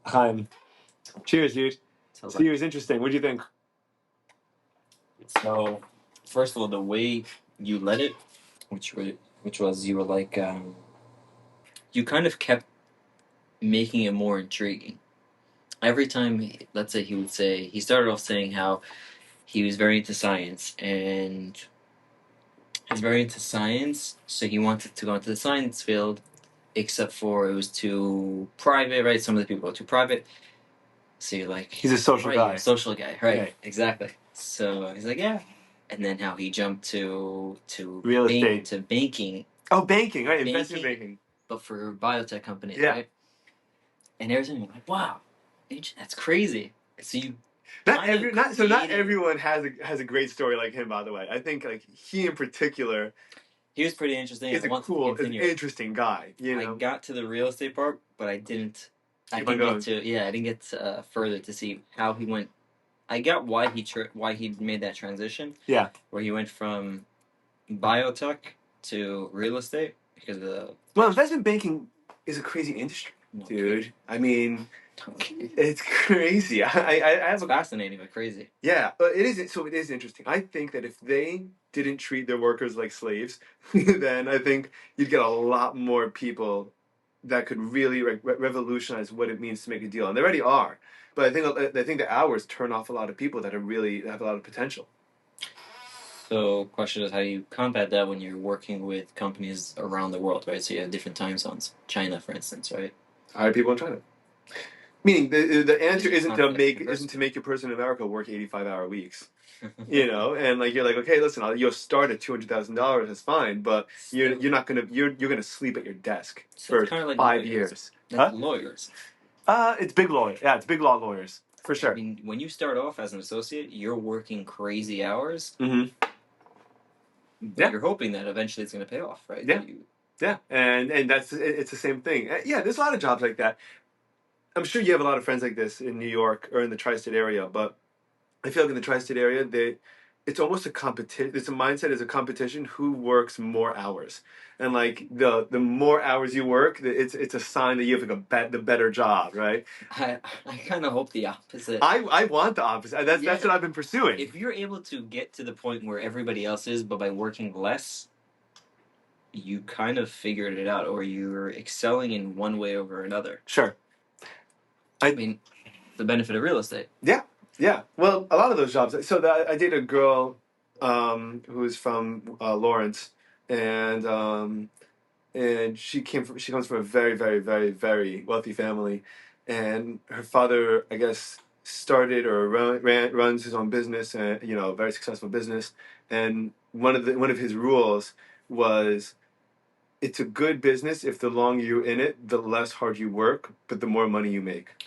Chaim. Cheers, dude. Sounds See, it was interesting. What do you think? So, first of all, the way you led it, which was you were like, you kind of kept making it more intriguing. Every time, let's say he started off saying how he was very into science, and he's very into science, so he wanted to go into the science field, except for it was too private, right? Some of the people are too private. So you're like, He's a social right, guy. you're a social guy, right? Right. Exactly. So he's like, yeah. And then how he jumped to Real estate. to banking. Oh, banking, right? Investment banking. But for biotech companies, Yeah. right? And everything, you're like, wow, that's crazy. So you Not created- everyone has a great story like him. By the way, I think like he in particular he was pretty interesting. is an interesting guy. You know, I got to the real estate part, but I didn't. I Keep on didn't going. I didn't get further to see how he went. I got why he made that transition. Yeah. Where he went from biotech to real estate because of the. Well, investment banking is a crazy industry, dude. I mean, it's crazy. I have It's fascinating but crazy. Yeah, but it is. So it is interesting. I think that if they didn't treat their workers like slaves, then I think you'd get a lot more people that could really revolutionize what it means to make a deal, and they already are. But I think the hours turn off a lot of people that have a lot of potential. So, question is, how do you combat that when you're working with companies around the world, right? So you have different time zones. China, for instance, right? Hire people in China. Meaning the answer isn't to make your person in America work 85-hour weeks. You know, and like you're like, okay, listen, you'll start at $200,000. That's fine, but you're gonna sleep at your desk for like 5 years. That's lawyers. It's big lawyer. Yeah, it's big law lawyers for sure. I mean, when you start off as an associate, you're working crazy hours. Mm-hmm. But you're hoping that eventually it's going to pay off, right? Yeah. Yeah, and it's the same thing. Yeah, there's a lot of jobs like that. I'm sure you have a lot of friends like this in New York or in the tri-state area, but I feel like in the tri-state area, it's almost a competition. It's a mindset as a competition who works more hours, and like the more hours you work, it's a sign that you have like the better job, right? I kind of hope the opposite. I want the opposite. That's what I've been pursuing. If you're able to get to the point where everybody else is, but by working less, you kind of figured it out, or you're excelling in one way over another. Sure. I mean, the benefit of real estate. Yeah. Yeah, well, a lot of those jobs. So I dated a girl who was from Lawrence, and she comes from a very, very, very, very wealthy family, and her father, I guess, started or runs his own business, and a very successful business. And one of his rules was, it's a good business if the longer you're in it, the less hard you work, but the more money you make.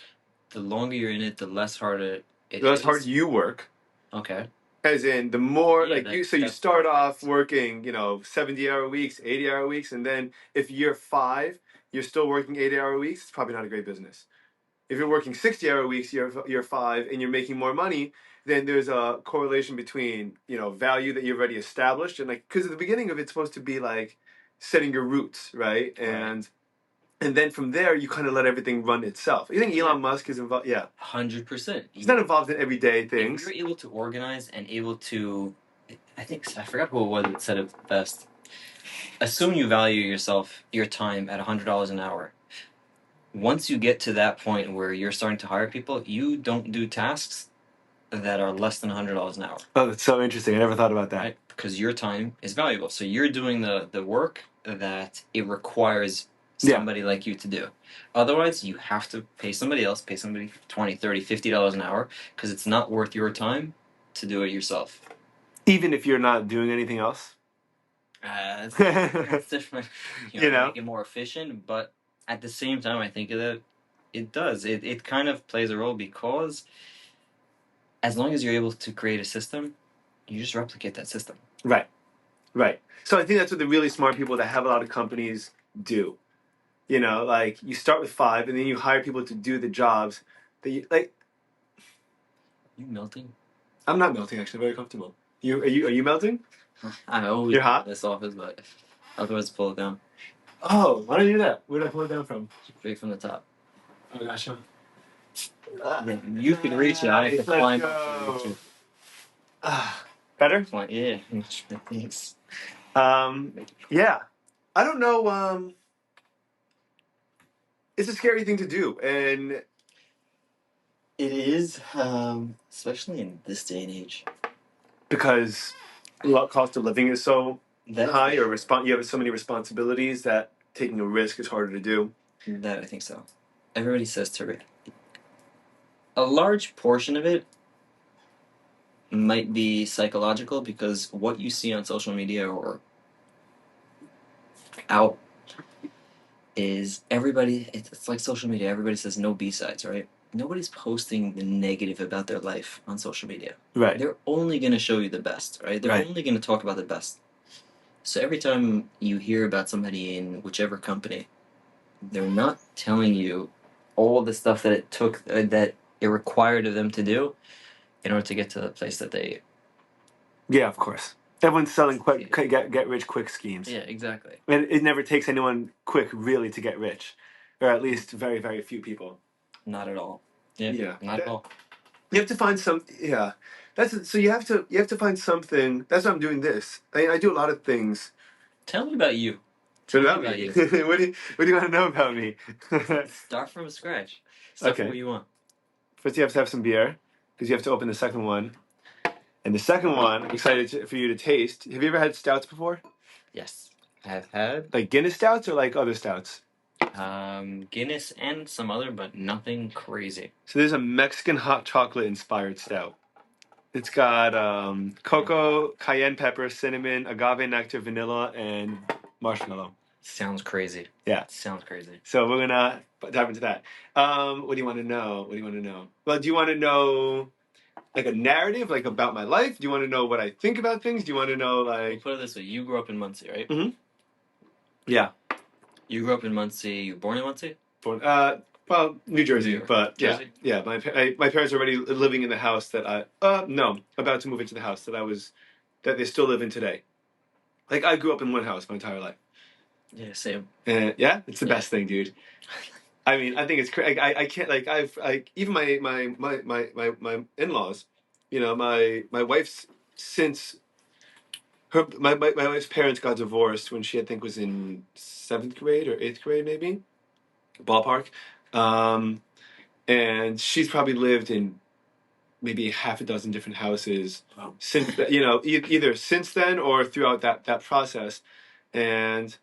The longer you're in it, the less hard it is. The less hard you work. Okay. As in, the more you start off working, 70-hour weeks, 80-hour weeks, and then if year 5 you're still working 80-hour weeks, it's probably not a great business. If you're working 60-hour weeks, year 5, and you're making more money, then there's a correlation between value that you've already established, and like, because at the beginning of it's supposed to be like setting your roots, right? And then from there, you kind of let everything run itself. You think Elon Musk is involved? Yeah. 100%. He's not involved in everyday things. If you're able to organize and able to, I forgot who it was that said it best. Assume you value your time at $100 an hour. Once you get to that point where you're starting to hire people, you don't do tasks that are less than $100 an hour. Oh, that's so interesting. I never thought about that. Right? Because your time is valuable. So you're doing the work that it requires somebody like you to do. Otherwise, you have to pay somebody else, pay somebody $20, $30, $50 an hour, because it's not worth your time to do it yourself. Even if you're not doing anything else? That's different. Make it more efficient, but at the same time, I think that it does. It kind of plays a role because as long as you're able to create a system, you just replicate that system. Right. So I think that's what the really smart people that have a lot of companies do. Like you start with 5, and then you hire people to do the jobs that you like. You melting? I'm not melting. Actually, very comfortable. Are you melting? I'm always You're hot. This office, but otherwise pull it down. Oh, why don't you do that? Where did I pull it down from? Straight from the top. Oh, gotcha. Yeah, you can reach it. I have to Let's climb go. up to reach it. Better? Yeah, thanks. Yeah. I don't know. It's a scary thing to do, and It is, especially in this day and age. because cost of living is so That high, or you have so many responsibilities that taking a risk is harder to do. that I think so. Everybody says to read. A large portion of it might be psychological because what you see on social media or out is everybody. It's like social media. Everybody says no B-sides, right? Nobody's posting the negative about their life on social media. Right. They're only going to show you the best, right? They're Right. only going to talk about the best. So every time you hear about somebody in whichever company, they're not telling you all the stuff that it took, that it required of them to do in order to get to the place that they. Yeah, of course. Everyone's selling quick get rich quick schemes. Yeah, exactly. And it never takes anyone quick really to get rich, or at least very very few people. Not at all. Yeah, Yeah. not at all. You have to find some. Yeah, so you have to find something. That's why I'm doing this. I do a lot of things. Tell me about you. What Tell me about about me? you. What do you want to know about me? Start from scratch. Start from Okay. what you want. First, you have to have some beer because you have to open the second one. And the second one, I'm excited for you to taste. Have you ever had stouts before? Yes, I've had Like Guinness stouts or like other stouts? Guinness and some other, but nothing crazy. So there's a Mexican hot chocolate inspired stout. It's got cocoa, cayenne pepper, cinnamon, agave nectar, vanilla, and marshmallow. Sounds crazy. Yeah. Sounds crazy. So we're gonna dive into that. What do you want to know? What do you want to know? Well, do you want to know like a narrative, like about my life? Do you want to know what I think about things? Do you want to know We'll like? put it this way: you grew up in Muncie, right? Mm-hmm. Yeah. You grew up in Muncie. You were born in Muncie. Born, well, New Jersey, New York. but Jersey? yeah. My parents are already living in the house that no, about to move into the house that they still live in today. Like I grew up in one house my entire life. Yeah, same. And yeah, it's the Yeah. best thing, dude. I mean, I think it's crazy. I can't like even my in-laws, you know, my wife's since my wife's parents got divorced when she I think was in seventh grade or eighth grade maybe, ballpark, and she's probably lived in maybe half a dozen different houses since you know either since then or throughout that process, and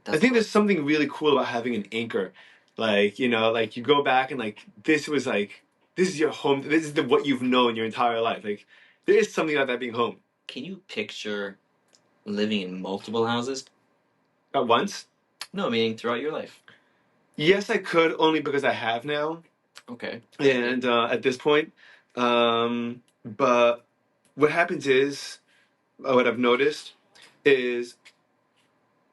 I think there's something really cool about having an anchor. Like, you know, like you go back and like this is your home. This is what you've known your entire life. Like there is something about that being home. Can you picture living in multiple houses? At once? No, meaning throughout your life. Yes, I could, only because I have now. Okay. And at this point. But what happens is, what I've noticed is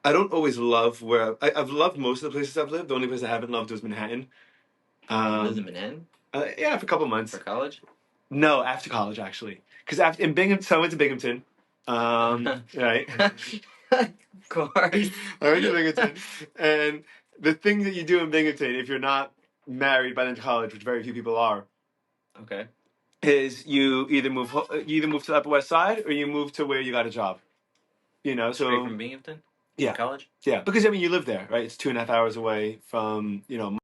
I don't always love I've loved most of the places I've lived. The only place I haven't loved was Manhattan. You lived in Manhattan Yeah, for a couple months. for college. No, after college actually, because after in Binghamton, so I went to Binghamton. Right. Of course. I went to Binghamton, and the thing that you do in Binghamton, if you're not married by the end of college, which very few people are, Okay. is you either move to the Upper West Side or you move to where you got a job. You know, Straight so from Binghamton. yeah, College. yeah, because I mean you live there, right? It's 2.5 hours away from you know.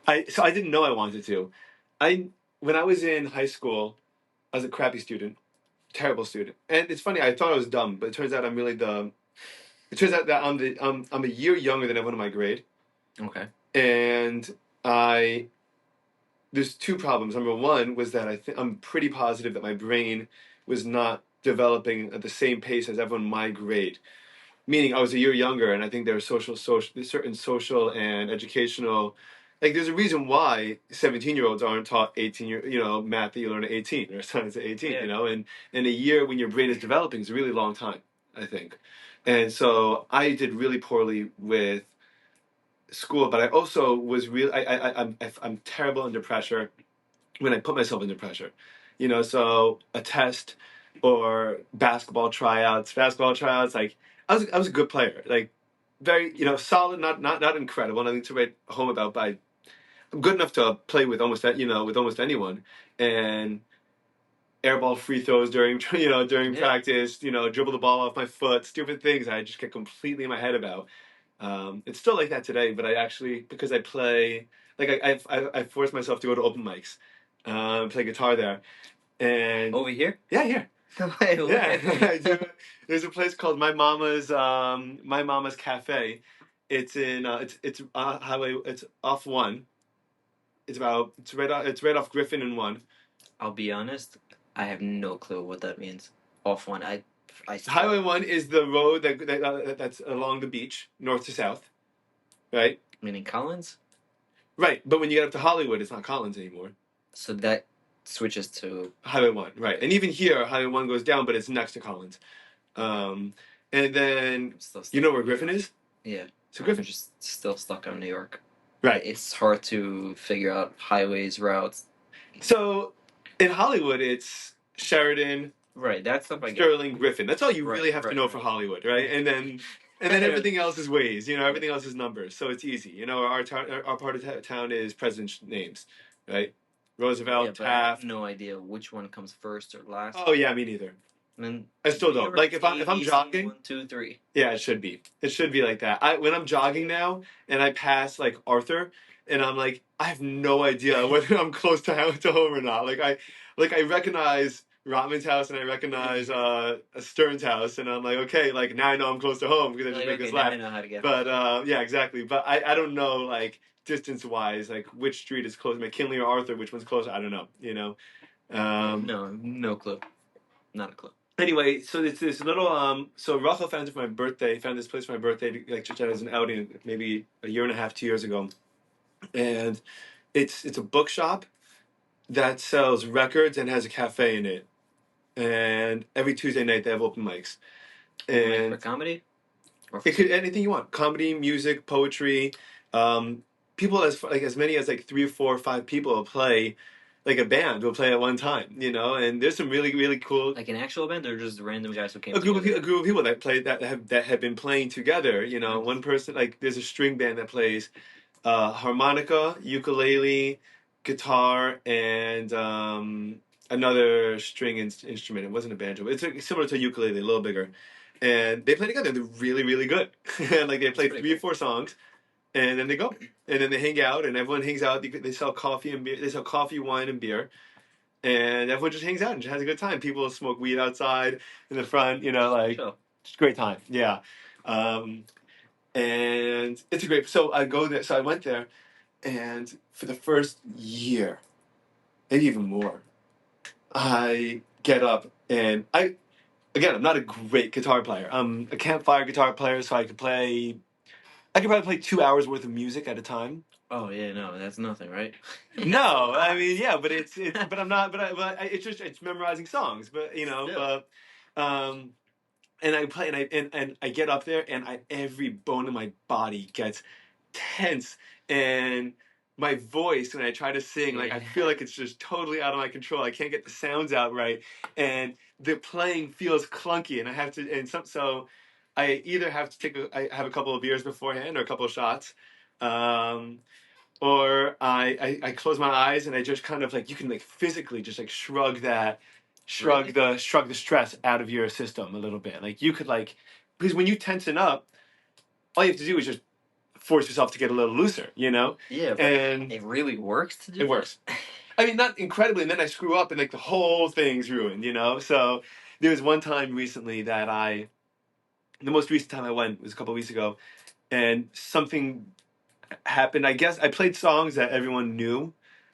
I didn't know I wanted to. I When I was in high school, I was a crappy student, terrible student, and it's funny. I thought I was dumb, but it turns out I'm really dumb. It turns out that I'm a year younger than everyone in my grade, Okay. and I there's two problems. Number one was that I'm pretty positive that my brain was not developing at the same pace as everyone in my grade. Meaning I was a year younger, and I think there were certain social and educational like there's a reason why 17-year-olds aren't taught math that you learn at 18 or science at 18, Yeah. and in a year when your brain is developing is a really long time, I think. And so I did really poorly with school, but I also was really I'm terrible under pressure when I put myself under pressure. So a test or basketball tryouts, like I was a good player, like very, solid, not incredible, nothing to write home about, but I'm good enough to play with almost anyone, and airball free throws during during Yeah. practice, dribble the ball off my foot, stupid things I just get completely in my head about. It's still like that today, but I actually, because I play, like I forced myself to go to open mics, play guitar there, and Over here? yeah, here, Wait, yeah, where? I do. There's a place called My Mama's Cafe. It's in highway. It's off one. It's right off Griffin and one. I'll be honest, I have no clue what that means. Off one, I Highway one is the road that's along the beach, north to south, right? meaning Collins. Right, but when you get up to Hollywood, it's not Collins anymore. So that switches to Highway one, right? And even here, Highway one goes down, but it's next to Collins. And then still you stuck know on where New Griffin York. is? Yeah, So I'm Griffin, just still stuck on New York. right? It's hard to figure out highways, routes. So in Hollywood, it's Sheridan, Right, that stuff I get. Sterling, Griffin. That's all you Right, really have to right, know right. for Hollywood, right? And then everything else is ways. Everything else is numbers. So it's easy. Our part of town is presidents' names, right? Yeah, Roosevelt, but I have Taft. no idea which one comes first or last. Oh yeah, me neither. I mean, I still New don't. York Like is if I'm ABC jogging, 1, 2, 3. yeah, it should be. It should be like that. When I'm jogging now and I pass like Arthur, and I'm like, I have no idea whether I'm close to home or not. Like I recognize Rotman's house and I recognize Stern's house, and I'm like, okay, like now I know I'm close to home because I just Like, make okay, this now I laugh. know how to get home. But yeah, exactly. But I don't know, like distance wise, like which street is close, McKinley or Arthur, which one's closer. I don't know. No clue. Not a clue. Anyway, so it's this little so Rachel found it for my birthday, found this place for my birthday, like just as an outing maybe a year and a half, 2 years ago. And it's a bookshop that sells records and has a cafe in it. And every Tuesday night they have open mics. Open mic for And comedy? Or for it could anything you want. Comedy, music, poetry. People as many as like 3 or 4 or 5 people will play, like a band will play at one time, and there's some really, really cool like an actual band or just random guys who came a group together? of people that play that have been playing together. Nice. One person, like there's a string band that plays harmonica, ukulele, guitar, and another string instrument. It wasn't a banjo. It's similar to a ukulele, a little bigger. And they play together. They're really, really good. And like they play pretty 3 or 4 songs, and then they go, and then they hang out, and everyone hangs out. They sell coffee and beer. They sell coffee, wine, and beer, and everyone just hangs out and just has a good time. People smoke weed outside in the front, like Sure. just a great time. Yeah. And it's a great. So I go there. So I went there, and for the first year, maybe even more, I get up and I'm not a great guitar player. I'm a campfire guitar player, so I could play. I could probably play 2 hours worth of music at a time. Oh yeah, no, that's nothing, right? No, I mean, yeah, but but I'm not, it's memorizing songs, but Still. um, and I play, and I get up there, and every bone in my body gets tense, and my voice when I try to sing, like I feel like it's just totally out of my control. I can't get the sounds out right, and the playing feels clunky, and I have to, so I either have to I have a couple of beers beforehand or a couple of shots. Or I close my eyes and I just kind of like, you can like physically just like shrug Really? the stress out of your system a little bit. Like you could like, because when you tension up, all you have to do is just force yourself to get a little looser, Yeah, but and it really works to do it works. I mean, not incredibly, and then I screw up and like the whole thing's ruined, So there was one time recently the most recent time I went was a couple of weeks ago, and something happened. I guess I played songs that everyone knew,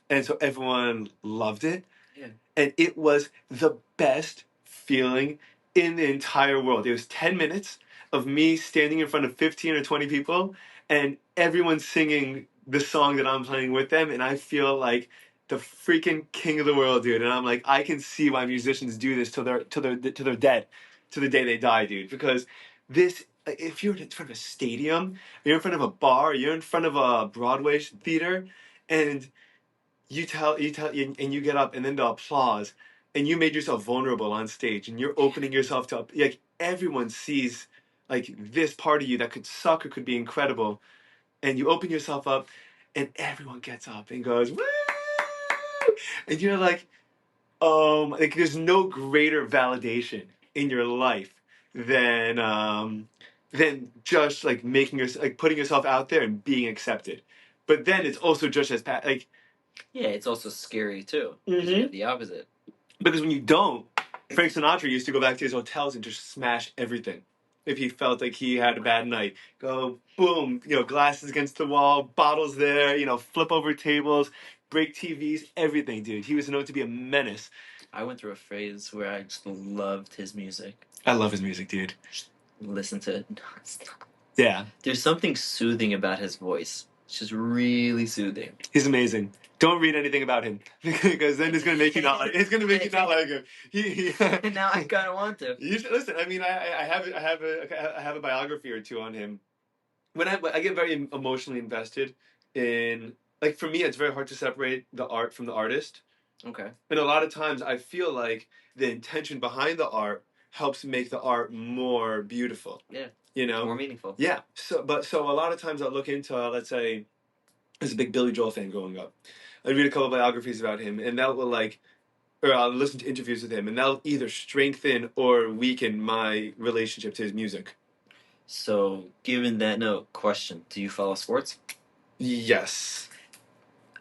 and so everyone loved it. Yeah. And it was the best feeling in the entire world. It was 10 minutes of me standing in front of 15 or 20 people, and everyone singing the song that I'm playing with them, and I feel like the freaking king of the world, dude. And I'm like, I can see why musicians do this till they're dead, to the day they die, dude. Because this, if you're in front of a stadium, you're in front of a bar, you're in front of a Broadway theater, and and you get up, and then the applause, and you made yourself vulnerable on stage, and you're opening yourself to like everyone sees like this part of you that could suck or could be incredible, and you open yourself up, and everyone gets up and goes woo, and you're like there's no greater validation in your life than just like making your like putting yourself out there and being accepted. But then it's also just as like Yeah, it's also scary too. Because you have the opposite. because when you don't, Frank Sinatra used to go back to his hotels and just smash everything. If he felt like he had a bad night, go boom, glasses against the wall, bottles there, flip over tables, break TVs, everything, dude. He was known to be a menace. I went through a phase where I just loved his music. I love his music, dude. Just listen to it nonstop. Yeah. There's something soothing about his voice. It's just really soothing. He's amazing. Don't read anything about him because then it's gonna make you not like. It's gonna make you not like him. Now I kind of want to. You should listen. I mean, I have a biography or two on him. When I get very emotionally invested in, like, for me, it's very hard to separate the art from the artist. Okay. And a lot of times I feel like the intention behind the art helps make the art more beautiful. Yeah. You know? More meaningful. Yeah. So a lot of times I'll look into, let's say, I was a big Billy Joel fan growing up. I'd read a couple of biographies about him, and that will or I'll listen to interviews with him, and that'll either strengthen or weaken my relationship to his music. So, given that note, question: do you follow sports? Yes.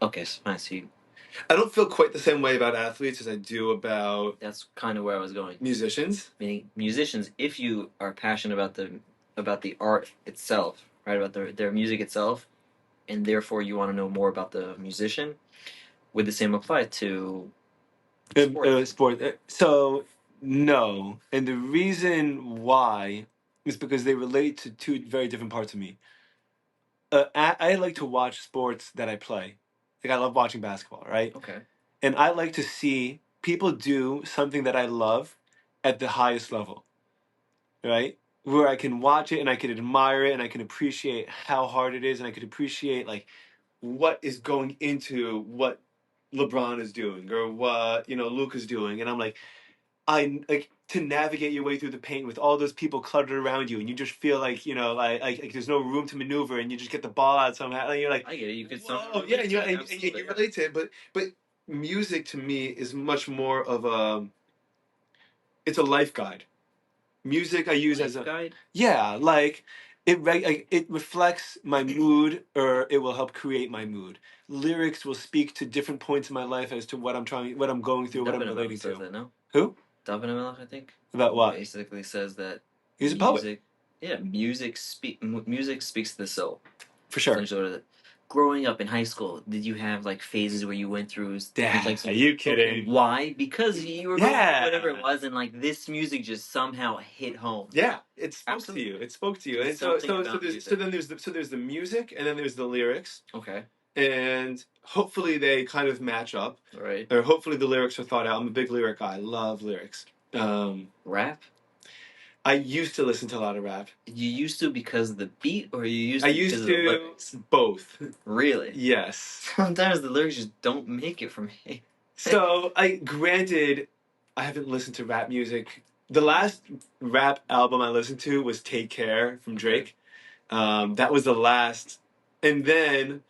Okay, so I see. I don't feel quite the same way about athletes as I do about That's kind of where I was going. musicians. Meaning, musicians, if you are passionate about the art itself, right, about their music itself, and therefore you want to know more about the musician, would the same apply to Sport. So no, and the reason why is because they relate to two very different parts of me. I like to watch sports that I play. Like I love watching basketball, right? Okay. And I like to see people do something that I love at the highest level, right? Where I can watch it and I can admire it and I can appreciate how hard it is and I can appreciate like what is going into what LeBron is doing or what Luka's doing, and I'm like, I like to navigate your way through the paint with all those people cluttered around you, and you just feel like like there's no room to maneuver, and you just get the ball out somehow. And you're like, I get it. You could whoa, yeah, and you relate to it, but music to me is much more of it's a life guide. Music I use as a guide. Yeah, like it reflects my mood, or it will help create my mood. Lyrics will speak to different points in my life as to what I'm going through, what I'm relating to. That, no? Who? David Melech, I think. About what? Basically says that He's a poet. Yeah, music speaks to the soul. For sure. Growing up in high school, did you have like phases where you went through? Are you kidding? Why? Because you were going through whatever it was, and like this music just somehow hit home. Yeah, it spoke to you. It spoke to you. And so there's the music, and then there's the lyrics. Okay. And hopefully they kind of match up. Right. Or hopefully the lyrics are thought out. I'm a big lyric guy. I love lyrics. Rap? I used to listen to a lot of rap. You used to because of the beat, or you used to I used because to of the lyrics? Both. Really? Yes. Sometimes the lyrics just don't make it for me. So granted, I haven't listened to rap music. The last rap album I listened to was Take Care from Drake. That was the last. And then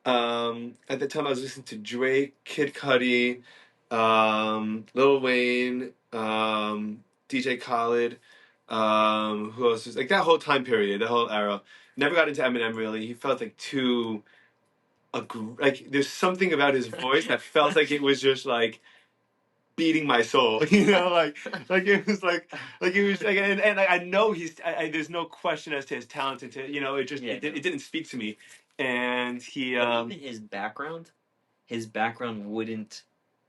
at the time I was listening to Drake, Kid Cudi, Lil Wayne, DJ Khaled, who else was like that whole time period, that whole era. Never got into Eminem really. He felt like too like there's something about his voice that felt like it was just like beating my soul, like it was like it was like, and I know there's no question as to his talent, and to it didn't speak to me, and he even his background wouldn't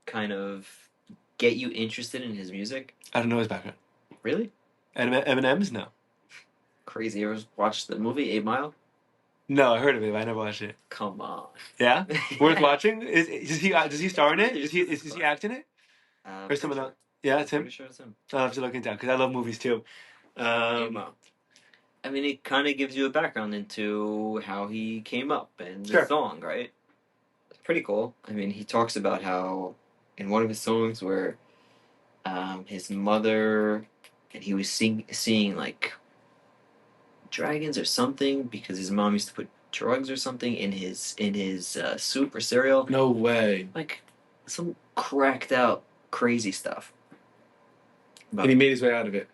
kind of get you interested in his music. I don't know his background. Really? Eminem's? No. Crazy. You ever watched the movie 8 Mile? No, I heard of it, but I never watched it. Come on. Yeah, worth watching. Does he star in it? It's Is he act in it? Or someone else? Yeah, it's him. Pretty sure it's him. I'll have to look into that because I love movies too. Came up. I mean, it kind of gives you a background into how he came up and the Sure. song, right? It's pretty cool. I mean, he talks about how in one of his songs where his mother and he was seeing like dragons or something because his mom used to put drugs or something in his soup or cereal. No way. Like some cracked out crazy stuff. But, And he made his way out of it.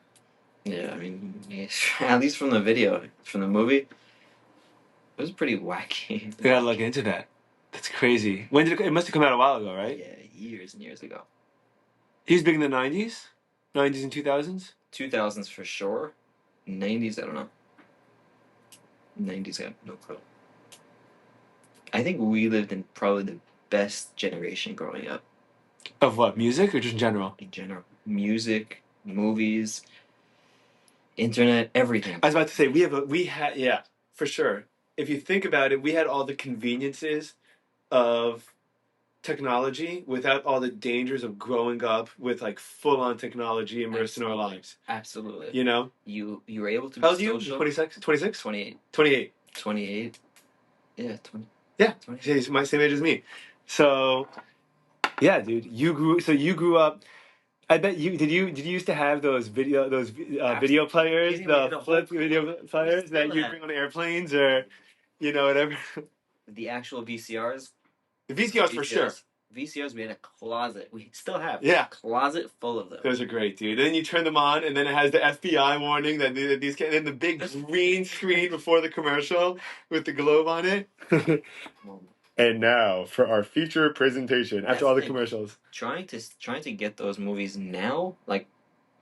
yeah, I mean, at least from the video, from the movie, it was pretty wacky. I gotta look into that. That's crazy. When did it must have come out a while ago, right? Yeah, years and years ago. He was big in the 90s? 90s and 2000s? 2000s for sure. 90s, I don't know. 90s, I have no clue. I think we lived in probably the best generation growing up. Of what? Music or just in general? In general. Music, movies, internet, everything. I was about to say we had yeah, for sure. If you think about it, we had all the conveniences of technology without all the dangers of growing up with like full on technology immersed in our lives. Absolutely. You know? You were able to How be old are you? social. 26? 26? 28. 28. 28. Yeah, 20. Yeah. 20. He's my same age as me. So yeah, dude. You grew up. I bet you used to have those video players, the flip video players that you bring on airplanes or whatever. The actual VCRs. The VCRs for sure. VCRs, we had a closet. We still have Yeah. a closet full of them. Those are great, dude. And then you turn them on, and then it has the FBI warning that these and then the big green screen before the commercial with the globe on it. And now for our feature presentation after all the commercials. Trying to get those movies now, like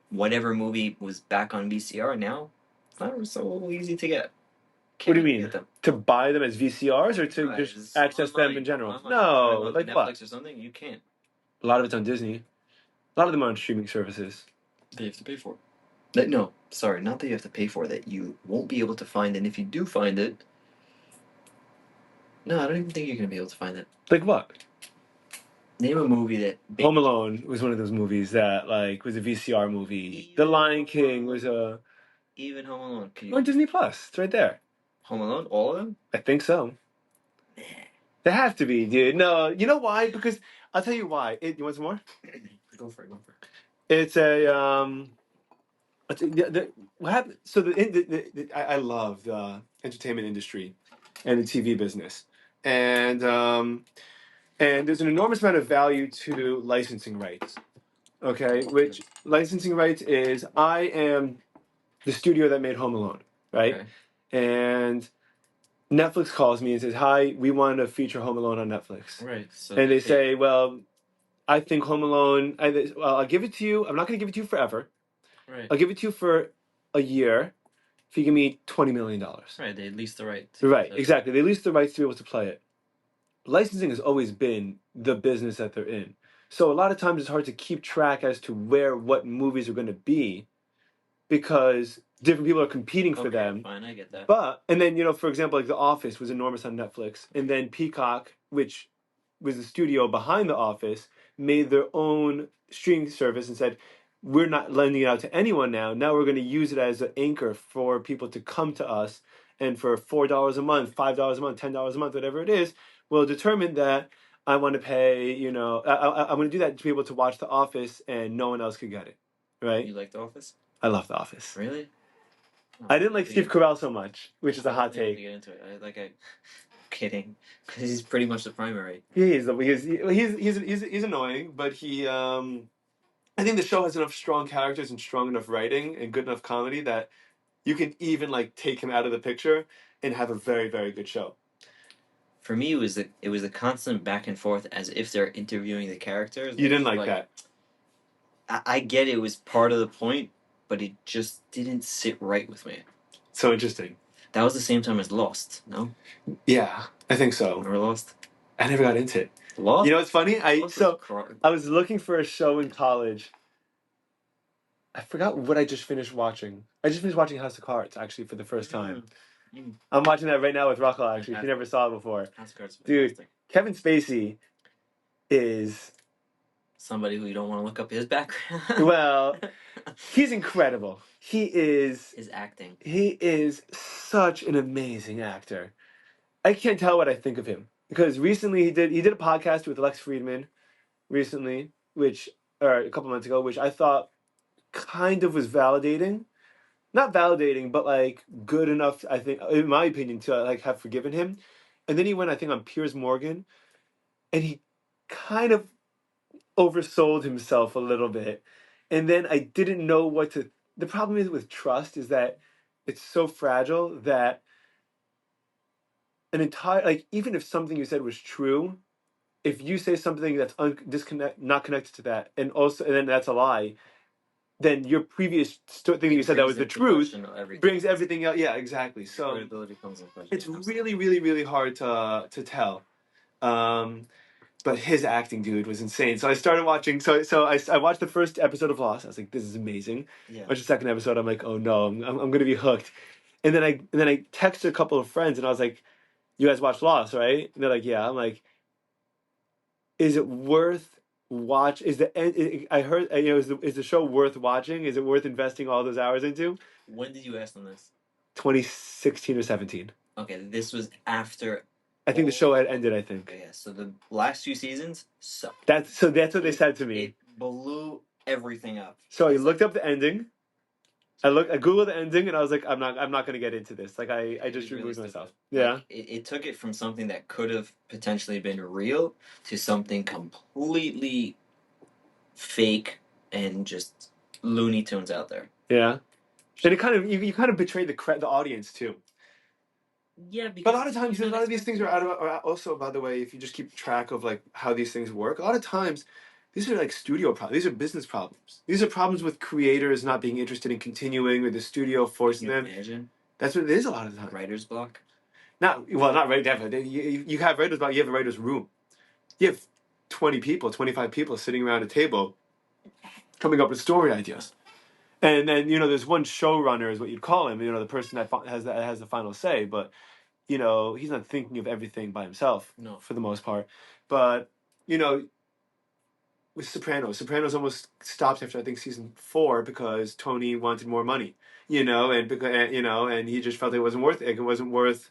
whatever movie was back on VCR now, it's not so easy to get. What do you mean? To buy them as VCRs or to just access them in general? Online. No, like Netflix what? or something, you can't. A lot of it's on Disney. A lot of them are on streaming services. That you have to pay for. No, sorry, not that you have to pay for, that you won't be able to find, and if you do find it, no, I don't even think you're gonna be able to find it. Like what? Name a movie that. Home Alone was one of those movies that was a VCR movie. The Lion King was a. Even Home Alone. On Disney Plus, it's right there. Home Alone, all of them? I think so. They have to be, dude. No, you know why? Because I'll tell you why. You want some more? Go for it. It's a what happened? So I love the entertainment industry and the TV business, and there's an enormous amount of value to licensing rights. Okay, which licensing rights is I am the studio that made Home Alone, right? Okay. And Netflix calls me and says, "Hi, we want to feature Home Alone on Netflix." Right. So and they say, "Well, I think Home Alone. I'll give it to you. I'm not going to give it to you forever. Right. I'll give it to you for a year if you give me $20 million." Right. They lease the right. Right. Exactly. They lease the rights to be able to play it. Licensing has always been the business that they're in. So a lot of times it's hard to keep track as to what movies are going to be because different people are competing for them. Fine, I get that. But, and then, for example, like The Office was enormous on Netflix. And then Peacock, which was the studio behind The Office, made their own streaming service and said, we're not lending it out to anyone now. Now we're going to use it as an anchor for people to come to us. And for $4 a month, $5 a month, $10 a month, whatever it is, we'll determine that I want to pay, I'm going to do that to be able to watch The Office and no one else could get it. Right? You like The Office? I love The Office. Really? I didn't like Steve Carell so much, which is a hot take. Get into it. I'm kidding, because he's pretty much the primary. He's annoying, but I think the show has enough strong characters and strong enough writing and good enough comedy that you can even take him out of the picture and have a very, very good show. For me, it was the constant back and forth as if they're interviewing the characters. You didn't like that? I get it was part of the point, but it just didn't sit right with me. So interesting. That was the same time as Lost, no? Yeah, I think so. Remember Lost? I never got into it. Lost? You know what's funny? I was looking for a show in college. I forgot what I just finished watching. I just finished watching House of Cards, actually, for the first time. I'm watching that right now with Rachel, actually. She never saw it before. Dude, Kevin Spacey is... Somebody who you don't want to look up his background. Well, he's incredible. His acting. He is such an amazing actor. I can't tell what I think of him. Because recently he did a podcast with Lex Friedman recently, or a couple months ago, which I thought kind of was validating. Not validating, but like good enough, I think, in my opinion, to like have forgiven him. And then he went, I think, on Piers Morgan, and he kind of oversold himself a little bit. And then I didn't know what to. The problem is with trust is that it's so fragile that an entire, like, even if something you said was true, if you say something that's not connected to that, and then that's a lie, then your previous thing that you said that was the truth brings everything out. Yeah, exactly. So it's really, really, really hard to tell. But his acting, dude, was insane. So I started watching. So I watched the first episode of Lost. I was like, this is amazing. Yeah. Watched the second episode. I'm like, oh no, I'm gonna be hooked. And then I texted a couple of friends and I was like, you guys watch Lost, right? And they're like, yeah. I'm like, is it worth watch? Is the end? I heard, is the show worth watching? Is it worth investing all those hours into? When did you ask them this? 2016 or 17. Okay, this was after. I think the show had ended. I think. Okay, yeah, so the last 2 seasons sucked. That's what they said to me. It blew everything up. So I looked up the ending. I googled the ending and I was like, I'm not gonna get into this. Like I just removed myself. Yeah. Like, it took it from something that could have potentially been real to something completely fake and just Looney Tunes out there. Yeah. And it kind of you kind of betrayed the audience too. Yeah, because but a lot of times, a lot of these things are also, by the way, if you just keep track of like how these things work, a lot of times these are like studio problems. These are business problems. These are problems with creators not being interested in continuing, or the studio forcing them. Imagine? That's what it is a lot of the time. Writer's block? Not right now. You have writer's block. You have a writer's room. You have 20 people, 25 people sitting around a table coming up with story ideas. And then, there's one showrunner is what you'd call him, the person that has the final say, but he's not thinking of everything by himself. No. For the most part. But, with Sopranos almost stopped after I think season 4 because Tony wanted more money, and because and he just felt it wasn't worth it. It wasn't worth.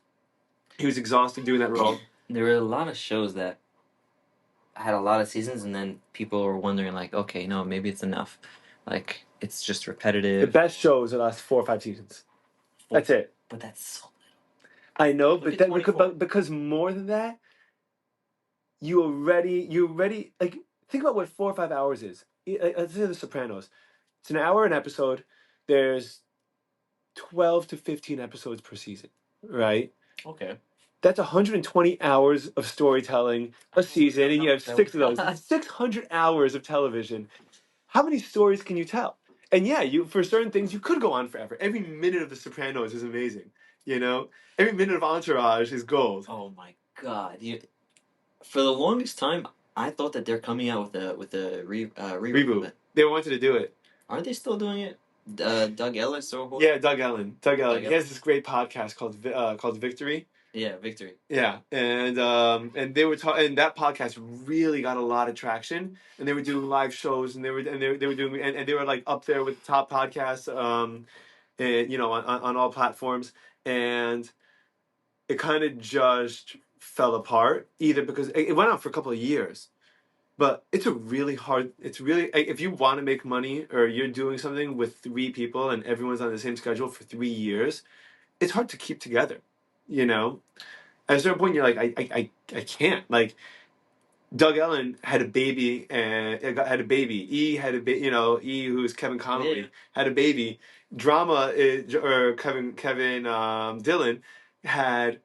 He was exhausted doing that role. There were a lot of shows that had a lot of seasons, and then people were wondering, like, okay, no, maybe it's enough. Like, it's just repetitive. The best shows are the last 4 or 5 seasons. That's it. But that's so little. I know, because more than that, you already like think about what 4 or 5 hours is. Let's say The Sopranos. It's an hour an episode. There's 12 to 15 episodes per season, right? Okay. That's 120 hours of storytelling a season, and you have 6 of those. 600 hours of television. How many stories can you tell? And yeah, for certain things, you could go on forever. Every minute of The Sopranos is amazing. Every minute of Entourage is gold. Oh my god! For the longest time, I thought that they're coming out with a reboot. They wanted to do it. Aren't they still doing it? Doug Ellis or who? Yeah, Doug Ellen. He has this great podcast called Victory. Yeah, Victory. Yeah, and they were and that podcast really got a lot of traction, and they were doing live shows, and they were doing and they were like up there with top podcasts, and on all platforms, and it kind of just fell apart either because it went on for a couple of years, but it's really if you want to make money or you're doing something with 3 people and everyone's on the same schedule for 3 years, it's hard to keep together, At a certain point, you're like, I can't. Like, Doug Ellen had a baby, and had a baby. E had a baby. E, who's Kevin Connolly, had a baby. Drama or Kevin Dillon had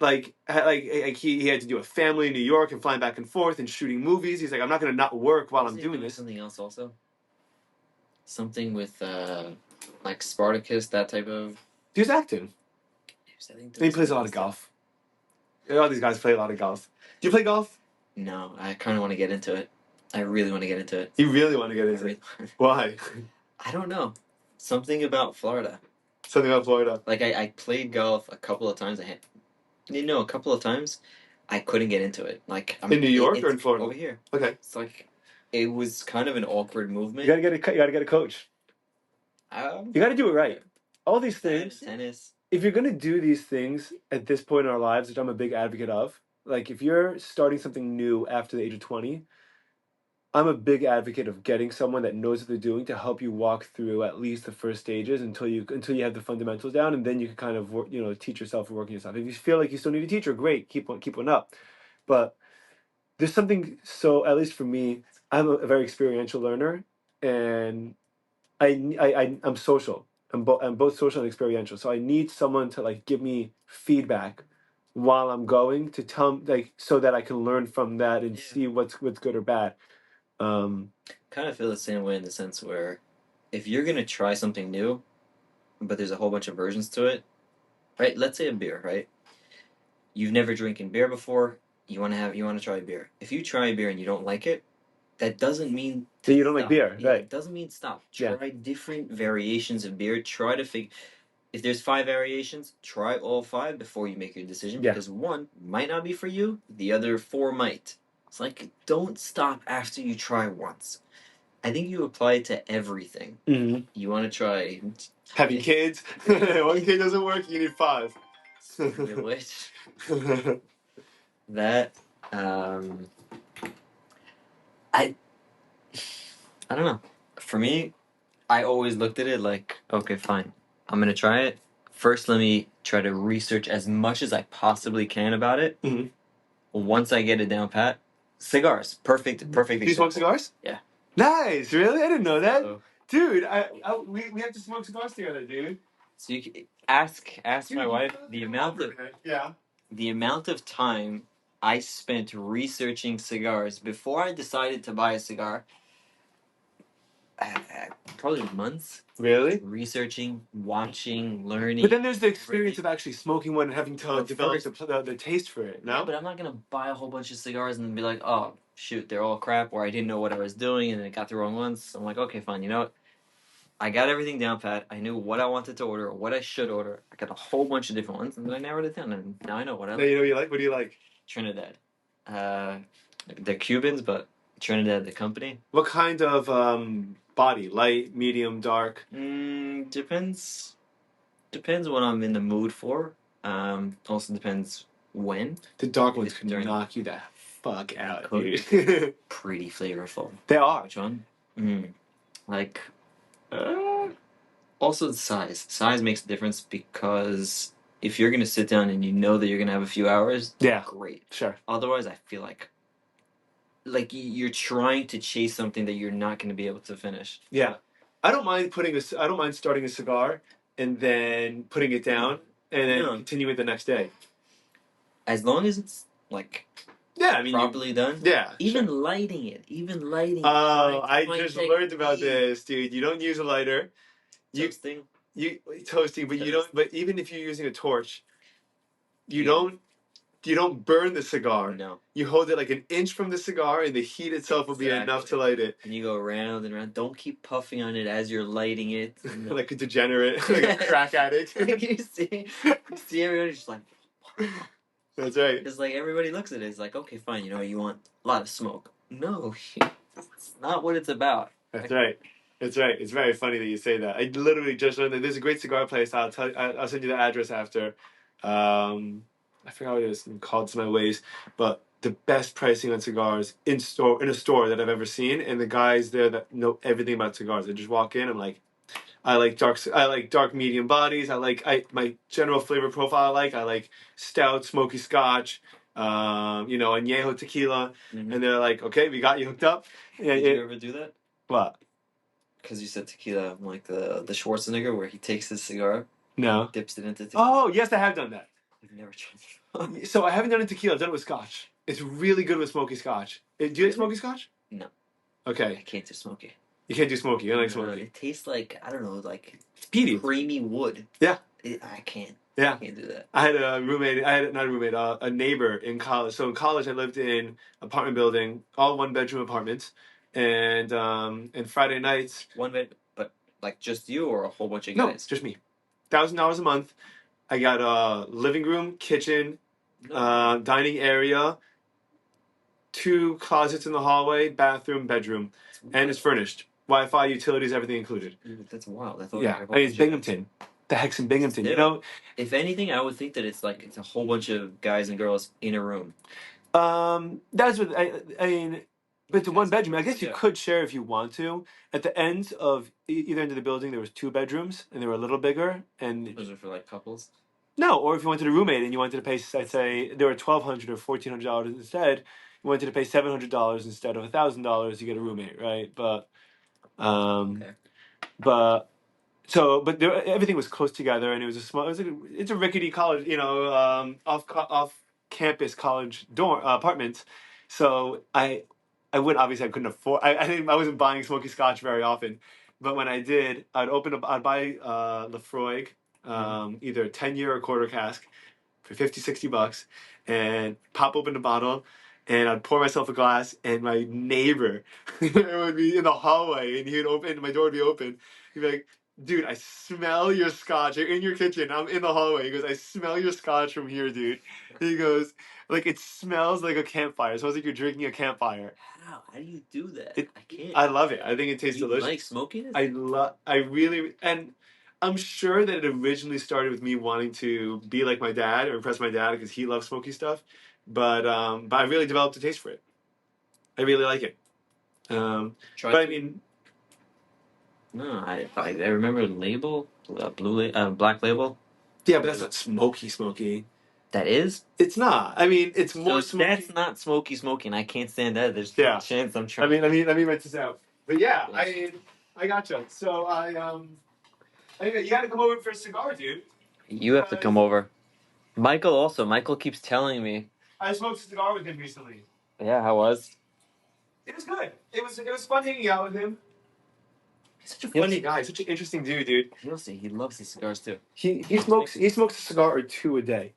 he had to do a family in New York and flying back and forth and shooting movies. He's like, I'm not gonna not work while I'm doing this. Something else also. Something with like Spartacus, that type of. He was acting. He plays a lot of golf. All these guys play a lot of golf. Do you play golf? No, I kind of want to get into it. I really want to get into it. You really want to get into it? Why? I don't know. Something about Florida. Something about Florida. Like I played golf a couple of times. A couple of times. I couldn't get into it. Like In New York or in it's Florida? over here. Okay. It's like it was kind of an awkward movement. You gotta get a coach. You gotta do it right. All these things. Tennis. If you're gonna do these things at this point in our lives, which I'm a big advocate of, like if you're starting something new after the age of 20, I'm a big advocate of getting someone that knows what they're doing to help you walk through at least the first stages until you have the fundamentals down, and then you can kind of work, teach yourself and work on yourself. If you feel like you still need a teacher, great, keep one up. But there's something, so at least for me, I'm a very experiential learner, and I'm social. I'm both social and experiential. So I need someone to like give me feedback while I'm going to tell like so that I can learn from that and see what's good or bad. Kind of feel the same way in the sense where if you're gonna try something new, but there's a whole bunch of versions to it, right? Let's say a beer, right? You've never drinking beer before. You want to try a beer. If you try a beer and you don't like it, that doesn't mean that you don't like beer, yeah, right? It doesn't mean stop. Try different variations of beer. Try to figure. If there's 5 variations, try all 5 before you make your decision. Yeah. Because one might not be for you, the other 4 might. It's like don't stop after you try once. I think you apply it to everything. Mm-hmm. You want to try having kids. One kid doesn't work. You need 5. Which that I don't know. For me, I always looked at it like, okay, fine. I'm gonna try it. First, let me try to research as much as I possibly can about it. Mm-hmm. Once I get it down pat, cigars, perfect. Do you smoke cigars? Yeah. Nice. Really? I didn't know that, So, dude. We have to smoke cigars together, dude. so you can ask Dude, my wife the amount of time I spent researching cigars before I decided to buy a cigar. Probably months. Really? Researching, watching, learning. But then there's the experience of actually smoking one and having to develop the taste for it, no? Yeah, but I'm not going to buy a whole bunch of cigars and be like, oh, shoot, they're all crap, or I didn't know what I was doing and I got the wrong ones. I'm like, okay, fine, you know what? I got everything down pat. I knew what I wanted to order, or what I should order. I got a whole bunch of different ones, and then I narrowed it down, and now I know what I like. Now you know what you like? What do you like? Trinidad. They're Cubans, but Trinidad, the company. What kind of body? Light, medium, dark? Depends. Depends what I'm in the mood for. Also depends when. The dark ones can knock you the fuck out, dude. Pretty flavorful. They are. Which one? Like, also the size. Size makes a difference because if you're gonna sit down and you know that you're gonna have a few hours, great. Sure. Otherwise, I feel like you're trying to chase something that you're not gonna be able to finish. Yeah, I don't mind starting a cigar and then putting it down and then continuing the next day. As long as it's like. Yeah, I mean, properly done. Yeah, even lighting it. Oh, I just learned about this, dude. You don't use a lighter. Toasting. Toasting, but you don't. But even if you're using a torch, you don't burn the cigar. No. You hold it like an inch from the cigar, and the heat itself will be enough to light it. And you go around and around. Don't keep puffing on it as you're lighting it. Like a degenerate, like a crack addict. you see everybody just like. That's right. It's like everybody looks at it. It's like, okay, fine. You want a lot of smoke. No, it's not what it's about. That's right. That's right. It's very funny that you say that. I literally just learned that there's a great cigar place. I'll send you the address after. I forgot what it is called. It's my ways, but the best pricing on cigars in a store that I've ever seen, and the guys there that know everything about cigars. I just walk in. I'm like, I like dark medium bodies. My general flavor profile. I like stout, smoky Scotch, añejo tequila, and they're like, okay, we got you hooked up. Did you ever do that? What? Because you said tequila, like the Schwarzenegger, where he takes his cigar, dips it into tequila. Oh yes, I have done that. I've never tried. So I haven't done it tequila. I've done it with Scotch. It's really good with smoky Scotch. Do you like smoky Scotch? No. Okay. I can't do smoky. You can't do smoky. You don't like smoky. It tastes like, I don't know, like peaty, creamy wood. Yeah. I can't. Yeah. I can't do that. I had a roommate. A neighbor in college. So in college, I lived in apartment building, all 1-bedroom apartments, and Friday nights. One bed, but like just you or a whole bunch of guys? No, just me. $1,000 a month. I got a living room, kitchen, dining area, 2 closets in the hallway, bathroom, bedroom, and it's furnished. Wi-Fi, utilities, everything included. That's wild. I thought Yeah, I mean, it's Binghamton. The heck's in Binghamton? You know, if anything, I would think that it's a whole bunch of guys and girls in a room. That's what I mean. But it's a 1 bedroom. I guess you could share if you want to. At the end of either end of the building, there was 2 bedrooms, and they were a little bigger. And Those are for like couples. no, or if you wanted a roommate and you wanted to pay, I'd say they were $1,200 or $1,400 instead. You wanted to pay $700 instead of $1,000, you get a roommate, right? But Okay. but there, everything was close together, and it was a small. It's a rickety college, off campus college dorm apartments. So I would obviously I couldn't afford. I wasn't buying smoky scotch very often, but when I did, I'd buy Lefroy, either a 10-year or quarter cask for 50, $60, and pop open the bottle. And I'd pour myself a glass, and my neighbor would be in the hallway, and he'd open, my door would be open. He'd be like, dude, I smell your scotch. You're in your kitchen. I'm in the hallway. He goes, I smell your scotch from here, dude. He goes, like, it smells like a campfire. It smells like you're drinking a campfire. How do you do that? I can't. I love it. I think it tastes delicious. Like smoking it? I really, and I'm sure that it originally started with me wanting to be like my dad or impress my dad because he loves smoky stuff. But I really developed a taste for it. I really like it. But I mean, no, I remember the label, black label. Yeah, but that's not smoky. That is? It's not. I mean, it's more so smoky. That's not smoky, and I can't stand that. There's no chance I'm trying. Let me write this out. But yeah, I gotcha. So you got to come over for a cigar, dude. You have to come over. Michael keeps telling me. I smoked a cigar with him recently. Yeah, how was? It was good. It was fun hanging out with him. He's such a funny guy. Such an interesting dude. You'll see. He loves his cigars too. He smokes a cigar or 2 a day.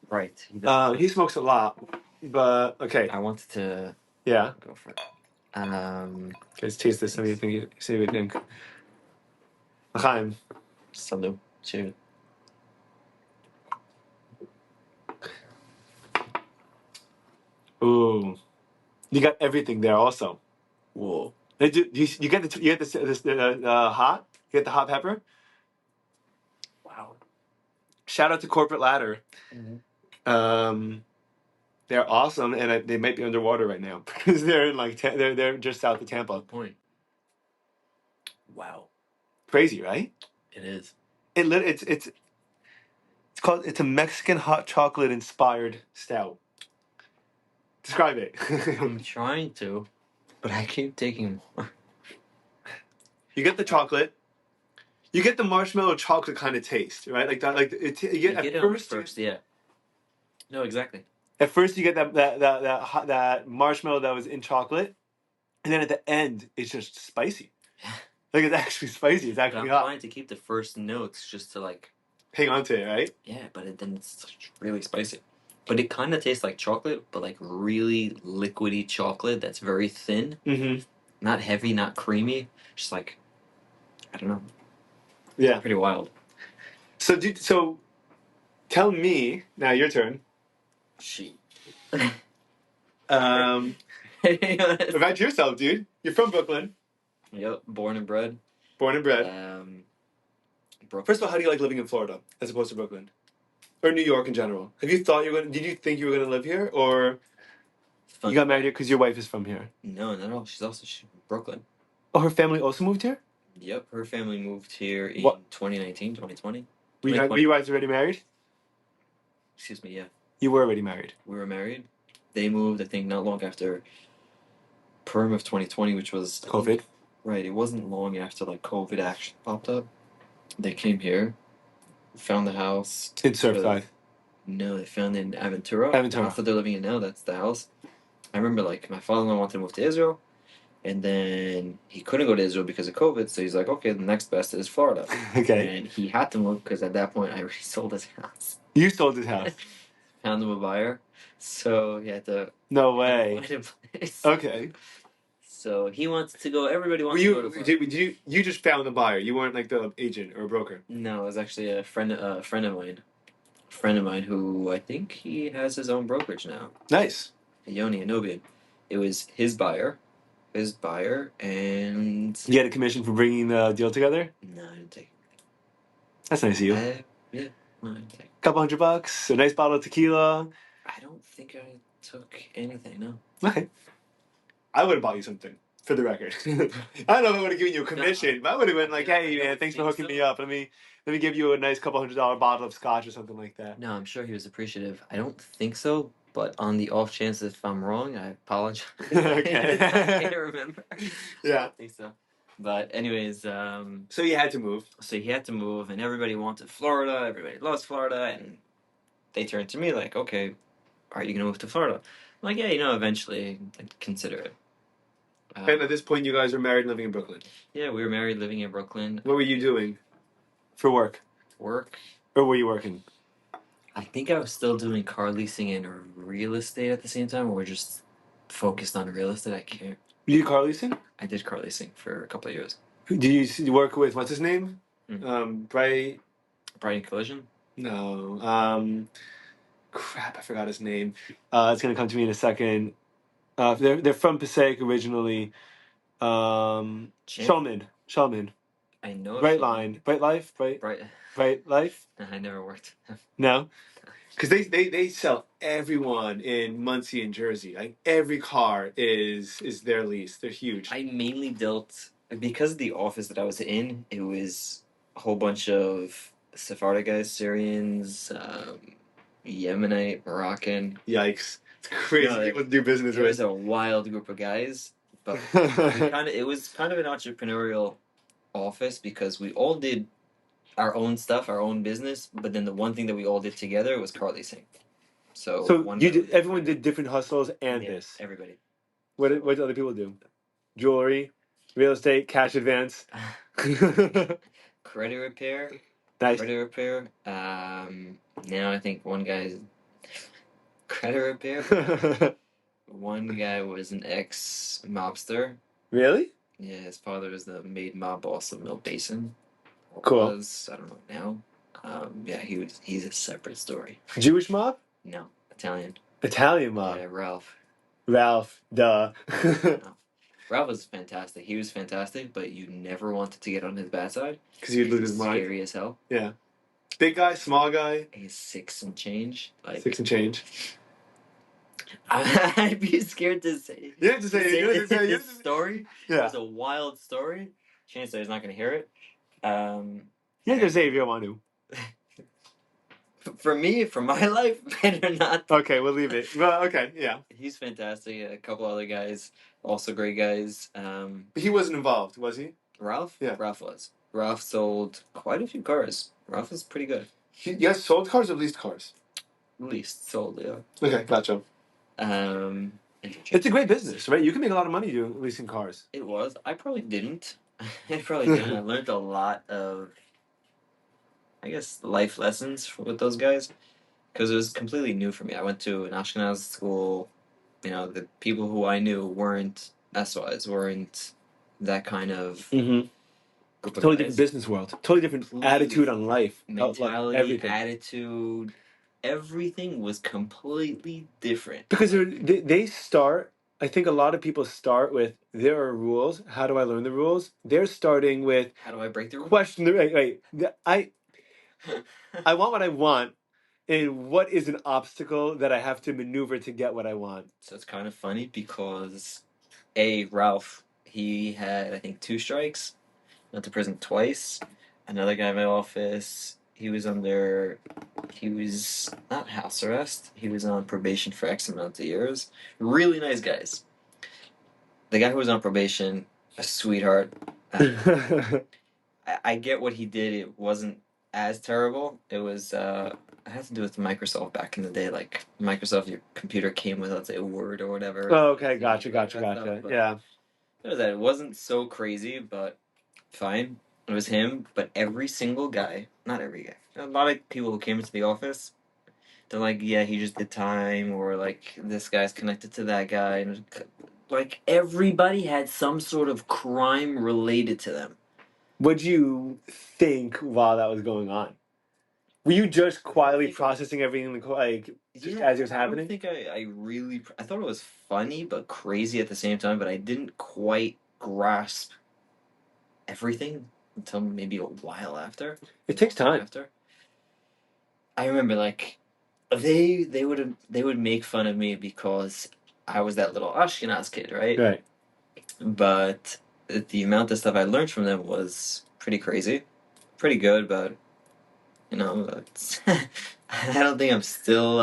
Right. He smokes a lot. But okay. I wanted to. Yeah. Go for it. Let's taste this. See what you think. L'chaim. Salut. Cheers. Ooh, you got everything there. Also, whoa. You get the hot. You get the hot pepper. Wow. Shout out to Corporate Ladder. Mm-hmm. They're awesome, and they might be underwater right now because they're in they're just south of Tampa. Point. Wow. Crazy, right? It is. It's a Mexican hot chocolate inspired stout. Describe it. I'm trying to, but I keep taking more. You get the chocolate. You get the marshmallow chocolate kind of taste, right? Like that. Like you get at first. Yeah. No, exactly. At first, you get that marshmallow that was in chocolate, and then at the end, it's just spicy. Like it's actually spicy. It's actually hot. I'm trying to keep the first notes just to hang on to it, right? Yeah, but then it's really spicy. But it kind of tastes like chocolate, but like really liquidy chocolate that's very thin. Mm-hmm. Not heavy, not creamy. Just like, I don't know. Yeah. Pretty wild. So tell me, now your turn. She. About yourself, dude. You're from Brooklyn. Yep, born and bred. Brooklyn. First of all, how do you like living in Florida as opposed to Brooklyn? Or New York in general? Did you think you were going to live here? Or you got married here because your wife is from here? No, not at all. She's from Brooklyn. Oh, her family also moved here? Yep, her family moved here in 2019, 2020. Were you guys already married? Excuse me, yeah. You were already married? We were married. They moved, I think, not long after Perm of 2020, which was... COVID? Right, it wasn't long after COVID actually popped up. They came here, found the house. In Surfside? No, they found it in Aventura. Aventura. The house that they're living in now, that's the house. I remember, my father-in-law wanted to move to Israel, and then he couldn't go to Israel because of COVID, so he's like, okay, the next best is Florida. Okay. And he had to move because at that point, I already sold his house. You sold his house? Found him a buyer, so he had to... No way. Find a place. Okay. So he wants to go. Everybody Were wants to go to Florida. you just found the buyer? You weren't like the agent or broker. No, it was actually a friend of mine who I think he has his own brokerage now. Nice. Yoni Anobian. It was his buyer, and You get a commission for bringing the deal together. no, I didn't take That's nice of you. it. Yeah, no, I didn't take it. $200, a nice bottle of tequila. I don't think I took anything. No. Okay. I would have bought you something, for the record. I don't know if I would have given you a commission, but I would have been like, "Hey, man, thanks for hooking me up. Let me give you a nice $200 bottle of scotch or something like that." No, I'm sure he was appreciative. I don't think so, but on the off chance if I'm wrong, I apologize. Okay. I can't remember. Yeah. I don't think so. But anyways, So you had to move. so he had to move, and everybody wanted Florida. Everybody loves Florida, and they turned to me like, "Okay, are you gonna move to Florida?" I'm like, "Yeah, eventually I'd consider it." And at this point, you guys were married and living in Brooklyn. Yeah, we were married, living in Brooklyn. What were you doing for work? Work. Or were you working? I think I was still doing car leasing and real estate at the same time, or just focused on real estate. I can't. You did car leasing? I did car leasing for a couple of years. Did you work with, what's his name? Mm. Bright? Brian Collision? No. Crap, I forgot his name. It's going to come to me in a second. They're from Passaic originally. Shulman. I know. Bright Line. Bright Life? Bright Life? I never worked. No? Because they sell everyone in Muncie and Jersey. Like every car is their lease. They're huge. I mainly dealt, because the office that I was in, it was a whole bunch of Sephardic guys, Syrians, Yemenite, Moroccan. Yikes! It's crazy. No, People do business It with. was a wild group of guys, but it was kind of an entrepreneurial office because we all did our own stuff, our own business, but then the one thing that we all did together was car leasing. So Everyone did different hustles and yeah, this. everybody. What did other people do? Jewelry, real estate, cash advance. Credit repair. Nice. Credit repair. Now I think one guy's credit repair. One guy was an ex-mobster. Really? Yeah, his father was the main mob boss of Mill Basin. Cool. I don't know now. Yeah, he's a separate story. Jewish mob? No, Italian. Italian mob. Yeah, Ralph. Duh. Ralph was fantastic. He was fantastic, but you never wanted to get on his bad side. Because you'd lose his mind. Scary as hell. Yeah. Big guy, small guy. He's 6 and change. 6 and change. I'd be scared to say. You have to say it. This story. Yeah. It's a wild story. Chances are he's not going to hear it. You have to say if you don't want to. For me, for my life, better not. Okay, we'll leave it. Well, okay, yeah. He's fantastic. A couple other guys, also great guys. But he wasn't involved, was he? Ralph? Yeah. Ralph was. Ralph sold quite a few cars. Ralph was pretty good. You guys sold cars or leased cars? Least sold, yeah. Okay, gotcha. It's a great business, right? You can make a lot of money doing leasing cars. It was. I probably didn't. I learned a lot of, I guess, life lessons with those guys because it was completely new for me. I went to an Ashkenaz school. The people who I knew weren't SYs, weren't that kind of group of Totally guys. different business world. Totally different attitude on life. Mentality, everything. Attitude. Everything was completely different. Because they start, I think a lot of people start with, there are rules. How do I learn the rules? They're starting with, how do I break the rules? Question the wait. I want what I want, and what is an obstacle that I have to maneuver to get what I want? So it's kind of funny because Ralph, he had I think 2 strikes, went to prison twice. Another guy in my office, he was not house arrest. He was on probation for X amount of years. Really nice guys. The guy who was on probation, a sweetheart. I get what he did. It wasn't as terrible. It was it had to do with Microsoft back in the day. Like Microsoft, your computer came with, let's say, Word or whatever. Oh, okay, gotcha. Yeah. It wasn't so crazy, but fine. It was him, but every single guy, not every guy, a lot of people who came into the office, they're like, yeah, he just did time, or like, this guy's connected to that guy. And like everybody had some sort of crime related to them. What'd you think while that was going on? Were you just quietly processing everything like just as it was I don't happening? think I really. I thought it was funny but crazy at the same time, but I didn't quite grasp everything until maybe a while after. It takes time. After I remember, like they would make fun of me because I was that little Ashkenaz kid, right? Right. But the amount of stuff I learned from them was pretty crazy, pretty good, but it's I don't think I'm still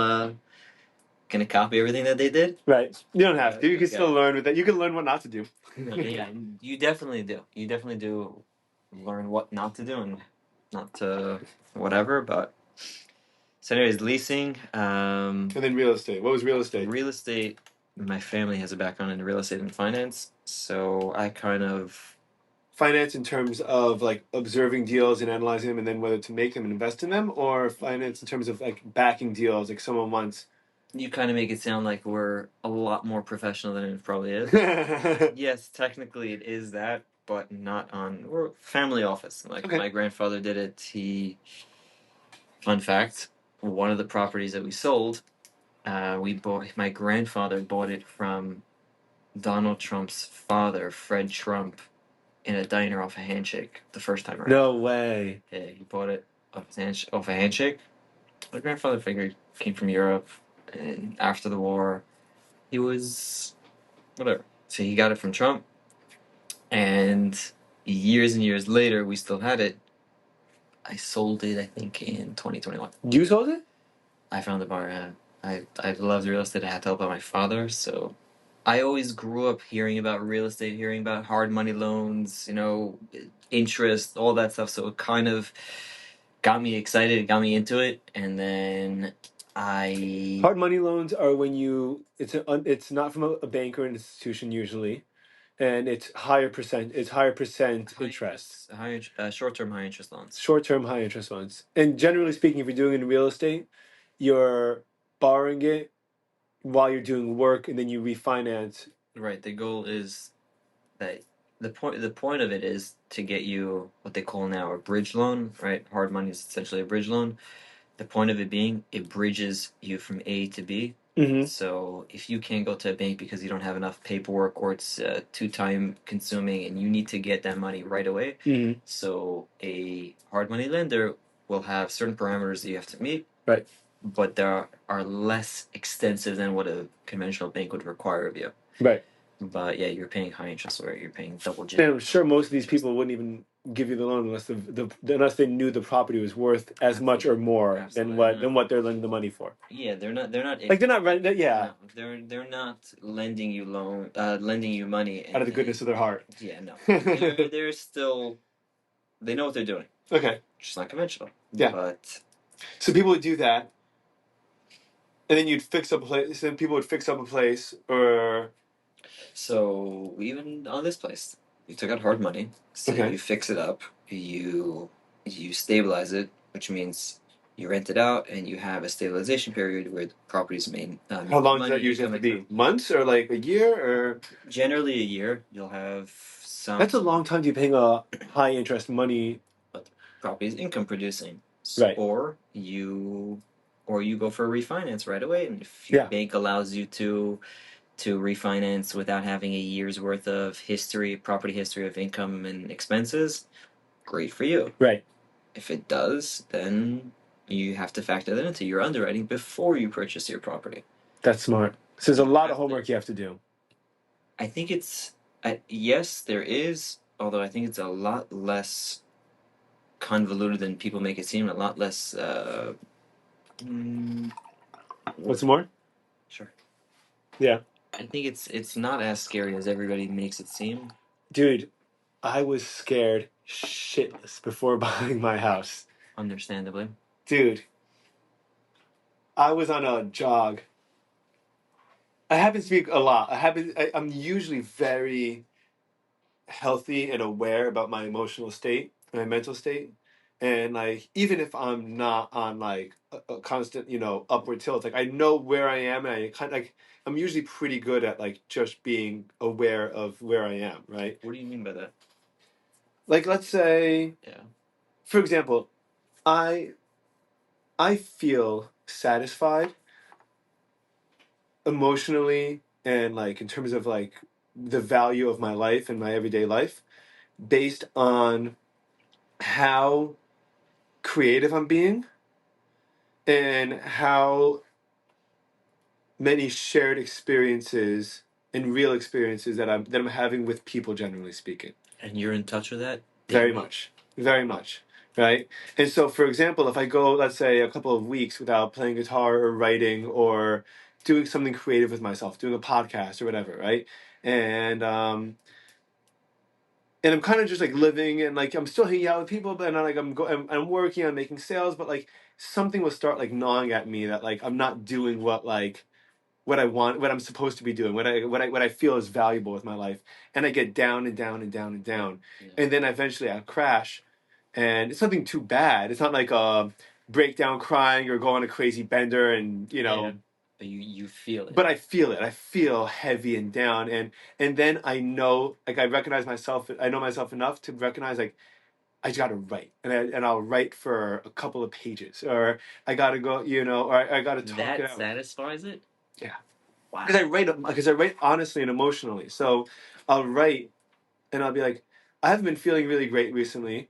gonna copy everything that they did. Right. You don't have to. You can Yeah. still learn with that. You can learn what not to do. Yeah, you definitely do. You definitely do learn what not to do and not to whatever. But so, anyways, leasing. And then real estate. What was real estate? Real estate. My family has a background in real estate and finance, so I kind of Finance in terms of like observing deals and analyzing them and then whether to make them and invest in them, or finance in terms of like backing deals, like someone wants. you kind of make it sound like we're a lot more professional than it probably is. Yes, technically it is that, but not on. We're a family office. Like Okay. my grandfather did it. Fun fact, one of the properties that we sold, we bought. My grandfather bought it from Donald Trump's father, Fred Trump, in a diner off a handshake the first time around. No way. Yeah, he bought it off a handshake. My grandfather figured came from Europe, and after the war, he was whatever. So he got it from Trump, and years later, we still had it. I sold it, I think, in 2021. You sold it? I found the bar. I loved real estate. I had to help out my father, so I always grew up hearing about real estate, hearing about hard money loans, interest, all that stuff. So it kind of got me excited, it got me into it, and then Hard money loans are when it's not from a bank or an institution usually, and it's higher percent interest. Short-term high interest loans. Short-term high interest loans. And generally speaking, if you're doing it in real estate, you're borrowing it while you're doing work and then you refinance. Right. The goal is that the point of it is to get you what they call now a bridge loan, right? Hard money is essentially a bridge loan. The point of it being it bridges you from A to B. Mm-hmm. So if you can't go to a bank because you don't have enough paperwork or it's too time consuming and you need to get that money right away, Mm-hmm. so a hard money lender will have certain parameters that you have to meet. Right. But they are less extensive than what a conventional bank would require of you. Right. But yeah, you're paying high interest or you're paying double digit. And I'm sure most of these people wouldn't even give you the loan unless they knew the property was worth as much or more than what they're lending the money for. Yeah, they're not like they're not renting. Yeah, no, they're not lending you lending you money out of the goodness of their heart. Yeah, no, they're still they know what they're doing. Okay, just not conventional. Yeah, but so people would do that, and then you'd fix up a place. Then people would fix up a place, or so even on this place, you took out hard money. So Okay. you fix it up. You stabilize it, which means you rent it out, and you have a stabilization period where the property's main. How long does that usually have to be? Months or like a year or? Generally, a year. You'll have some. That's a long time to be paying a high interest money. But the property is income producing, Right. Or you go for a refinance right away, and if your bank allows you to refinance without having a year's worth of property history of income and expenses, great for you. Right. If it does, then you have to factor that into your underwriting before you purchase your property. That's smart. So there's a lot of homework you have to do. I think yes, there is, although I think it's a lot less convoluted than people make it seem, a lot less. What's more? Sure. Yeah. I think it's not as scary as everybody makes it seem. Dude, I was scared shitless before buying my house. Understandably. Dude, I was on a jog. I happen to speak a lot. I'm usually very healthy and aware about my emotional state, my mental state. And like even if I'm not on like a constant, upward tilt. Like I know where I am, and I kind of like I'm usually pretty good at like just being aware of where I am, right? What do you mean by that? Like let's say, Yeah. for example, I I feel satisfied emotionally and like in terms of like the value of my life and my everyday life based on how creative I'm being and how many shared experiences and real experiences that I'm having with people, generally speaking. And you're in touch with that Very daily? much, very much, right? And so, for example, if I go, let's say, a couple of weeks without playing guitar or writing or doing something creative with myself, doing a podcast or whatever, right? And um, and I'm kind of just like living and like I'm still hanging out with people, but like I'm working, I'm making sales, but like something will start like gnawing at me that like I'm not doing what I want, what I'm supposed to be doing, what I feel is valuable with my life, and I get down and down and down and down, Yeah. and then eventually I crash, and it's nothing too bad. It's not like a breakdown crying or go on a crazy bender, and Yeah. But you feel it. but I feel it. I feel heavy and down, and then I know, like I recognize myself. I know myself enough to recognize like I just gotta write, and I'll write for a couple of pages, or I gotta go, or I gotta talk it That out. satisfies it? Yeah, Wow. because I write honestly and emotionally. So I'll write, and I'll be like, I haven't been feeling really great recently.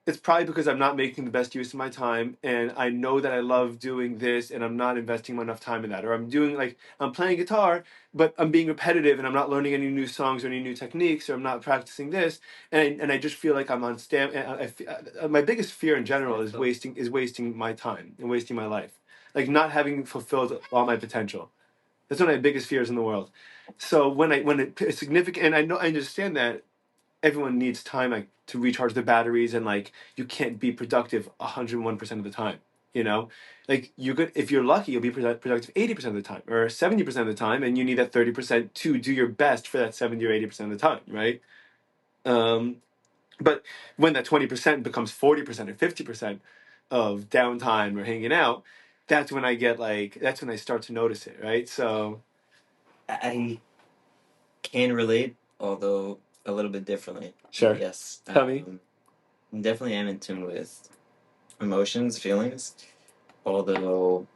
It's probably because I'm not making the best use of my time, and I know that I love doing this, and I'm not investing enough time in that. Or I'm playing guitar, but I'm being repetitive, and I'm not learning any new songs or any new techniques, or I'm not practicing this, and I just feel like I'm on stamp. And my biggest fear in general is Stamped up. wasting my time and wasting my life, like not having fulfilled all my potential. That's one of my biggest fears in the world. So it's significant, and I understand that everyone needs time like to recharge their batteries, and like you can't be productive 101% of the time. You know, like you could, if you're lucky, you'll be productive 80% of the time or 70% of the time, and you need that 30% to do your best for that 70 or 80% of the time, right? Um, but when that 20% becomes 40% or 50% of downtime or hanging out, that's when I start to notice it, right? So I can relate, although a little bit differently. sure, Yes. tell me. Definitely am in tune with emotions, feelings. Although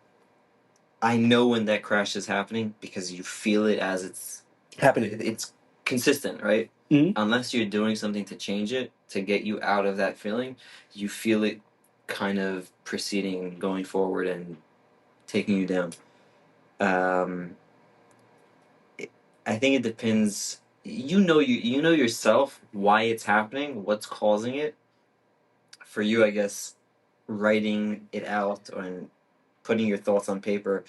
I know when that crash is happening because you feel it as Happening. it's consistent, right? Mhm. Unless you're doing something to change it, to get you out of that feeling, you feel it kind of proceeding, going forward, and taking you down. Um, it- I think it depends. You know yourself why it's happening, what's causing it. For you, I guess writing it out and putting your thoughts on paper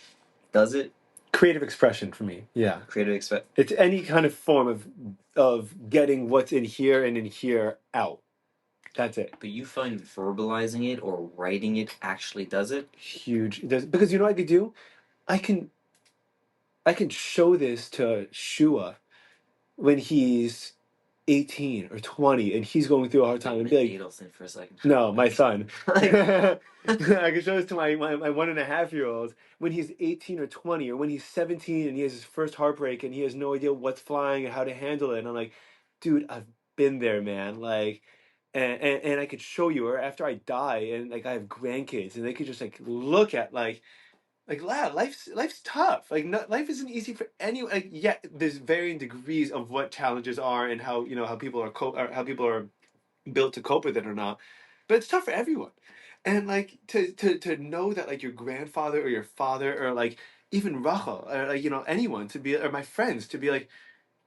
does it. Creative expression for me, yeah. Creative expect. It's any kind of form of getting what's in here and in here out. That's it. But you find verbalizing it or writing it actually does it? Huge. Because you know what I could do? I can I can show this to Shua when he's 18 or 20 and he's going through a hard time and be like, Adelson for a second. no, my son. Like, I can show this to my 1.5-year-old when he's 18 or 20, or when he's 17 and he has his first heartbreak and he has no idea what's flying and how to handle it. And I'm like, dude, I've been there, man. Like, and I could show you, or after I die and like I have grandkids and they could just like look at like lad, life's tough. Like life isn't easy for anyone. Like yeah, there's varying degrees of what challenges are and how how people are or how people are built to cope with it or not. But it's tough for everyone. And like to know that like your grandfather or your father or like even Rachel or like anyone to be, or my friends to be like,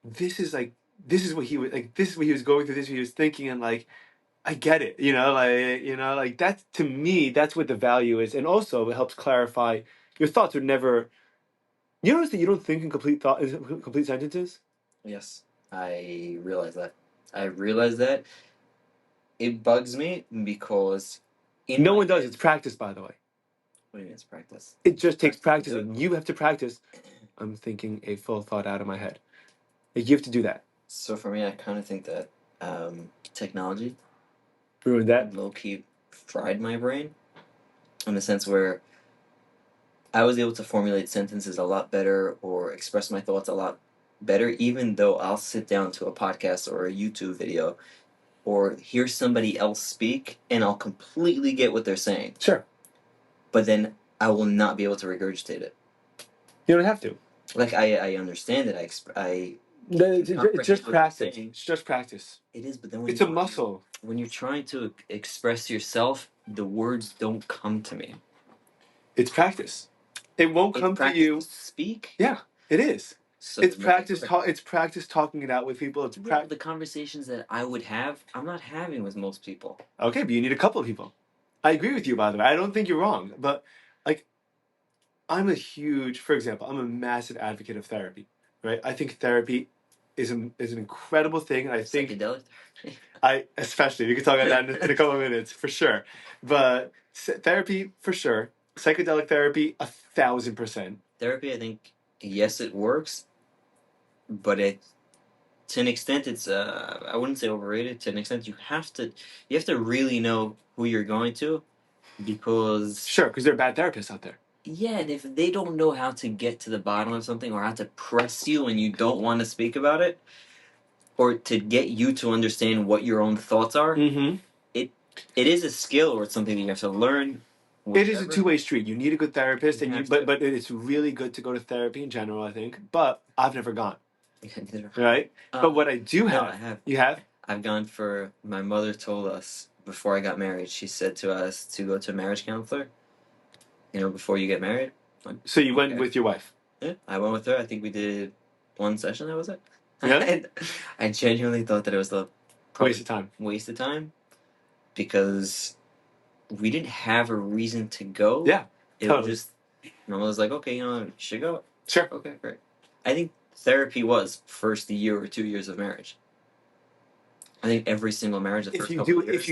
this is like this is what he was like, this is what he was going through, this is what he was thinking, and like I get it, like that's, to me, that's what the value is. And also it helps clarify your thoughts are never, you notice that you don't think in complete sentences. yes, I realize that. I realize that. It bugs me because in No my one does. head. It's practice, by the way. What do you mean it's practice? It just takes Practice to do practicing. You have to practice. I'm thinking a full thought out of my head. Like, you have to do that. So for me, I kind of think that technology Ruin that. low key fried my brain in a sense where I was able to formulate sentences a lot better or express my thoughts a lot better, even though I'll sit down to a podcast or a YouTube video or hear somebody else speak and I'll completely get what they're saying. Sure. But then I will not be able to regurgitate it. You don't have to. Like, I understand it. It's just practice. It's just practice. It is, but then when It's a muscle. When you're trying to express yourself, the words don't come to me. It's practice. It won't come to you. Speak. Yeah, it is. So it's practice. It's practice talking it out with people. It's the conversations that I would have, I'm not having with most people. Okay, but you need a couple of people. I agree with you, by the way. I don't think you're wrong, but like, for example, I'm a massive advocate of therapy. Right? I think therapy is an incredible thing, and I think psychedelic. Especially we can talk about that in a couple of minutes for sure. But therapy for sure, psychedelic therapy 1,000%. Therapy, I think, yes, it works, but to an extent, it's I wouldn't say overrated. To an extent, you have to really know who you're going to, because there are bad therapists out there. Yeah, and if they don't know how to get to the bottom of something or how to press you when you don't want to speak about it, or to get you to understand what your own thoughts are, it is a skill or it's something that you have to learn. It is a two-way street. You need a good therapist, but it's really good to go to therapy in general, I think. But I've never gone. Right? But what I do have, I have. You have? I've gone for. My mother told us before I got married. She said to us to go to a marriage counselor. Before you get married. So you went with your wife? Yeah, I went with her. I think we did one session. That was it. Yeah. And I genuinely thought that it was waste of time. Waste of time, because we didn't have a reason to go. Yeah, it was just. My mother was like, "Okay, you should go." Sure. Okay, great. I think therapy was first year or 2 years of marriage. I think every single marriage, if you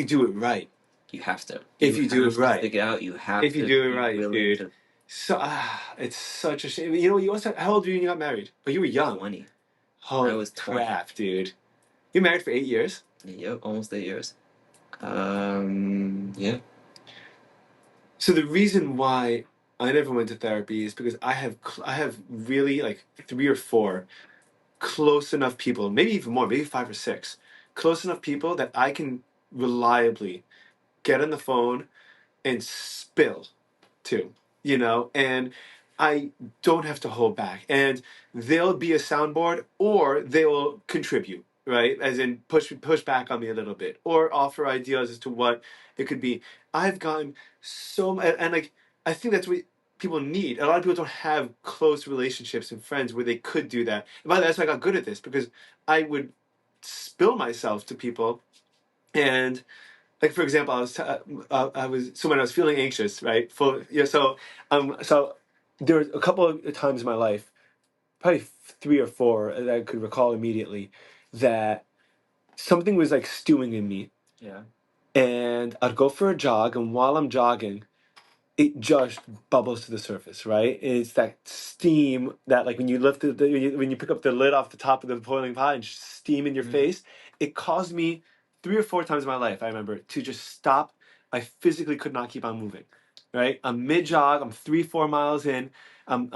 do it right, you have to. If you do it right, stick it out. You have if to. you do it right, dude. So it's such a shame. You also, how old were you when you got married? Oh, you were young. 20. Holy crap, dude! You married for 8 years? Yep, almost 8 years. Yeah. So the reason why I never went to therapy is because I have really like 3 or 4 close enough people, maybe even more, maybe 5 or 6, close enough people that I can reliably get on the phone and spill to, and I don't have to hold back. And they'll be a soundboard or they will contribute, right? As in push back on me a little bit or offer ideas as to what it could be. I've gotten and like, I think that's what people need. A lot of people don't have close relationships and friends where they could do that. And by the way, that's why I got good at this, because I would spill myself to people. And like, for example, I was when I was feeling anxious, right? So there were a couple of times in my life, probably 3 or 4 that I could recall immediately, that something was like stewing in me. Yeah. And I'd go for a jog, and while I'm jogging, it just bubbles to the surface, right? It's that steam that, like, when you lift when you pick up the lid off the top of the boiling pot and just steam in your face, it caused me 3 or 4 times in my life, I remember, to just stop. I physically could not keep on moving, right? I'm mid-jog, I'm 3-4 miles in, I'm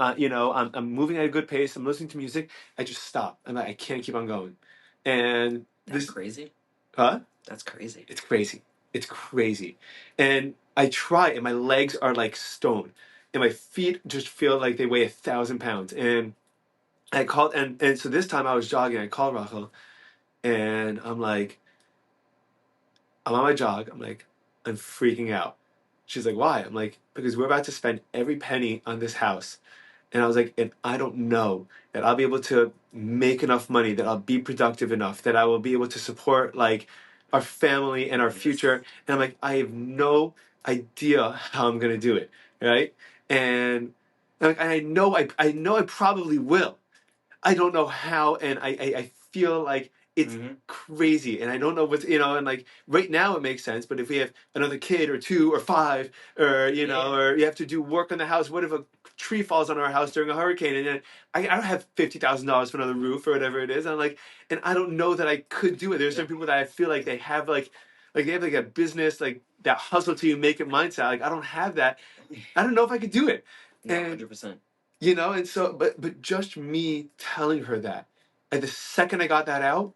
moving at a good pace, I'm listening to music, I just stop. I'm like, I can't keep on going. And That's crazy. Huh? That's crazy. It's crazy. It's crazy. And I try, and my legs are like stone, and my feet just feel like they weigh 1,000 pounds. And I called, and so this time I was jogging. I called Rachel, and I'm like, I'm on my jog. I'm like, I'm freaking out. She's like, why? I'm like, because we're about to spend every penny on this house. And I was like, and I don't know that I'll be able to make enough money, that I'll be productive enough, that I will be able to support like our family and our future. And I'm like, I have no idea how I'm gonna do it, right? And like, I know I probably will. I don't know how, and I feel like it's crazy, and I don't know what's, and like right now it makes sense, but if we have another kid or 2 or 5, or or you have to do work on the house, what if a tree falls on our house during a hurricane, and then I don't have $50,000 for another roof or whatever it is. I'm like, and I don't know that I could do it. There's some people that I feel like they have like they have like a business, like that hustle till you make it mindset. Like, I don't have that. I don't know if I could do it. No, And 100%. and so but just me telling her that, and the second I got that out,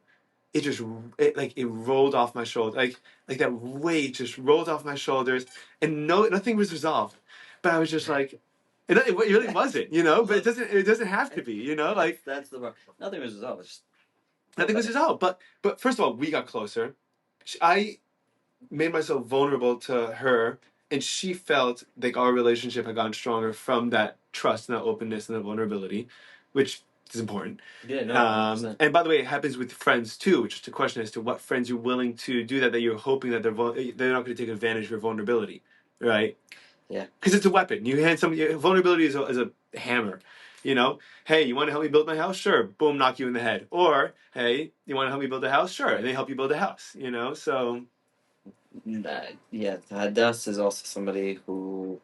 it just it rolled off my shoulder, like that weight just rolled off my shoulders, and nothing was resolved, but I was just like, it really wasn't, but it doesn't have to be, like That's the part. Nothing was resolved. It's just nothing was resolved. But first of all, we got closer. I made myself vulnerable to her, and she felt like our relationship had gotten stronger from that trust and that openness and that vulnerability, which is important. Yeah, no, 100%. And by the way, it happens with friends too, which is the question as to what friends you're willing to do that you're hoping that they're not going to take advantage of your vulnerability, right? Yeah. Because it's a weapon. You hand vulnerability is a hammer. Hey, you want to help me build my house? Sure. Boom, knock you in the head. Or, hey, you want to help me build a house? Sure. And they help you build a house. So Yeah, Hadass is also somebody who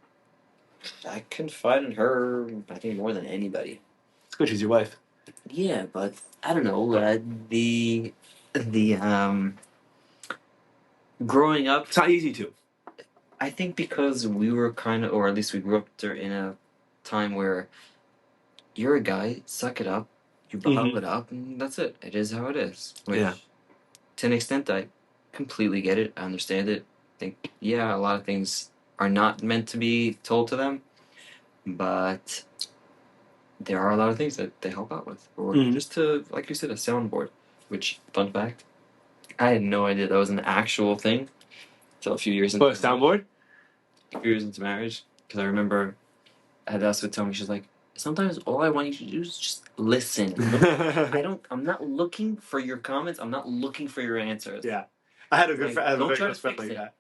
I confide in her, I think, more than anybody. it's good she's your wife. Yeah, but I don't know. The growing up, It's not easy to. I think because we were kind of, or at least we grew up there in a time where you're a guy, suck it up, you bottle it up, and that's it. It is how it is. Which, Yeah. to an extent, I completely get it. I understand it. I think, yeah, a lot of things are not meant to be told to them, but there are a lot of things that they help out with. Or just to, like you said, a soundboard. Which, fun fact, I had no idea that was an actual thing until a few years into What, a soundboard? A few years into marriage. Because I remember Hadass would tell me, she's like, sometimes all I want you to do is just listen. I'm not looking for your comments. I'm not looking for your answers. Yeah. I had a good Like, friend. I have a don't very try close to friend fix like it. that.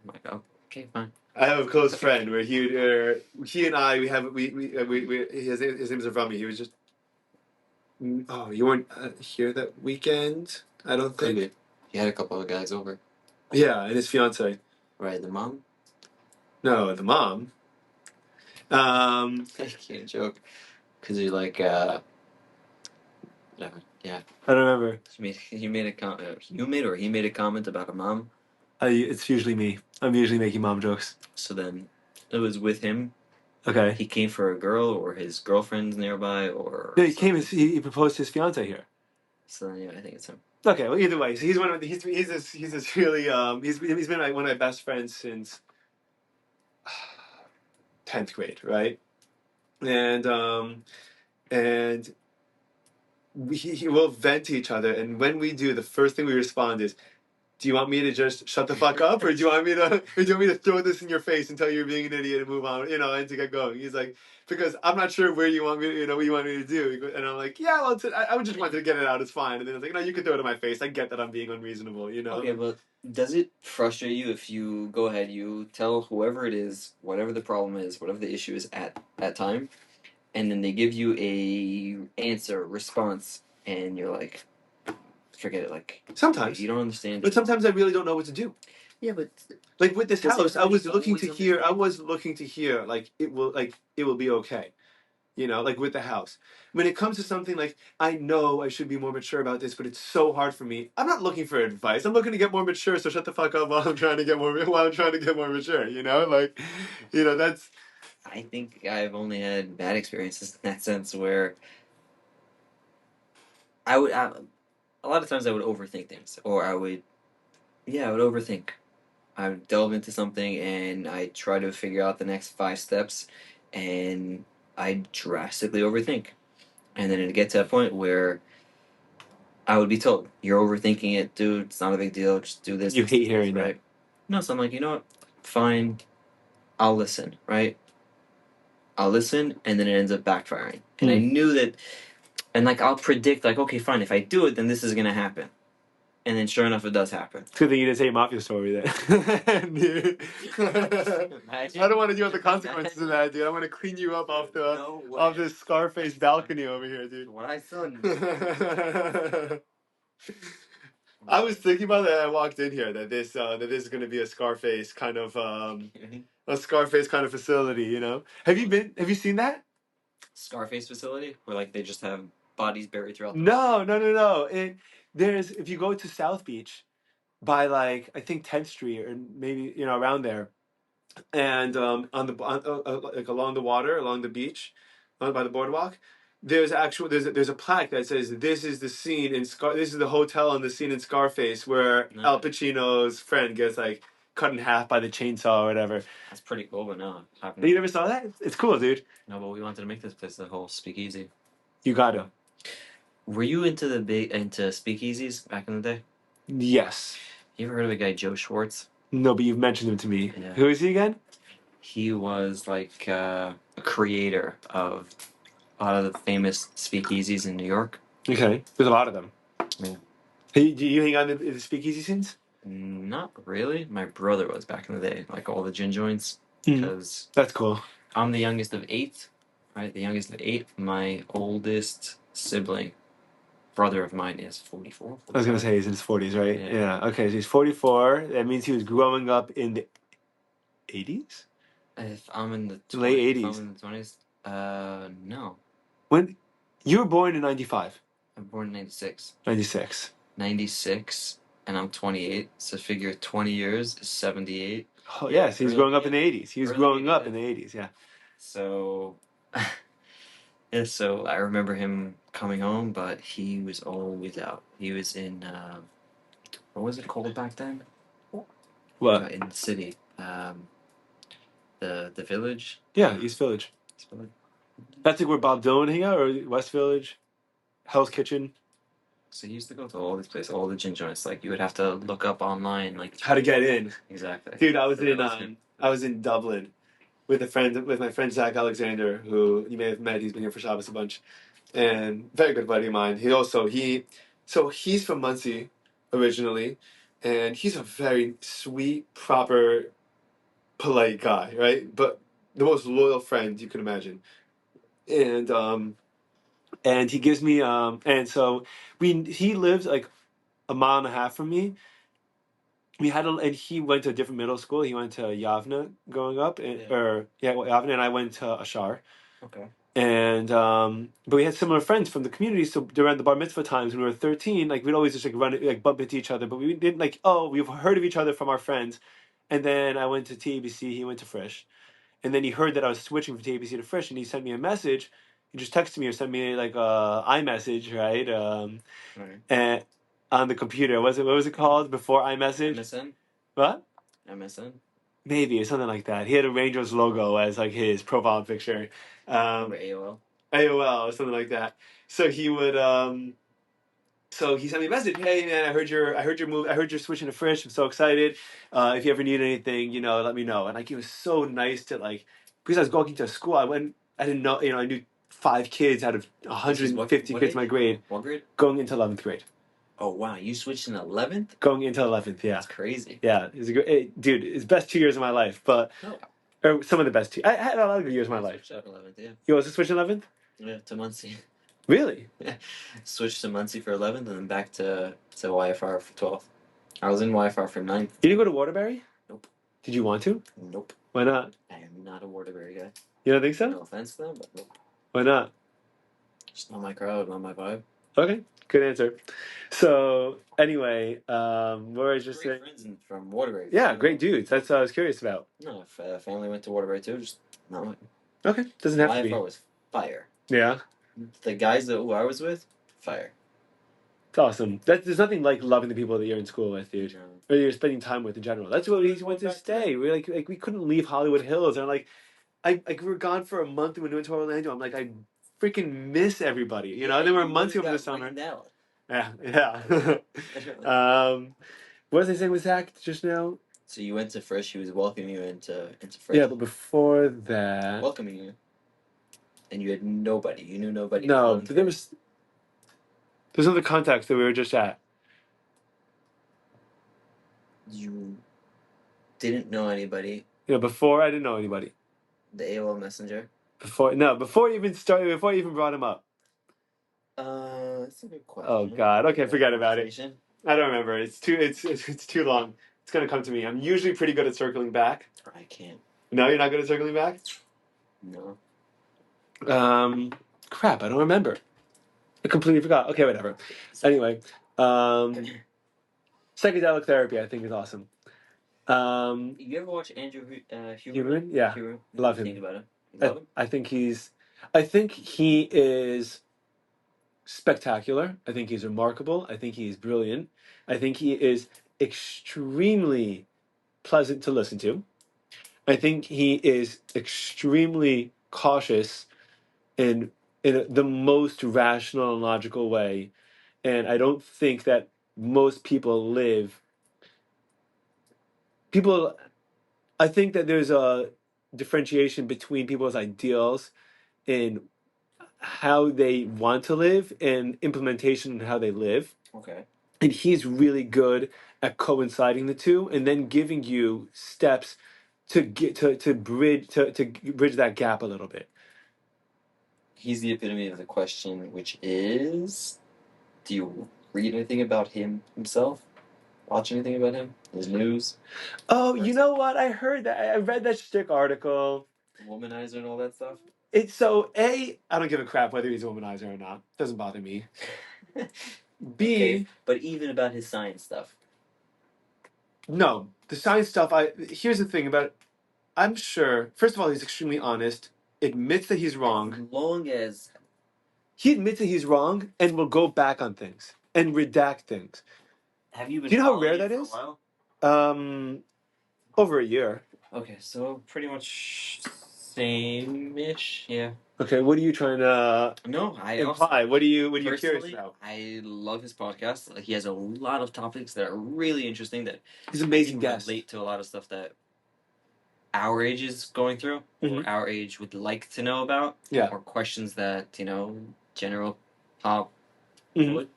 I'm like, oh, okay, fine. I have a close friend where he and I, his name is Avrami. He was just, oh, you weren't here that weekend? I don't Could think. be. He had a couple of guys over. Yeah, and his fiance. Right, the mom? No, the mom. I can't joke. Because you're like, whatever. Yeah. I don't remember. You made a comment. You made or he made a comment about a mom. It's usually me. I'm usually making mom jokes. So then it was with him. Okay. He came for a girl, or his girlfriend's nearby, or No, he came. He proposed to his fiance here. So yeah, I think it's him. Okay. Well, either way, so he's one of the, he's this really he's been like one of my best friends since 10th grade, right? And he will vent to each other, and when we do, the first thing we respond is, "Do you want me to just shut the fuck up, or do you want me to throw this in your face and tell you you're being an idiot and move on, and to get going?" He's like, "Because I'm not sure where you want me, what you want me to do," and I'm like, "Yeah, well, I would just want to get it out. It's fine." And then it's like, "No, you can throw it in my face. I get that I'm being unreasonable, Okay, but does it frustrate you if you go ahead, you tell whoever it is, whatever the problem is, whatever the issue is at that time, and then they give you a answer, response, and you're like, forget it, like Sometimes you don't understand. But sometimes I really don't know what to do. Yeah, but like with this house, I was looking to hear. understand? Like it will be okay. Like with the house. When it comes to something like, I know I should be more mature about this, but it's so hard for me. I'm not looking for advice. I'm looking to get more mature. So shut the fuck up while I'm trying to get more mature. That's. I think I've only had bad experiences in that sense where a lot of times I would overthink things, or I would overthink. I would delve into something and I try to figure out the next 5 steps, and I drastically overthink, and then it'd get to a point where I would be told, "You're overthinking it, dude. It's not a big deal. Just do this." You hate hearing that. Right? No, so I'm like, you know what? Fine. I'll listen. Right? I'll listen, and then it ends up backfiring. And I knew that, and like I'll predict, like, okay, fine. If I do it, then this is gonna happen. And then sure enough, it does happen. It's good thing you didn't say mafia story then. I don't want to deal with the consequences of that, dude. I want to clean you up off this Scarface balcony over here, dude. What I saw. I was thinking about that. I walked in here that this is going to be a Scarface kind of facility. Have you seen that? Scarface facility, where like they just have bodies buried throughout. No. There's, if you go to South Beach by, like, I think 10th Street, or maybe around there, and like along the water, along the beach, by the boardwalk, there's a plaque that says this is the scene in this is the hotel and the scene in Scarface where Al Pacino's friend gets like cut in half by the chainsaw or whatever. That's pretty cool, but no, I've You never saw that? It's cool, dude. No, but we wanted to make this place the whole speakeasy. You gotta. Were you into speakeasies back in the day? Yes. You ever heard of a guy Joe Schwartz? No, but you've mentioned him to me. Yeah. Who is he again? He was like a creator of a lot of the famous speakeasies in New York. Okay, there's a lot of them. Yeah. Hey, do you hang out in the speakeasy scenes? Not really. My brother was back in the day, like all the gin joints. Because that's cool. I'm the youngest of 8, right? The youngest of 8. My oldest sibling, brother of mine, is 44. 45. I was gonna say he's in his 40s, right? Yeah. Okay, so he's 44. That means he was growing up in the 80s. If I'm in the late 80s. If I'm in the 20s, no. When you were born in 95. I'm born in 96. 96. 96, and I'm 28. So figure 20 years is 78. Oh yes, he's growing up in the 80s. He was growing up in the 80s. Yeah. So, yeah. So I remember him coming home, but he was always out. He was in what was it called back then? What? In the city, the village. Yeah, East Village. East Village. That's like where Bob Dylan hang out, or West Village, Hell's Kitchen. So he used to go to all these places, all the gin joints. Like you would have to look up online, like how to get in. Exactly. Dude, I was in Dublin with my friend Zach Alexander, who you may have met. He's been here for Shabbos a bunch, and very good buddy of mine. He's from Muncie originally, and he's a very sweet, proper, polite guy, right? But the most loyal friend you can imagine, and he gives me and so he lives like a mile and a half from me. And he went to a different middle school. He went to Yavna growing up, Yavna, and I went to Ashar. Okay. And but we had similar friends from the community. So during the bar mitzvah times when we were 13, like we'd always just like run like bump into each other, but we didn't like we've heard of each other from our friends. And then I went to TABC. He went to Frisch, and then he heard that I was switching from TABC to Frisch, and he sent me a message. He just texted me or sent me like a iMessage, right? Right. And on the computer. What was it called before iMessage? MSN. What? MSN. Maybe or something like that. He had a Rangers logo as like his profile picture. Or AOL. AOL or something like that. So he would. So he sent me a message. Hey man, I heard your move. I heard you're switching to Frisch. I'm so excited. If you ever need anything, let me know. And like he was so nice to like because I was going to school. I didn't know. I knew 5 kids out of 150 kids in my grade. What grade? Going into 11th grade. Oh wow, you switched in 11th? Going into 11th, yeah. That's crazy. Yeah, dude. It's best 2 years of my life, but or some of the best 2. I had a lot of good years of my life. 11th, yeah. You also switch 11th? Yeah, to Muncie. Really? Yeah. Switched to Muncie for 11th and then back to YFR for 12th. I was in YFR for 9th. You didn't go to Waterbury? Nope. Did you want to? Nope. Why not? I am not a Waterbury guy. You don't think so? No offense to them, but nope. Why not? Just not my crowd, not my vibe. Okay, good answer. So anyway, what was I just saying? Friends from Waterbury. Yeah, great dudes. That's what I was curious about. No, if family went to Waterbury too, just not my. Okay, doesn't have to be. YFR was fire. Yeah. The guys who I was with, fire. It's awesome. There's nothing like loving the people that you're in school with, dude. No. Or you're spending time with in general. That's what we went to stay. We like we couldn't leave Hollywood Hills, and we were gone for a month and we went to Orlando. I'm like, I freaking miss everybody. You know, then we're months over the summer. Yeah. What was I saying with Zach just now? So you went to Frisch. He was welcoming you into Frisch. Yeah, but before that, welcoming you, and you had nobody. You knew nobody. No, but there's other contacts that we were just at. You didn't know anybody. Yeah, before I didn't know anybody. The AOL Messenger. Before you even brought him up. That's a good question. Oh God. Okay, forget about it. I don't remember. It's too long. It's gonna come to me. I'm usually pretty good at circling back. I can't. No, you're not good at circling back? No. Crap, I don't remember. I completely forgot. Okay, whatever. Anyway, psychedelic therapy I think is awesome. You ever watch Andrew Huberman? Huberman? Yeah, Huberman? love What do you think him. about him? You love him? I think he is spectacular. I think he's remarkable. I think he's brilliant. I think he is extremely pleasant to listen to. I think he is extremely cautious in the most rational and logical way. And I don't think that most people, I think that there's a differentiation between people's ideals and how they want to live and implementation and how they live. Okay. And he's really good at coinciding the two and then giving you steps to get to bridge that gap a little bit. He's the epitome of the question, which is, do you read anything about him himself? Watch anything about him? His news? Oh, you know what? I heard that. I read that Stick article. Womanizer and all that stuff? It's so A, I don't give a crap whether he's a womanizer or not. Doesn't bother me. B, Okay, but even about his science stuff. no, the science stuff. Here's the thing about it. I'm sure. First of all, he's extremely honest. Admits that he's wrong. As long as He admits that he's wrong and will go back on things and redact things. have you been? Do you know how rare following that it for is? a while? Over a year. Okay, so pretty much same-ish, yeah. Okay, what are you trying to No, I imply? also, What are you curious personally, about? I love his podcast. Like, he has a lot of topics that are really interesting that He's an amazing I think guest. relate to a lot of stuff that our age is going through, or our age would like to know about, Yeah. or questions that, general pop Mhm. would.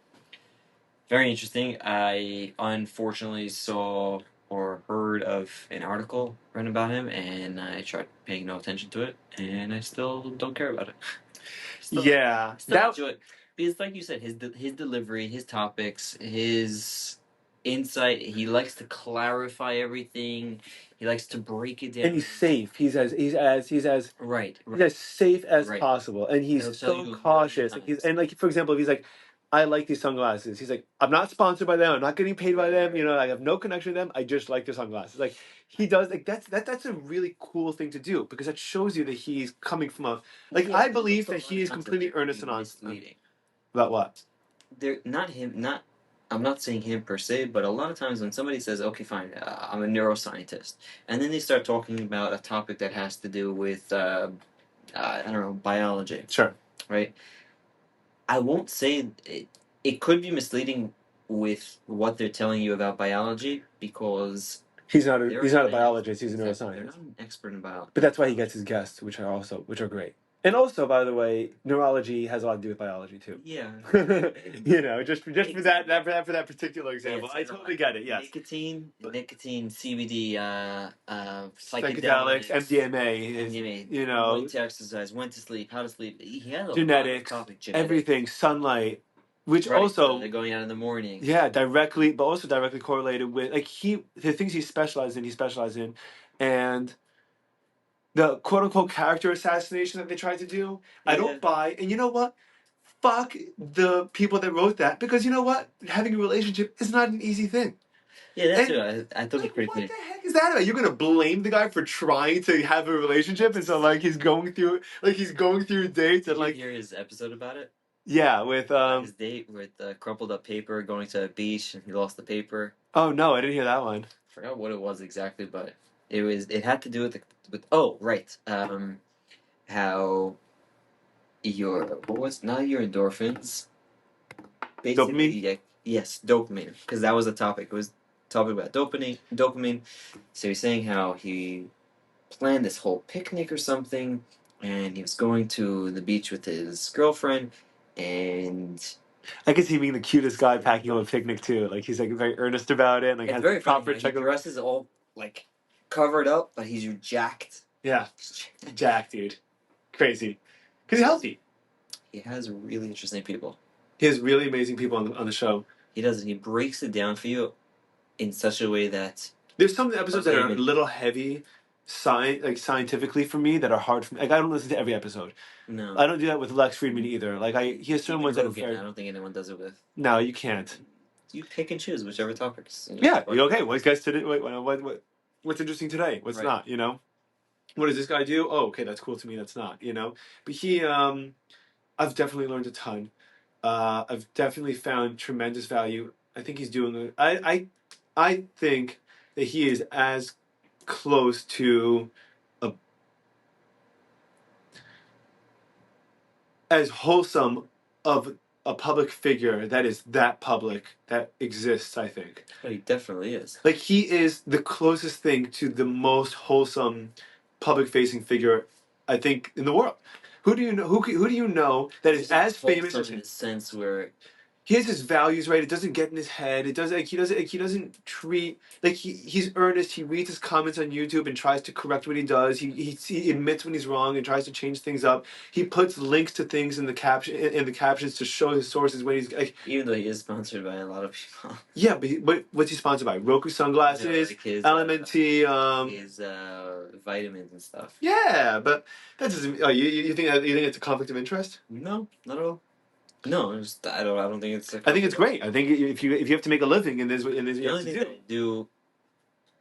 Very interesting. I unfortunately saw or heard of an article written about him, and I tried paying no attention to it, and I still don't care about it. Yeah, Still enjoy it because, like you said, his delivery, his topics, his insight. He likes to clarify everything. He likes to break it down. And he's safe. He's as right. he's as safe as Right. possible, and He'll he's tell so you a million cautious. And times. like, for example, if he's like, I like these sunglasses. He's like, I'm not sponsored by them. I'm not getting paid by them. I have no connection to them. I just like their sunglasses. Like he does. Like that's a really cool thing to do because that shows you that he's coming from a like. Yeah, I there's believe also a that lot he of is times that completely they're earnest and honest. misleading. About what? They're not him. Not. I'm not saying him per se, but a lot of times when somebody says, "Okay, fine, I'm a neuroscientist," and then they start talking about a topic that has to do with I don't know, biology. Sure. Right. I won't say it. It could be misleading with what they're telling you about biology because He's not a they're biologist. He's a They're neuroscientist. not an expert in biology. But that's why he gets his guests, which are great. And also, by the way, neurology has a lot to do with biology too. Yeah. just for that particular example, I totally get it. Yes. Nicotine, CBD, Psychedelics, MDMA, MDMA. When to exercise, when to sleep, how to sleep. He has a genetics, lot of topic, everything, sunlight, which right, also so they're going out in the morning. yeah, directly, but also directly correlated with like the things he specialized in, and the quote unquote character assassination that they tried to do. Yeah. I don't buy, and you know what? Fuck the people that wrote that because you know what? Having a relationship is not an easy thing. Yeah, that's what I thought. Like, pretty what the heck is that about? You're gonna blame the guy for trying to have a relationship, and so like he's going through dates and like. Did you hear his episode about it? Yeah, with his date with crumpled up paper going to a beach and he lost the paper. Oh no, I didn't hear that one. I forgot what it was exactly, but it had to do with oh right how not your endorphins basically Dopamine? yeah, yes, dopamine, because that was the topic. It was talking about dopamine. So he's saying how he planned this whole picnic or something, and he was going to the beach with his girlfriend, and I could see him being the cutest guy packing up a picnic too. Like he's like very earnest about it, and like it's has very proper funny. He dresses all like covered up, but he's jacked. Yeah, jacked, dude, crazy, because he's healthy. He has really interesting people. He has really amazing people on the show. He does. He breaks it down for you in such a way that there's some episodes that are a little heavy, scientifically for me that are hard for me. Like I don't listen to every episode. No, I don't do that with Lex Friedman either. Like he has certain ones that are very. I don't think anyone does it with. No, you can't. You pick and choose whichever topics. Yeah. Okay. What guys to do? What? What's interesting today? What's Right. not? You know, what does this guy do? Oh, okay, that's cool to me. That's not. You know, but I've definitely learned a ton. I've definitely found tremendous value. I think he's doing. I think that he is as close to a, as wholesome of a public figure that is that public that exists. I think. Oh, he definitely is. Like he is the closest thing to the most wholesome public-facing figure, I think, in the world. Who do you know? Who do you know that is as famous as in him? the sense where He has his values right. It doesn't get in his head. It doesn't like he doesn't treat like he's earnest. He reads his comments on YouTube and tries to correct what he does. He admits when he's wrong and tries to change things up. He puts links to things in the captions to show his sources when he's like. even though he is sponsored by a lot of people. Yeah, but what's he sponsored by? Roku sunglasses, Like his LMNT. his vitamins and stuff. Yeah, but that doesn't. Oh, you think it's a conflict of interest? No, not at all. No, I don't think it's. I think it's great. I think if you have to make a living in this The you only have to thing do. that I do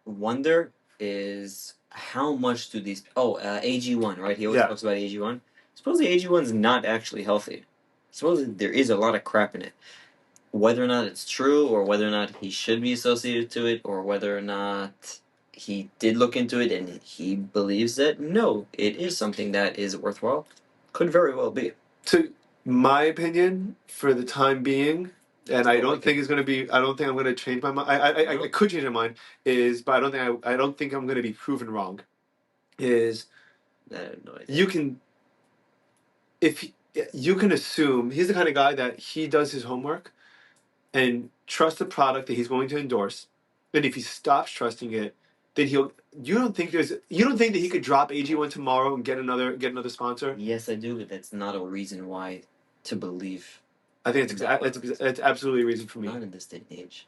wonder is how much do these? Oh, AG1, right? He always Yeah. talks about AG1. Supposedly AG1's not actually healthy. Supposedly there is a lot of crap in it. Whether or not it's true, or whether or not he should be associated to it, or whether or not he did look into it and he believes that no, it is something that is worthwhile, could very well be. So my opinion for the time being, and I don't think it's going to be. I don't think I'm going to change my mind. I could change my mind. But I don't think I'm going to be proven wrong. Is I have no idea. you can you can assume he's the kind of guy that he does his homework and trust the product that he's going to endorse. And if he stops trusting it, then he'll. You don't think that he could drop AG1 tomorrow and get another sponsor? Yes, I do, but that's not a reason why to believe. I think it's absolutely a reason for me. Not in this day and age.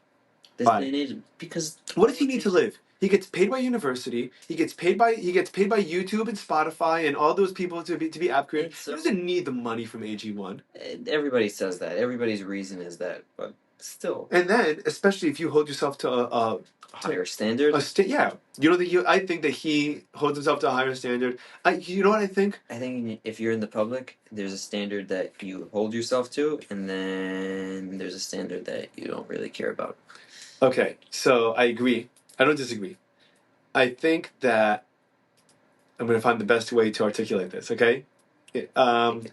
This Why? day and age, because What does he need to live? He gets paid by university. He gets paid by YouTube and Spotify and all those people to be app creators. He doesn't need the money from AG1. everybody says that. Everybody's reason is that, but still. And then, especially if you hold yourself to a higher standard. Yeah, you know that I think that he holds himself to a higher standard. You know what I think? I think if you're in the public, there's a standard that you hold yourself to, and then there's a standard that you don't really care about. Okay, so I agree. I don't disagree. I think that I'm going to find the best way to articulate this. Okay, the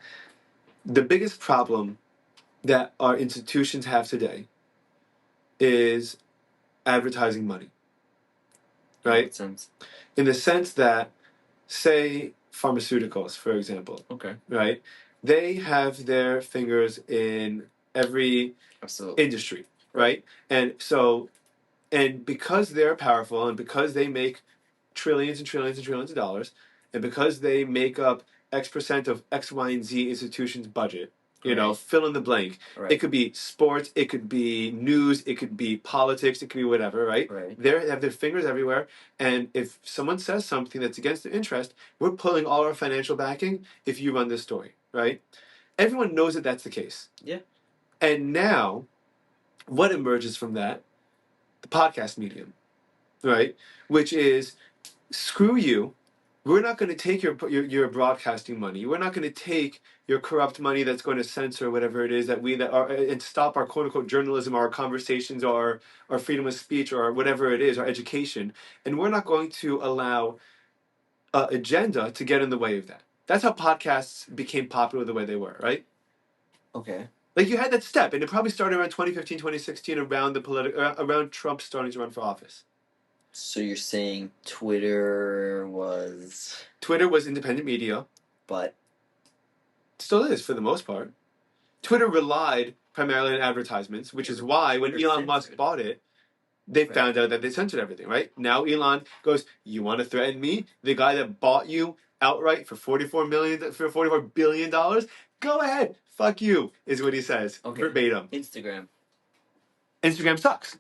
biggest problem that our institutions have today is advertising money. Right? In what sense? In the sense that, say, pharmaceuticals, for example. Okay. Right? They have their fingers in every industry, right? And so, and because they're powerful and because they make trillions and trillions and trillions of dollars, and because they make up X percent of X, Y, and Z institutions' budget, you know, fill in the blank. Right. It could be sports, it could be news, it could be politics, it could be whatever, right? They have their fingers everywhere, and if someone says something that's against their interest, we're pulling all our financial backing if you run this story, right? Everyone knows that that's the case. Yeah. And now, what emerges from that? The podcast medium, right? Which is, screw you. We're not going to take your broadcasting money. We're not going to take your corrupt money that's going to censor whatever it is that are and stop our quote unquote journalism, our conversations, our freedom of speech, or whatever it is, our education. And we're not going to allow agenda to get in the way of that. That's how podcasts became popular the way they were, right? Okay. Like you had that step, and it probably started around 2015, 2016, around Trump starting to run for office. So you're saying Twitter was independent media, but still is for the most part. Twitter relied primarily on advertisements, which is why when Elon Musk bought it, they found out that they censored everything, right? Now Elon goes, "You want to threaten me, the guy that bought you outright for $44 billion? Go ahead, fuck you," is what he says, verbatim. Instagram sucks.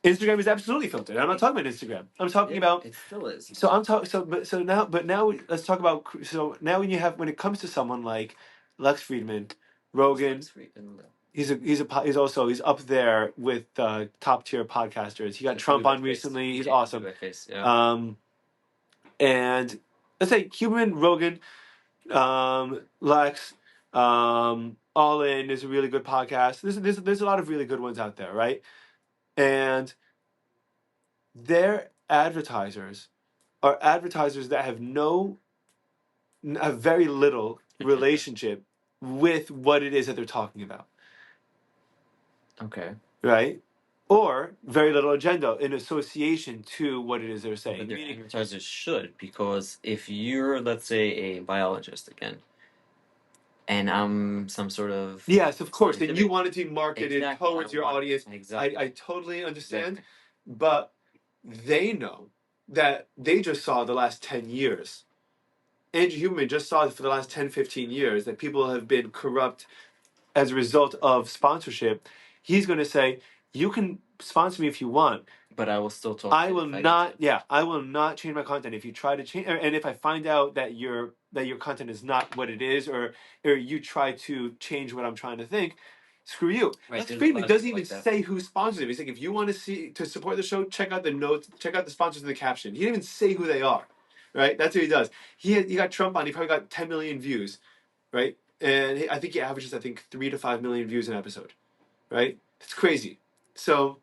Instagram is absolutely filtered. I'm not talking about Instagram. I'm talking about. It still is. So I'm talking. Now let's talk about. So now when it comes to someone like Lex Friedman, Rogan. he's up there with top tier podcasters. He got Trump on recently. He's awesome. Yeah. And let's say Human, Rogan, Lex, All In is a really good podcast. There's a lot of really good ones out there, right? And their advertisers are advertisers that have very little relationship with what it is that they're talking about, Okay. right? Or very little agenda in association to what it is they're saying. But their advertisers should, because if you're, let's say, a biologist again, and I'm some sort of Yes, of course, and scientific- you want it to be marketed Exactly, towards I your want- audience. Exactly. I totally understand, Exactly. but they know that they just saw the last 10 years. Andrew Huberman just saw for the last 10, 15 years that people have been corrupt as a result of sponsorship. He's going to say, you can sponsor me if you want. But I will still talk. I will not. Yeah, I will not change my content if you try to change. And if I find out that your content is not what it is, or you try to change what I'm trying to think, screw you. Right, Lex there's a Friedman lot of doesn't people even like that. say who sponsors him. He's like, if you want to support the show, check out the notes, check out the sponsors in the caption. He didn't even say who they are, right? That's what he does. He got Trump on. He probably got 10 million views, right? And I think he averages 3 to 5 million views an episode, right? It's crazy. So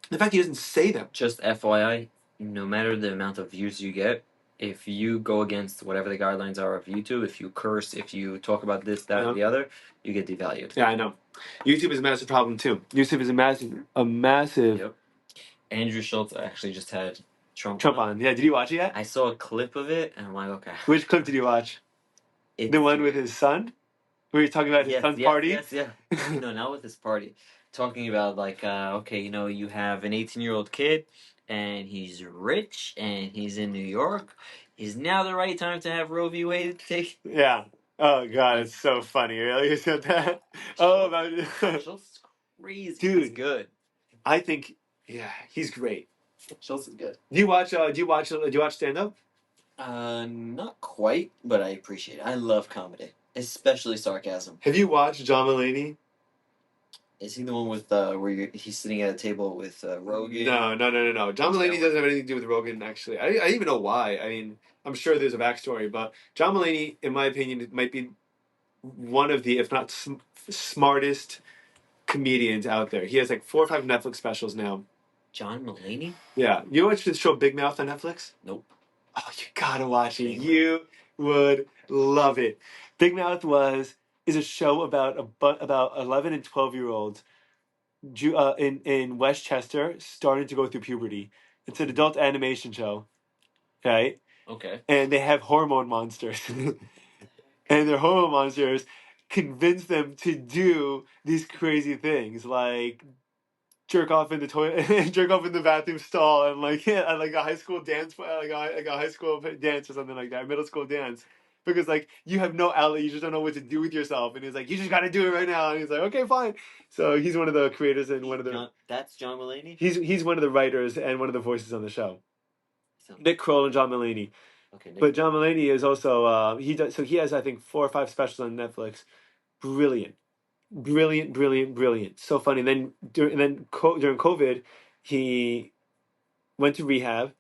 the fact he doesn't say them. Just FYI, no matter the amount of views you get, if you go against whatever the guidelines are of YouTube, if you curse, if you talk about this, that, and the other, you get devalued. Yeah, I know. YouTube is a massive problem too. YouTube is a massive. Yep. Andrew Schultz actually just had Trump on. Yeah, did you watch it yet? I saw a clip of it, and I'm like, okay. Which clip did you watch? The one with his son? Where you're talking about his son's party? Yes. No, not with his party. Talking about okay, you have an 18-year-old kid, and he's rich, and he's in New York. Is now the right time to have Roe v. Wade take? Yeah. Oh god, it's so funny. Really, you said that? Oh, about Schultz is crazy. Dude. He's good. I think, yeah, he's great. Schultz is good. Do you watch stand up? Not quite, but I appreciate it. I love comedy, especially sarcasm. Have you watched John Mulaney? Is he the one with where he's sitting at a table with Rogan? No. John Mulaney doesn't have anything to do with Rogan, actually. I even know why. I mean, I'm sure there's a backstory, but John Mulaney, in my opinion, might be one of the, if not smartest comedians out there. He has 4 or 5 Netflix specials now. John Mulaney? Yeah. You watch the show Big Mouth on Netflix? Nope. Oh, you gotta watch it. You would love it. Big Mouth is a show about 11 and 12-year-olds in Westchester starting to go through puberty. It's an adult animation show, right? Okay. And they have hormone monsters. And their hormone monsters convince them to do these crazy things, like jerk off in the toilet, jerk off in the bathroom stall, and a high school dance, like a high school dance or something like that, middle school dance, because you have no outlet, you just don't know what to do with yourself, and he's like, you just got to do it right now, and he's like, okay, fine. So he's one of the creators and one of the. That's John Mulaney. He's one of the writers and one of the voices on the show. Nick Kroll and John Mulaney. Okay. But John Mulaney is also he has I think 4 or 5 specials on Netflix. Brilliant. So funny. And then during COVID, he went to rehab,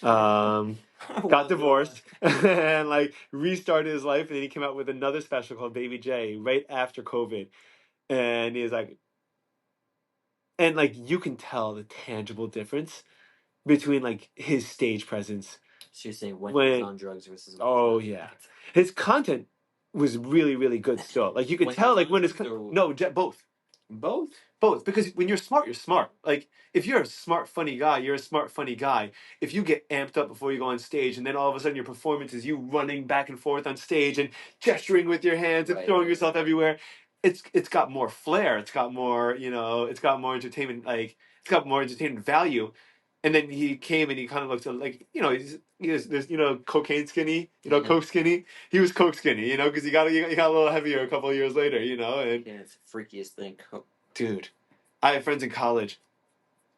got divorced, and restarted his life. And then he came out with another special called Baby J right after COVID, and he's you can tell the tangible difference between his stage presence. So you're saying when he was on drugs versus when he was not? His content was really, really good still. You could tell when his both, because when you're smart, you're smart. If you're a smart, funny guy, you're a smart, funny guy. If you get amped up before you go on stage, and then all of a sudden your performance is you running back and forth on stage and gesturing with your hands and throwing yourself everywhere, it's got more flair. It's got more, it's got more entertainment. It's got more entertainment value. And then he came and he kind of looked there's cocaine skinny, coke skinny. He was coke skinny, because he got a little heavier a couple of years later, and it's the freakiest thing. Dude, I have friends in college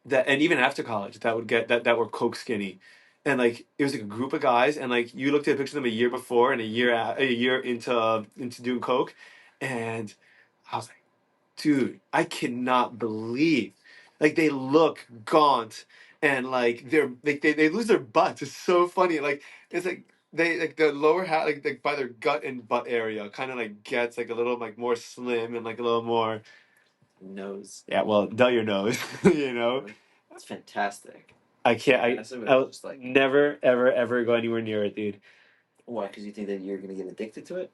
and even after college that were coke skinny, and it was a group of guys, and you looked at a picture of them a year before and a year into doing coke, and I was like, dude, I cannot believe, like they look gaunt and like they lose their butts. It's so funny. Like it's like they like the lower half like by their gut and butt area kind of like gets like a little like more slim and like a little more Nose. yeah. Well, dull your nose, you know. It's fantastic. I can't. I'll Just like never ever ever go anywhere near it, dude. why? Because you think that you're gonna get addicted to it?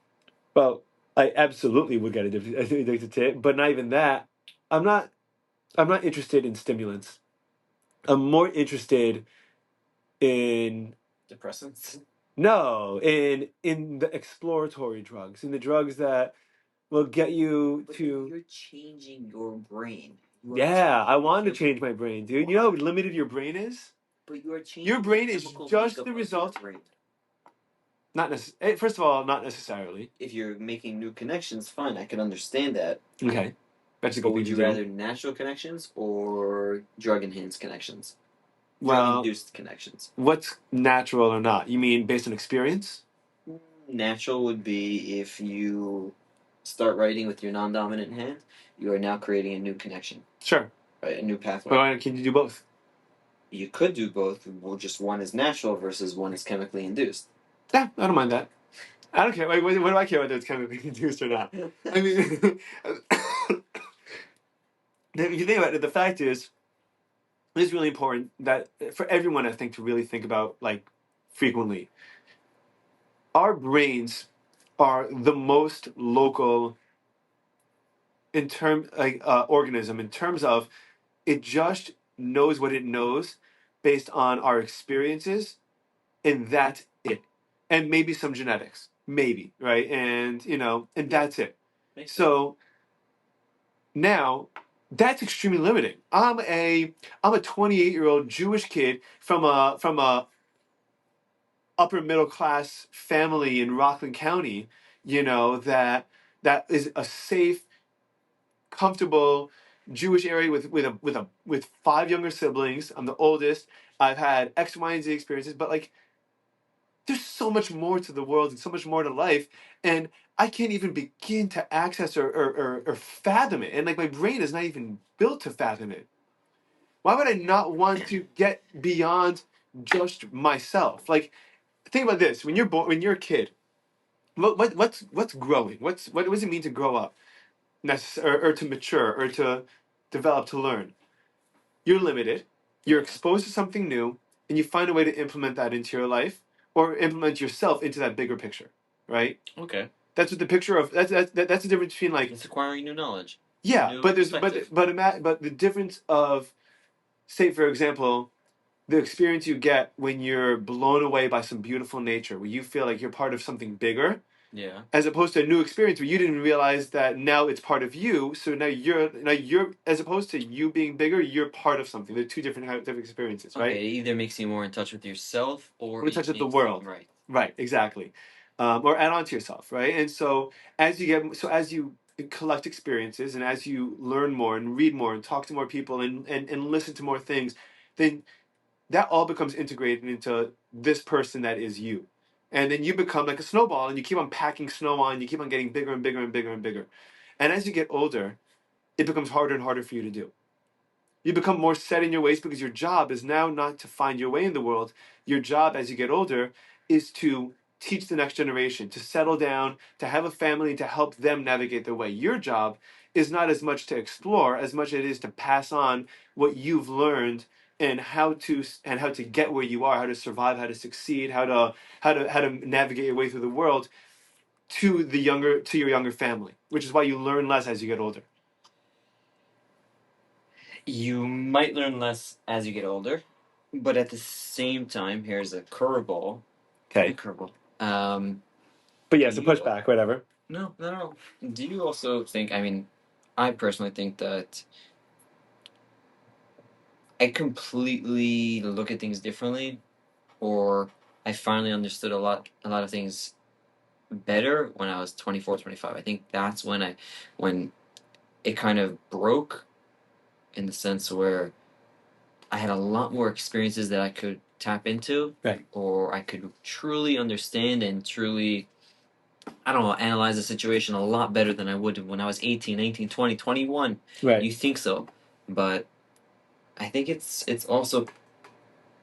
Well, I absolutely would get addicted to it, but not even that. I'm not. I'm not interested in stimulants. I'm more interested in Depressants. no, in the exploratory drugs, in the drugs that will get you But to. you're changing your brain. You are Yeah, I changing wanted to your change my brain, dude. You know how limited your brain is. But you are changing Your brain the is chemical just makeup the of your result. brain. Not necessarily. First of all, not necessarily. If you're making new connections, fine, I can understand that. Okay, that's a But good thing would to you do. rather natural connections or drug enhanced connections? Well, Drug induced connections. what's natural or not? You mean based on experience? Natural would be if you start writing with your non dominant hand, you are now creating a new connection, Sure. right? A new pathway. But why can you do both? You could do both, well, just one is natural versus one is chemically induced. Yeah, I don't mind that. I don't care. Like, what do I care whether it's chemically induced or not? I mean, if you think about it, the fact is, it's really important that for everyone, I think, to really think about like frequently. Our brains are the most local in term like organism in terms of it just knows what it knows based on our experiences, and that's it. And maybe some genetics, maybe right, and and that's it. So now that's extremely limiting. I'm a 28-year-old Jewish kid from a upper middle class family in Rockland County, that is a safe, comfortable Jewish area with five younger siblings. I'm the oldest. I've had X, Y, and Z experiences, but like there's so much more to the world and so much more to life, and I can't even begin to access or fathom it. And like my brain is not even built to fathom it. Why would I not want to get beyond just myself? Like think about this: when you're a kid, what's growing? What does it mean to grow up, or to mature, or to develop, to learn? You're limited. You're exposed to something new, and you find a way to implement that into your life, or implement yourself into that bigger picture, right? Okay. That's what the picture of that's the difference between like It's acquiring new knowledge. yeah, New but there's perspective. but the difference of say for example the experience you get when you're blown away by some beautiful nature, where you feel like you're part of something bigger, Yeah. as opposed to a new experience where you didn't realize that now it's part of you. So now you're as opposed to you being bigger, you're part of something. They're two different experiences, right? Okay, it either makes you more in touch with yourself or In it touch with the makes world, right. right? Exactly, or add on to yourself, right? And so as you collect experiences and as you learn more and read more and talk to more people and listen to more things, then that all becomes integrated into this person that is you. And then you become like a snowball and you keep on packing snow on, you keep on getting bigger and bigger and bigger and bigger. And as you get older, it becomes harder and harder for you to do. You become more set in your ways because your job is now not to find your way in the world. Your job as you get older is to teach the next generation, to settle down, to have a family, to help them navigate their way. Your job is not as much to explore as much as it is to pass on what you've learned and how to get where you are, how to survive, how to succeed, how to navigate your way through the world to your younger family, which is why you learn less as you get older. You might learn less as you get older, but at the same time, here's a curveball. Okay. Curveball. But yes, Do a you- pushback, whatever. No, no, no. Do you also think? I mean, I personally think that I completely look at things differently, or I finally understood a lot of things better when I was 24, 25. I think that's when it kind of broke in the sense where I had a lot more experiences that I could tap into, Right. or I could truly understand and truly I don't know, analyze the situation a lot better than I would when I was 18, 19, 20, 21. Right. You think so, but I think it's also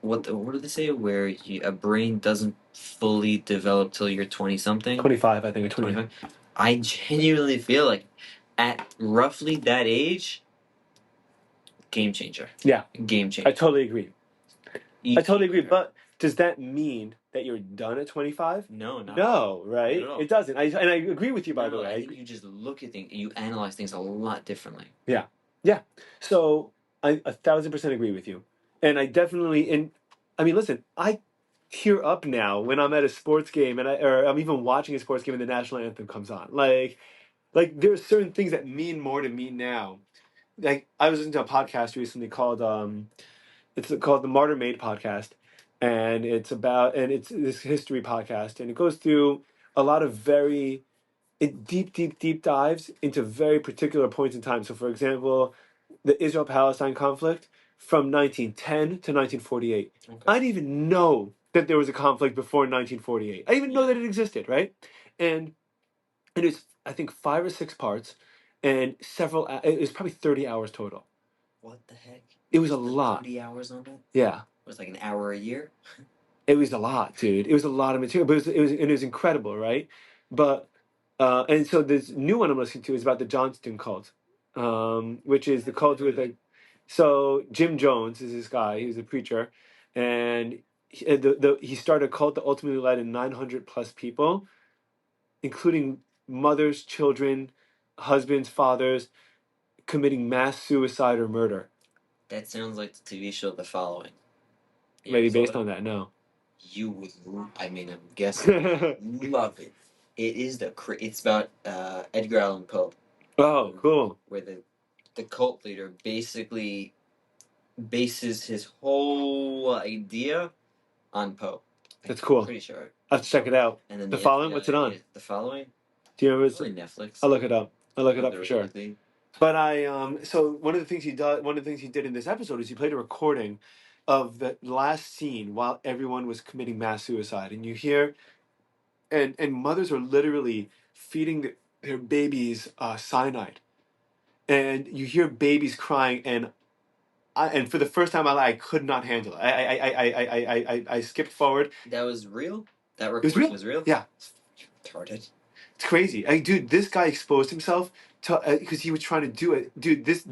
what do they say where a brain doesn't fully develop till you're 20 something. 25, I think, or 25. I genuinely feel like at roughly that age, game changer. Yeah. Game changer. I totally agree. But does that mean that you're done at 25? No, not No, right? Not at all. It doesn't. And I agree with you, by the way. I think you just look at things and you analyze things a lot differently. Yeah. So I 1,000% agree with you. And I definitely, I mean, listen, I tear up now when I'm at a sports game or I'm even watching a sports game and the national anthem comes on. Like there's certain things that mean more to me now. Like I was listening to a podcast recently called it's called the Martyr Made podcast, and it's this history podcast, and it goes through a lot of very deep dives into very particular points in time. So, for example, the Israel-Palestine conflict from 1910 to 1948. Okay. I didn't even know that there was a conflict before 1948. I didn't even know that it existed, right? And it is, I think, 5 or 6 parts, and it was probably 30 hours total. What the heck? It was a lot. 30 hours on it? Yeah. It was like an hour a year? It was a lot, dude. It was a lot of material, but it was incredible, right? But and so this new one I'm listening to is about the Johnston cult, which is the cult with so Jim Jones is this guy. He's a preacher, and he started a cult that ultimately led in 900 plus people, including mothers, children, husbands, fathers, committing mass suicide or murder. That sounds like the TV show The Following. Maybe based on that. No. You would, I mean, I'm guessing, love it. It is it's about Edgar Allan Poe. Oh, cool. Where the cult leader basically bases his whole idea on Poe. That's cool. Pretty sure. I'll have to check it out. And then The Following? What's it on? The Following? Do you remember? Probably Netflix. I'll look it up. For sure. But so one of the things he did in this episode is he played a recording of the last scene while everyone was committing mass suicide, and you hear, and mothers are literally feeding their babies cyanide, and you hear babies crying, and for the first time in my life, I could not handle it. I skipped forward. That was real. That recording was real. Yeah. Retarded. It's crazy. Dude, this guy exposed himself to because he was trying to do it. Dude, this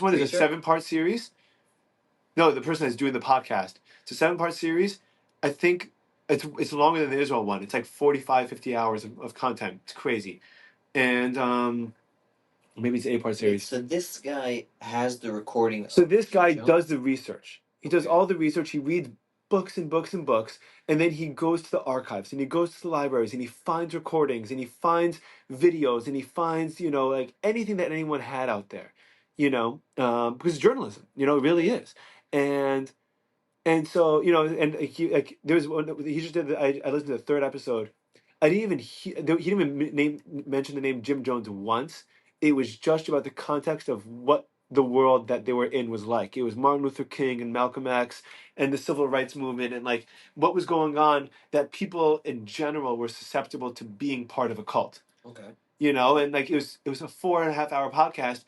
one is a 7-part series. No, the person that's doing the podcast. It's a 7-part series. I think it's longer than the Israel one. It's like 45, 50 hours of content. It's crazy. And maybe it's an 8-part series. So this guy has the recording. So this guy does the research. He does all the research. He reads books and books and books, and then he goes to the archives and he goes to the libraries and he finds recordings and he finds videos and he finds like anything that anyone had out there, because journalism, it really is. And so and there was one he just did. I listened to the 3rd episode. I didn't even he didn't even mention the name Jim Jones once. It was just about the context of what the world that they were in was like. It was Martin Luther King and Malcolm X and the civil rights movement and like what was going on, that people in general were susceptible to being part of a cult. Okay. And like it was a 4.5-hour podcast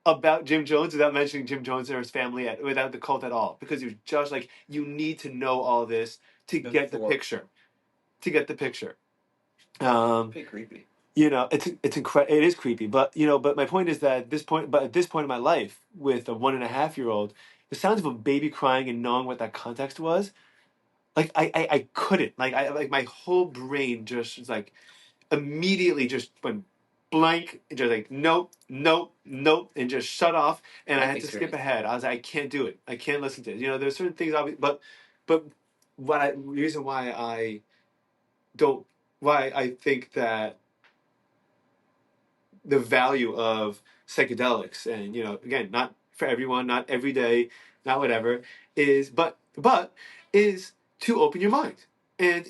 about Jim Jones without mentioning Jim Jones or his family, without the cult at all, because it was just like, you need to know all this to get the picture. Pretty creepy. It's incredible. It is creepy, but my point is that at this point in my life, with a 1.5-year-old, the sounds of a baby crying and knowing what that context was, like I couldn't, like my whole brain just was like immediately just went blank and just like nope, and just shut off, and I had to skip ahead. I was like, I can't do it. I can't listen to it. There's certain things but reason why I think that the value of psychedelics, and again, not for everyone, not every day, not whatever, is is to open your mind. And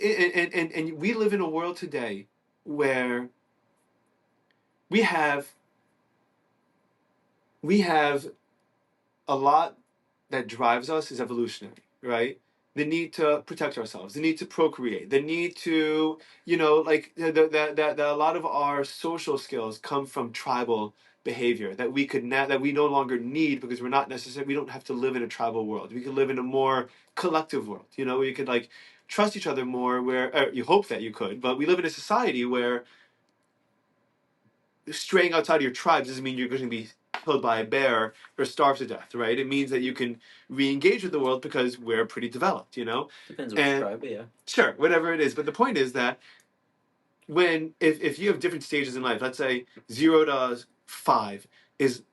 we live in a world today where we have a lot that drives us is evolutionary, right? the need to protect ourselves, the need to procreate, the need to, like a lot of our social skills come from tribal behavior that that we no longer need because we don't have to live in a tribal world. We can live in a more collective world, where you could like trust each other more, where you hope that you could, but we live in a society where straying outside of your tribes doesn't mean you're going to be killed by a bear or starve to death, right? It means that you can re-engage with the world because we're pretty developed, Depends which tribe, but yeah. Sure, whatever it is. But the point is that if you have different stages in life, let's say 0 to 5 is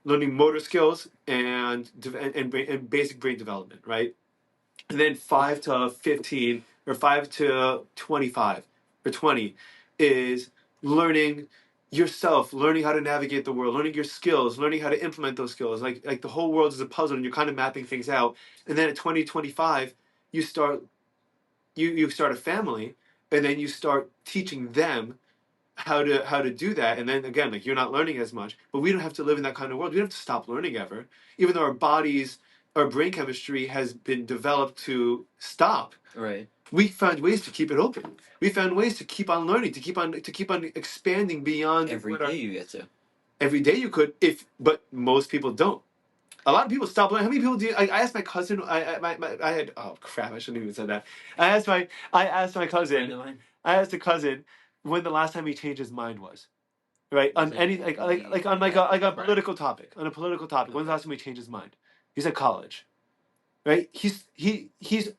learning motor skills and basic brain development, right? And then 5 to 15 or 5 to 25 or 20 is learning yourself, learning how to navigate the world, learning your skills, learning how to implement those skills. Like the whole world is a puzzle and you're kind of mapping things out. And then at 20, 25, you start you start a family, and then you start teaching them how to do that. And then again, like, you're not learning as much, but we don't have to live in that kind of world. We don't have to stop learning ever, even though our brain chemistry has been developed to stop. Right. We found ways to keep it open. We found ways to keep on learning, to keep on expanding beyond Every day you get to. every day you could, but most people don't. A lot of people stop learning. How many people do you, I asked my cousin. I had, oh crap! I shouldn't even said that. I asked my cousin. I asked a cousin when the last time he changed his mind was. Right, on any like on like a political topic. On a political topic, when's the last time he changed his mind? He's at college, right? He's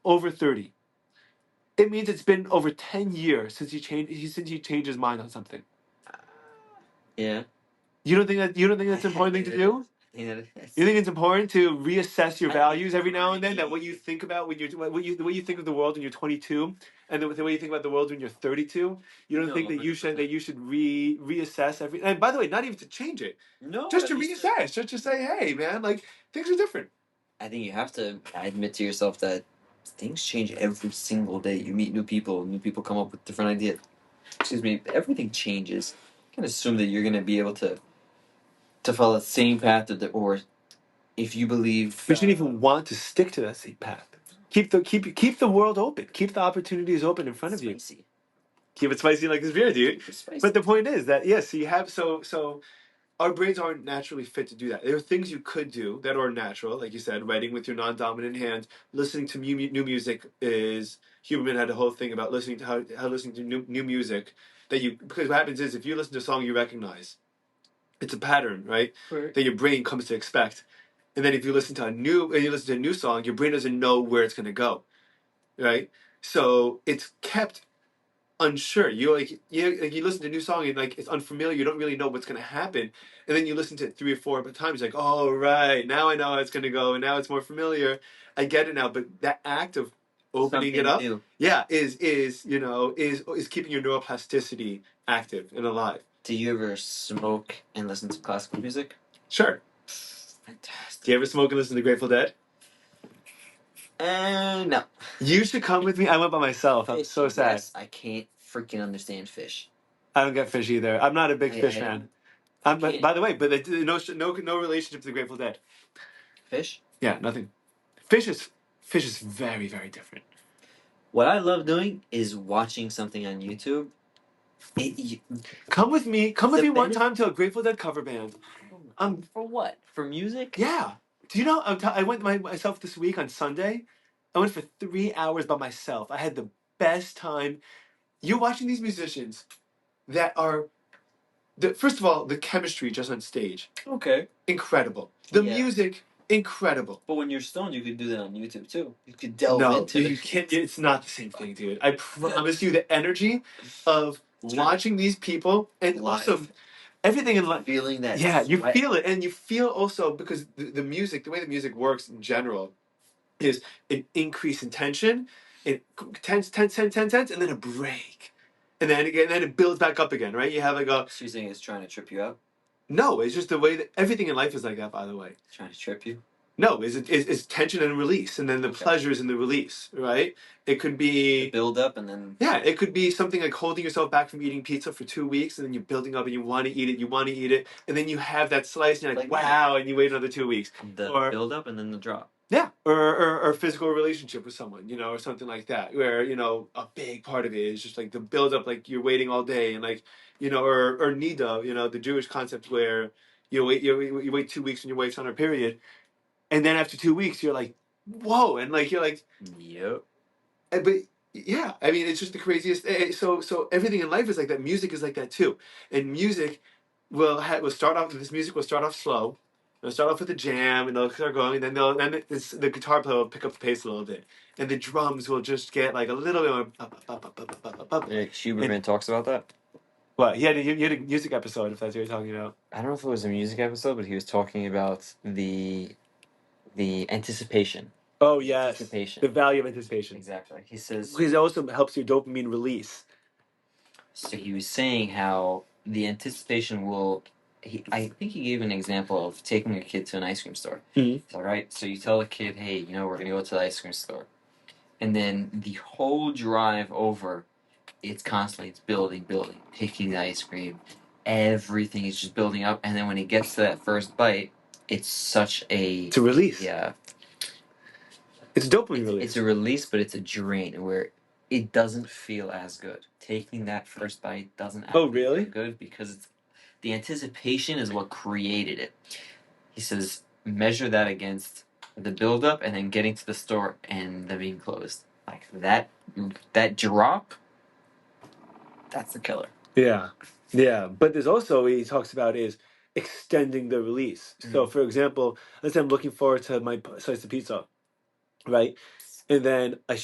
over 30. It means it's been over 10 years since he changed his mind on something. Yeah. You don't think that's an important thing to do? Yeah. You think it's important to reassess your values every now and then? That what you think about when the way you think of the world when you're 22, and the way you think about the world when you're 32. You don't think that you should 100%. reassess every. And by the way, not even to change it, No, just at to least reassess, just to say, hey man, like things are different. I think you have to admit to yourself that things change every single day. You meet new people come up with different ideas. Excuse me, everything changes. You can assume that you're gonna be able to follow the same path or if you believe We shouldn't even want to stick to that same path. Keep the world open. Keep the opportunities open in front of you. spicy. Keep it spicy like this beer, dude. Keep it spicy. But the point is that yes, you have so our brains aren't naturally fit to do that. There are things you could do that are natural, like you said, writing with your non-dominant hand, listening to new music is. Huberman had a whole thing about listening to how listening to new music because what happens is if you listen to a song you recognize, it's a pattern, right? That your brain comes to expect. And then if you listen to a new song, your brain doesn't know where it's going to go, right? So it's kept unsure. You listen to a new song and like it's unfamiliar. You don't really know what's going to happen, and then you listen to it 3 or 4 times. Like, oh right, now I know how it's going to go, and now it's more familiar. I get it now. But that act of opening Something it up, new. yeah, is keeping your neuroplasticity active and alive. Do you ever smoke and listen to classical music? Sure. Fantastic. Do you ever smoke and listen to Grateful Dead? No. You should come with me. I went by myself. I'm so sad. Yes, I can't freaking understand fish. I don't get fish either. I'm not a big fish I fan. can't. By the way, but no relationship to the Grateful Dead. Fish? Yeah, nothing. Fish is very, very different. What I love doing is watching something on YouTube. Come with me. Come with me one time to a Grateful Dead cover band. For what? For music? Yeah. Do you know? I went myself this week on Sunday. I went for 3 hours by myself. I had the best time. You're watching these musicians that are. First of all, the chemistry just on stage. Okay. Incredible. The music, incredible. But when you're stoned, you could do that on YouTube too. You could delve into it. You can't. It's not the same thing, dude. I promise you, the energy of watching these people and live. Also everything in life. Feeling that. Yeah, you feel it, and you feel also because the music, the way the music works in general, is an increase in tension, tense, and then a break, and then again, then it builds back up again, right? You have like a. So you're saying it's trying to trip you out? No, it's just the way that everything in life is like that. By the way, trying to trip you. No, it's tension and release, and then the pleasures and the release, right? It could be the build up, and then it could be something like holding yourself back from eating pizza for 2 weeks, and then you're building up, and you want to eat it, and then you have that slice, and you're like wow, and you wait another 2 weeks. The build up, and then the drop. Yeah, or a physical relationship with someone, or something like that, where a big part of it is just like the build up, like you're waiting all day, and like or nida, the Jewish concept where you wait 2 weeks and your wife's on her period, and then after 2 weeks you're like, whoa, and like you're like, Yep. but yeah, I mean it's just the craziest. So everything in life is like that. Music is like that too, and music will start off. This music will start off slow. They'll start off with a jam, and they'll start going. The guitar player will pick up the pace a little bit, and the drums will just get like a little bit more up. Huberman talks about that. What he had a music episode, if that's what you're talking about. I don't know if it was a music episode, but he was talking about the anticipation. Oh yes, Anticipation. the value of anticipation. Exactly. He says Because it also helps your dopamine release. So he was saying how the anticipation will. I think he gave an example of taking a kid to an ice cream store. Mm-hmm. All right, so you tell the kid, "Hey, we're gonna go to the ice cream store," and then the whole drive over, it's building, picking the ice cream. Everything is just building up, and then when he gets to that first bite, it's such a To release. Yeah, it's a dopamine release. It's a release, but it's a drain where it doesn't feel as good. Taking that first bite doesn't actually feel good because the anticipation is what created it. He says, measure that against the buildup and then getting to the store and them being closed. Like that drop, that's the killer. Yeah. But there's also, he talks about is extending the release. So, for example, let's say I'm looking forward to my slice of pizza, right? And then I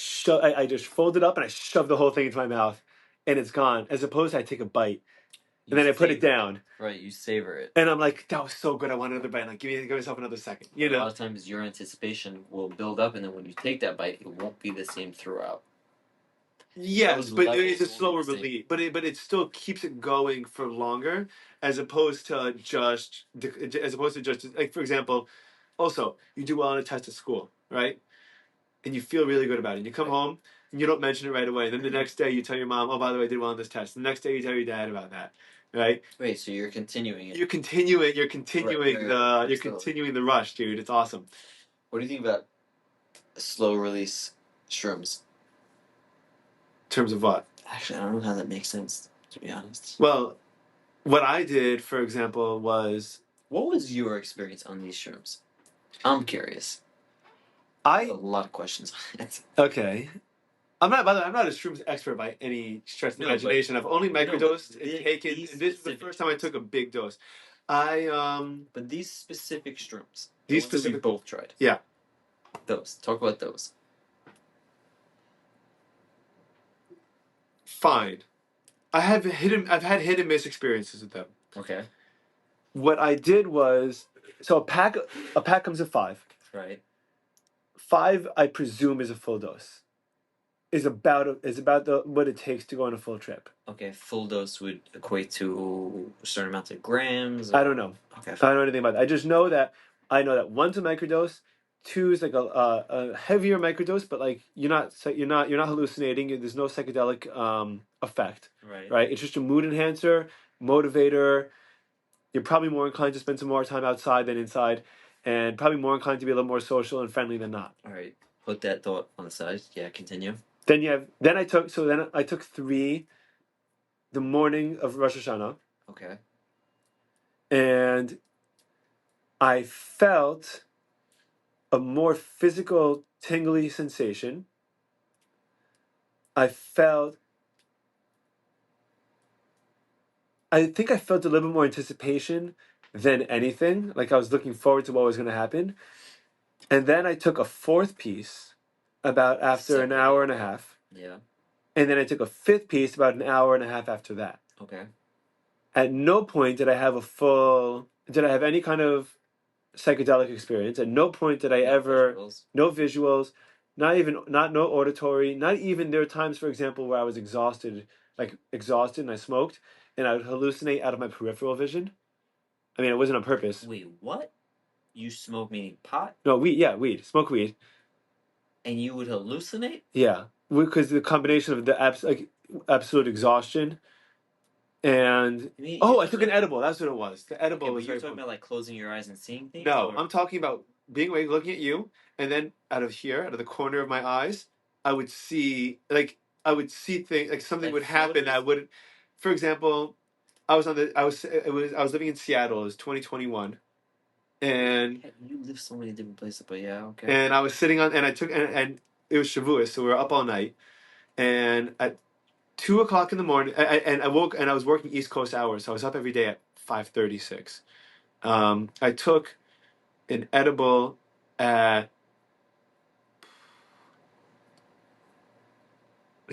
just fold it up and I shove the whole thing into my mouth, and it's gone. As opposed to I take a bite and then I put it down. Right, you savor it. And I'm like, that was so good. I want another bite. Like, give yourself another second. A lot of times your anticipation will build up, and then when you take that bite, it won't be the same throughout. Yes, but it's a slower release. But it still keeps it going for longer, as opposed to just like, for example, also you do well on a test at school, right? And you feel really good about it. You come home and you don't mention it right away. And then the next day you tell your mom, "Oh, by the way, I did well on this test." The next day you tell your dad about that, right? Wait, so you're continuing it? You're continuing the rush, dude. It's awesome. What do you think about slow release shrooms? In terms of what? Actually, I don't know how that makes sense, to be honest. Well, what I did, for example, was... What was your experience on these shrooms? I'm curious. I have a lot of questions on it. Okay. By the way, I'm not a shrooms expert by any stretch of the imagination. I've only microdosed and taken... This is the first time I took a big dose. But these specific shrooms, we both tried. Yeah. Those. Talk about those. Fine. I've had hit and miss experiences with them. Okay. What I did was, so a pack comes with 5. Right. 5, I presume, is a full dose. Is about what it takes to go on a full trip. Okay, full dose would equate to a certain amount of grams. I don't know. Okay. I don't know anything about that. I just know that 1's a microdose, 2 is like a heavier microdose, but like you're not hallucinating. There's no psychedelic effect. Right. It's just a mood enhancer, motivator. You're probably more inclined to spend some more time outside than inside, and probably more inclined to be a little more social and friendly than not. All right. Put that thought on the side. Yeah, continue. Then I took 3 the morning of Rosh Hashanah. Okay. And I felt a more physical tingly sensation. I think I felt a little bit more anticipation than anything. Like I was looking forward to what was going to happen. And then I took a 4th piece about after an hour and a half. Yeah. And then I took a 5th piece about an hour and a half after that. Okay. At no point did I have any kind of psychedelic experience. At no point did I no visuals, no auditory, not even, there are times, for example, where I was exhausted and I smoked and I would hallucinate out of my peripheral vision. I mean, it wasn't on purpose. Wait, what? You smoke meaning pot? No, weed. Smoke weed. And you would hallucinate? Yeah, because the combination of the absolute exhaustion and I took an edible. That's what it was. The edible was you're talking about like closing your eyes and seeing things? No, I'm talking about being awake, looking at you, and then out of here, out of the corner of my eyes, I would see things like something Like would happen that floaters? would, for example, I was living in Seattle. It was 2021, and You live so many different places, but yeah, okay. and I was sitting on and I took and it was Shavuos, so we were up all night, and at 2 o'clock in the morning, and I woke and I was working East Coast hours, so I was up every day at 5:36. I took an edible at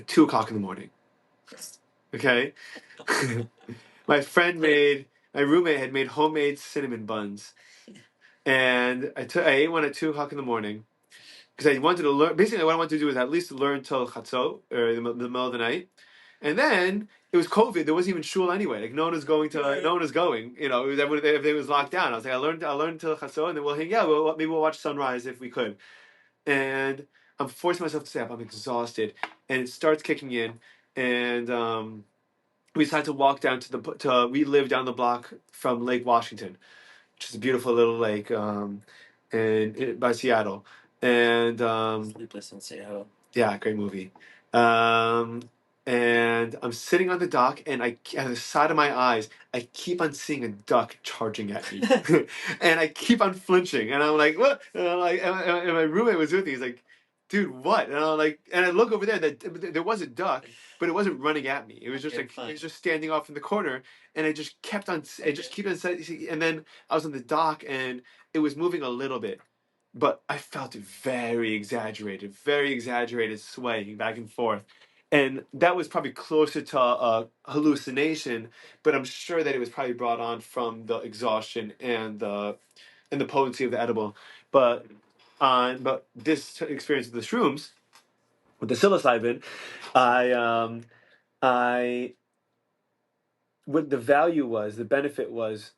2 o'clock in the morning. Okay. My roommate had made homemade cinnamon buns, and I ate one at 2 o'clock in the morning because I wanted to learn. Basically, what I wanted to do was at least learn till chatzot or the middle of the night, and then it was COVID. There wasn't even shul anyway. Like no one was going to. No one was going. You know, everything was locked down. I was like, I learned till chatzot, and then we'll hang out. Maybe we'll watch sunrise if we could. And I'm forcing myself to stay up. I'm exhausted, and it starts kicking in, and we decided to walk down we live down the block from Lake Washington, which is a beautiful little lake, by Seattle, and Sleepless in Seattle. yeah, great movie. Um, and I'm sitting on the dock, and out of the side of my eyes, I keep on seeing a duck charging at me, and I keep on flinching, and I'm like, "What?" And I'm like, and my roommate was with me. He's like, "Dude, what?" And I'm like, and I look over there. That there was a duck, but it wasn't running at me. It was just Okay, like fine. it was just standing off in the corner, and I just kept on. It just kept on. And then I was on the dock, and it was moving a little bit, but I felt it very exaggerated swaying back and forth. And that was probably closer to a hallucination, but I'm sure that it was probably brought on from the exhaustion and the potency of the edible. But this experience with the shrooms, with the psilocybin, I I what the value was, the benefit was,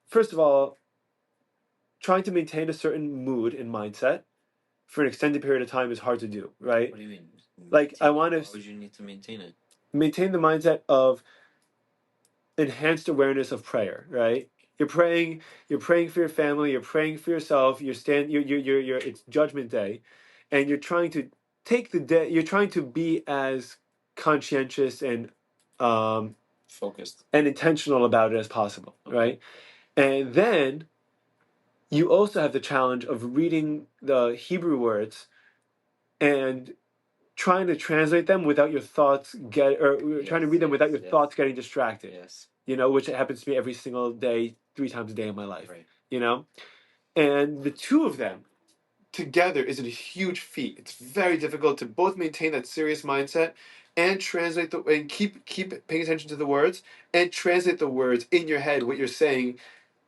first of all, trying to maintain a certain mood and mindset for an extended period of time is hard to do, right? What do you mean? Like I want Why to would you need to maintain it? maintain the mindset of enhanced awareness of prayer, right? You're praying for your family, you're praying for yourself, it's judgment day, and you're trying to take the day, you're trying to be as conscientious um Focused. and intentional about it as possible, Okay. right? And then you also have the challenge of reading the Hebrew words and trying to translate them without your thoughts trying to read them without your thoughts getting distracted. Yes. You know, which happens to me every single day, 3 times a day in my life. Right. You know, and the two of them together is a huge feat. It's very difficult to both maintain that serious mindset and keep paying attention to the words and translate the words in your head what you're saying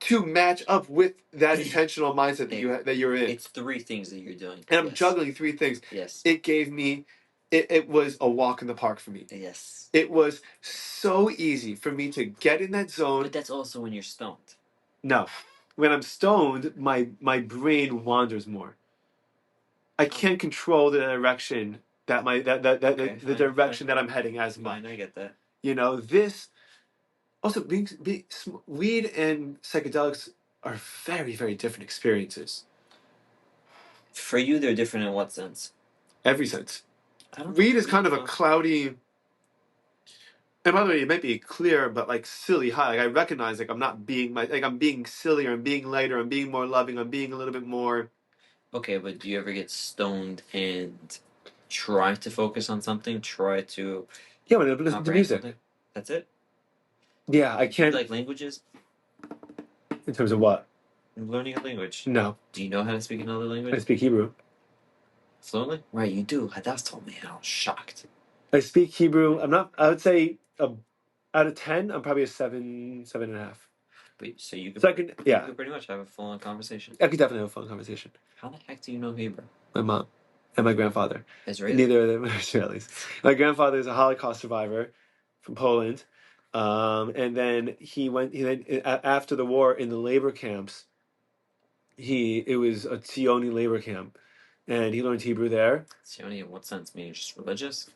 to match up with that intentional mindset that you're in. It's 3 things that you're doing. And I'm juggling 3 things. Yes. It gave me, it was a walk in the park for me. Yes. It was so easy for me to get in that zone. But that's also when you're stoned. No, when I'm stoned, my brain wanders more. I can't control the direction the direction that I'm heading as much. Fine, I get that. You know, this also weed and psychedelics are very, very different experiences. For you, they're different in what sense? Every sense. I don't Weed is kind of a cloudy. And by the way, it might be clear, but like silly high. Like I recognize, like I'm not being I'm being sillier, I'm being lighter, I'm being more loving, I'm being a little bit more. Okay, but do you ever get stoned and try to focus on something? Try to Yeah, when I listen to music. Something? That's it. Yeah, I can't. Do you like languages? In terms of what? Learning a language. No. Do you know how to speak another language? I speak Hebrew. Fluently? Right, you do. Hadas told me, and I was shocked. I speak Hebrew. I'm not. I would say out of 10, I'm probably a 7.5. But so you could. So I can. Yeah. You could pretty much have a full-on conversation. I could definitely have a fun conversation. How the heck do you know Hebrew? My mom and my grandfather. Israeli? Neither of them are Israelis. My grandfather is a Holocaust survivor from Poland, and then after the war in the labor camps. It was a Zioni labor camp, and he learned Hebrew there. Zioni in what sense? Meaning just religious?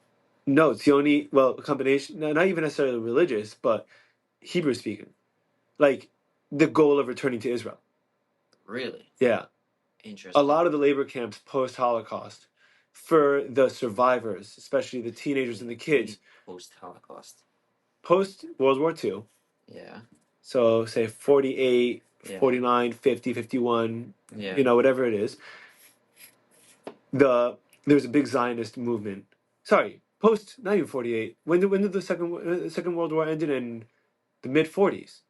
No, Zioni. Well, a combination. Not even necessarily religious, but Hebrew speaking. Like the goal of returning to Israel. Really? Yeah. A Interesting. lot of the labor camps post-Holocaust for the survivors, especially the teenagers and the kids, Post-Holocaust. post-World War II. Yeah. So say 48, Yeah. 49, 50, 51, Yeah. you know, whatever it is. There's a big Zionist movement. Sorry, not even 48. When did the Second World War ended in the mid 40s?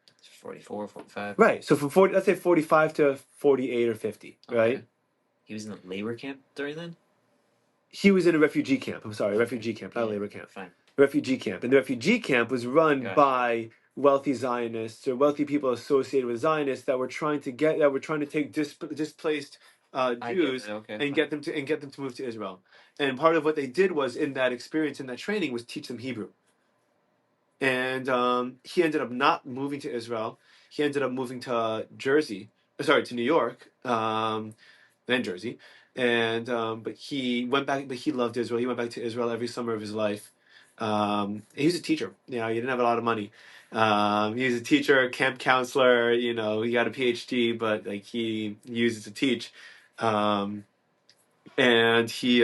44, 45. Right. So from 40, let's say 45 to 48 or 50, right? Okay. He was in a labor camp during then? He was in a refugee camp. I'm sorry, refugee camp, not a Yeah, labor camp. fine. Refugee camp. And the refugee camp was run Gotcha. by wealthy Zionists or wealthy people associated with Zionists that were trying to take displaced Jews Okay, and fine. get them to move to Israel. And part of what they did was in that experience, in that training, was teach them Hebrew. And he ended up not moving to Israel. He ended up moving to to New York, then Jersey. And but he went back, but he loved Israel. He went back to Israel every summer of his life. He was a teacher. You know, he didn't have a lot of money. He was a teacher, camp counselor. You know, he got a PhD, but like he used it to teach. Um, and he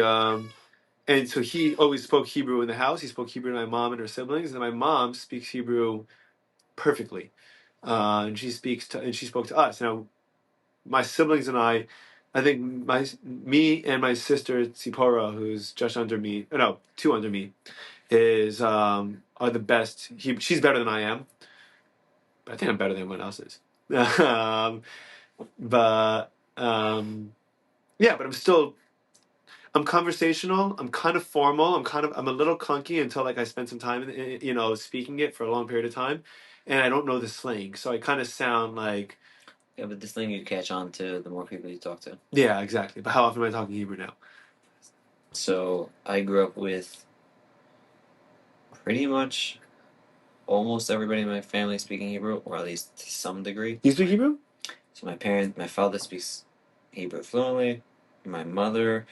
and so he always spoke Hebrew in the house. He spoke Hebrew to my mom and her siblings, and my mom speaks Hebrew perfectly. And she spoke to us. Now, my siblings and I think me and my sister Tzipora, who's just under me, no, two under me, is are the best. She's better than I am, but I think I'm better than everyone else is. But yeah, but I'm conversational. I'm kind of formal. I'm a little clunky until like I spend some time, speaking it for a long period of time, and I don't know the slang, so I kind of sound like. Yeah, but this thing you catch on to the more people you talk to. Yeah, exactly. But how often am I talking Hebrew now? So I grew up with pretty much almost everybody in my family speaking Hebrew, or at least to some degree. You speak Hebrew? So my father speaks Hebrew fluently. My mother,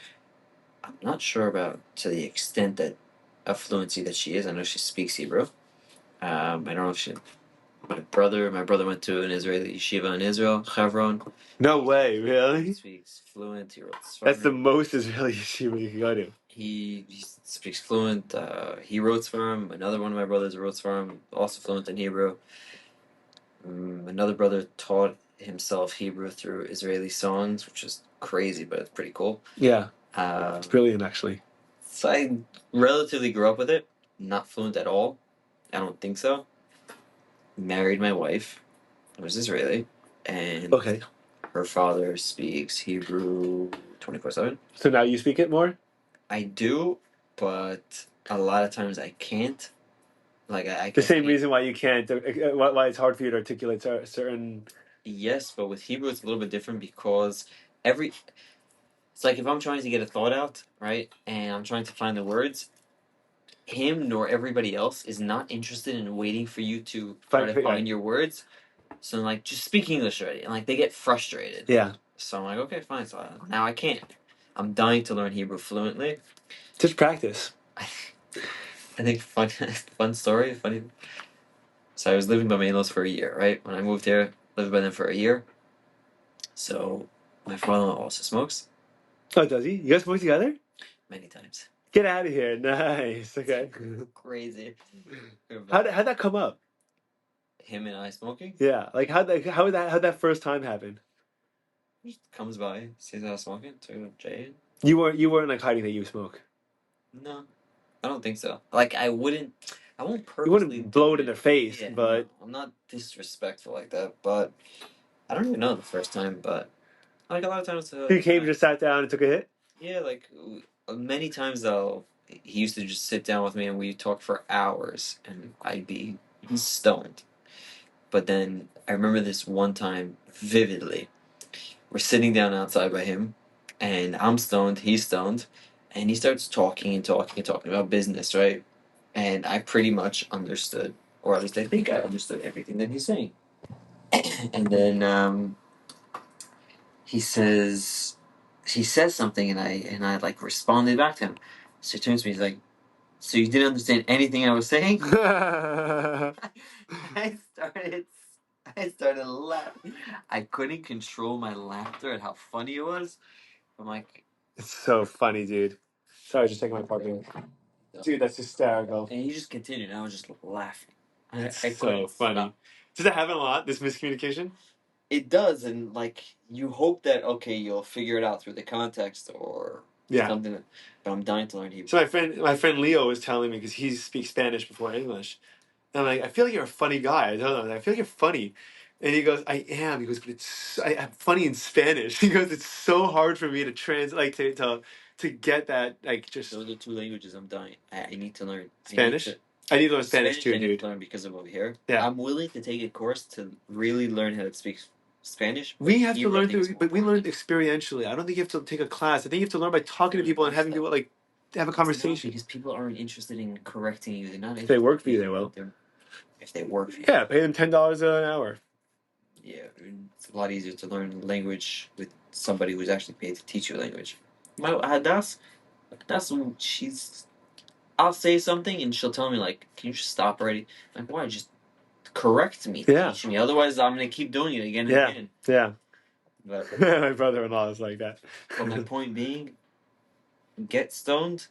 I'm not sure about to the extent that of fluency that she is. I know she speaks Hebrew. I don't know if she. My brother went to an Israeli yeshiva in Israel, Hebron. No way, He really? speaks fluent. He wrote That's the Svarim. most Israeli yeshiva you can go to. He speaks fluent. He wrote Svarim. Another one of my brothers wrote Svarim, also fluent in Hebrew. Another brother taught himself Hebrew through Israeli songs, which is crazy, but it's pretty cool. Yeah, it's brilliant, actually. So I relatively grew up with it. Not fluent at all. I don't think so. Married my wife, who was Israeli, and Okay. her father speaks Hebrew 24/7. So now you speak it more? I do, but a lot of times I can't. Like I The can't. same reason why you can't, why it's hard for you to articulate certain. Yes, but with Hebrew it's a little bit different because every. It's like if I'm trying to get a thought out, right, and I'm trying to find the words, him nor everybody else is not interested in waiting for you to try to find your words. So I'm like, just speak English already, and like they get frustrated. Yeah. So I'm like, okay, fine. So now I can't. I'm dying to learn Hebrew fluently. Just practice. I think fun story, funny. So I was living by my in-laws for a year, right? When I moved here, lived by them for a year. So my father-in-law also smokes. Oh, does he? You guys smoke together? Many times. Get out of here. Nice. Okay. Crazy. How'd that come up? Him and I smoking? Yeah. Like how'd that first time happen? He comes by, sees us smoking, to Jay. You weren't like hiding that you smoke. No, I don't think so. Like I won't You purposely wouldn't blow it in it. their face, Yeah, but no, I'm not disrespectful like that. But I don't even know the first time. But like a lot of times, he came, just sat down and took a hit. yeah, like many times though, he used to just sit down with me and we talk for hours, and I'd be stoned. But then I remember this one time vividly. We're sitting down outside by him, and I'm stoned, he's stoned, and he starts talking and talking and talking about business, right? And I pretty much understood, or at least I think I understood everything that he's saying. And then he says something, and I like responded back to him. So he turns to me, he's like, "So you didn't understand anything I was saying?" I started I started laughing. I couldn't control my laughter at how funny it was. I'm like, It's so funny, dude. Sorry, just taking my parking. Dude, that's hysterical. and he just continued, and I was just laughing. That's I so couldn't funny. stop. Does that happen a lot? This miscommunication? It does, and like you hope that okay, you'll figure it out through the context or Yeah. something. But I'm dying to learn Hebrew. So my friend Leo was telling me because he speaks Spanish before English, and I'm like, I feel like you're a funny guy. I told him, I feel like you're funny, and he goes, I am. He goes, but I'm funny in Spanish. He goes, it's so hard for me to translate to get that like just Those are two languages I'm dying. I need to learn Spanish. I need to learn Spanish too, I need dude. to learn because of over here. Yeah. I'm willing to take a course to really learn how to speak Spanish. We have to Hebrew, I learn think, is through, more but we learn important. experientially. I don't think you have to take a class. I think you have to learn by talking to people and having people like have a It's not, conversation. because people aren't interested in correcting you. They're not. If they work for you, they will. If they work for you. Yeah, pay them $10 an hour. Yeah, it's a lot easier to learn language with somebody who's actually paid to teach you a language. That's she's. I'll say something and she'll tell me like, "Can you just stop already?" I'm like, why? Just correct me, Yeah. teach me. Otherwise, I'm gonna keep doing it again and Yeah. again. Yeah. But My brother-in-law is like that. my point being, get stoned,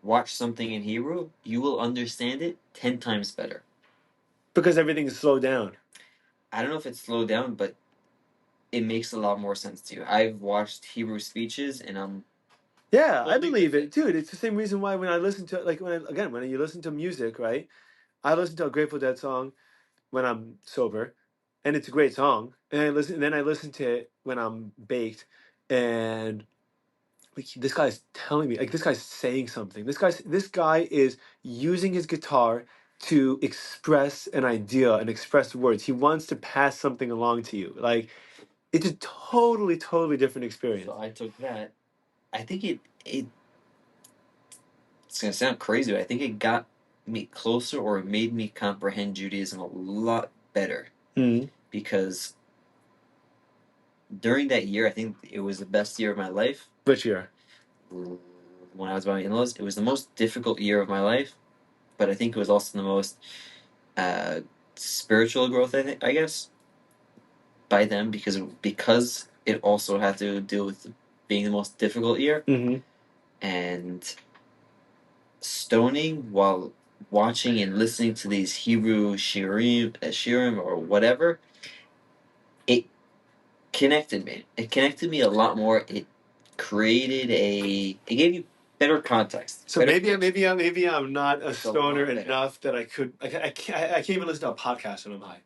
watch something in Hebrew, you will understand it 10 times better. Because everything is slowed down. I don't know if it's slowed down, but it makes a lot more sense to you. I've watched Hebrew speeches and I'm Yeah, I Totally believe with it, dude. It's the same reason why when I listen to like when you listen to music, right? I listen to a Grateful Dead song when I'm sober, and it's a great song. And then I listen to it when I'm baked, and like, this guy's telling me, like this guy's saying something. This guy is using his guitar to express an idea and express words. He wants to pass something along to you. Like it's a totally, totally different experience. So I took that. I think it's gonna sound crazy, but I think it got me closer or it made me comprehend Judaism a lot better. Mm-hmm. Because during that year, I think it was the best year of my life. Which year? When I was by my in-laws, it was the most difficult year of my life, but I think it was also the most uh, spiritual growth. I guess by them because it also had to deal with being the most difficult year Mm-hmm. and stoning while watching and listening to these Hebrew shirim or whatever. It connected me. It connected me a lot more. It gave you better context. So maybe I'm not a stoner better. enough that I could. I can't even listen to a podcast when I'm high.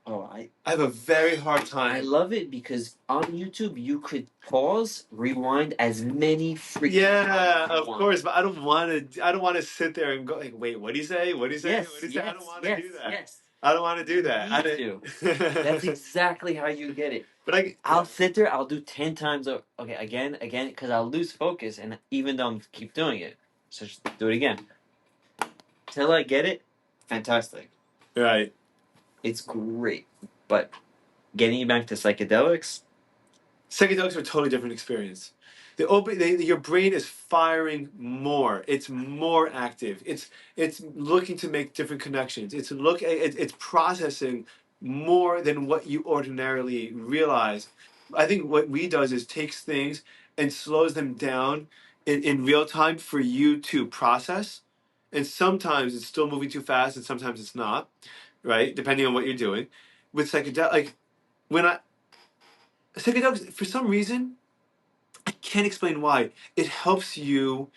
Oh, I have a very hard I time. love it because on YouTube you could pause, rewind as many freaking Yeah, times as of you want. course, but I don't want to. I don't want to sit there and go like, wait, what do you say? What do you say? Yes, What do you say? I don't yes, want to yes, do that. yes. I don't want to do that. I Need don't. That's exactly how you get it. But I'll sit there. I'll do 10 times. Okay, again, because I'll lose focus, and even though I'm keep doing it, so just do it again till I get it. Fantastic. right. It's great, but getting you back to psychedelics. Psychedelics are a totally different experience. Your brain is firing more. It's more active. It's looking to make different connections. It's processing more than what you ordinarily realize. I think what we does is takes things and slows them down in real time for you to process. And sometimes it's still moving too fast, and sometimes it's not, right? Depending on what you're doing. With psychedelic, like when I psychedelics, for some reason, I can't explain why. It helps you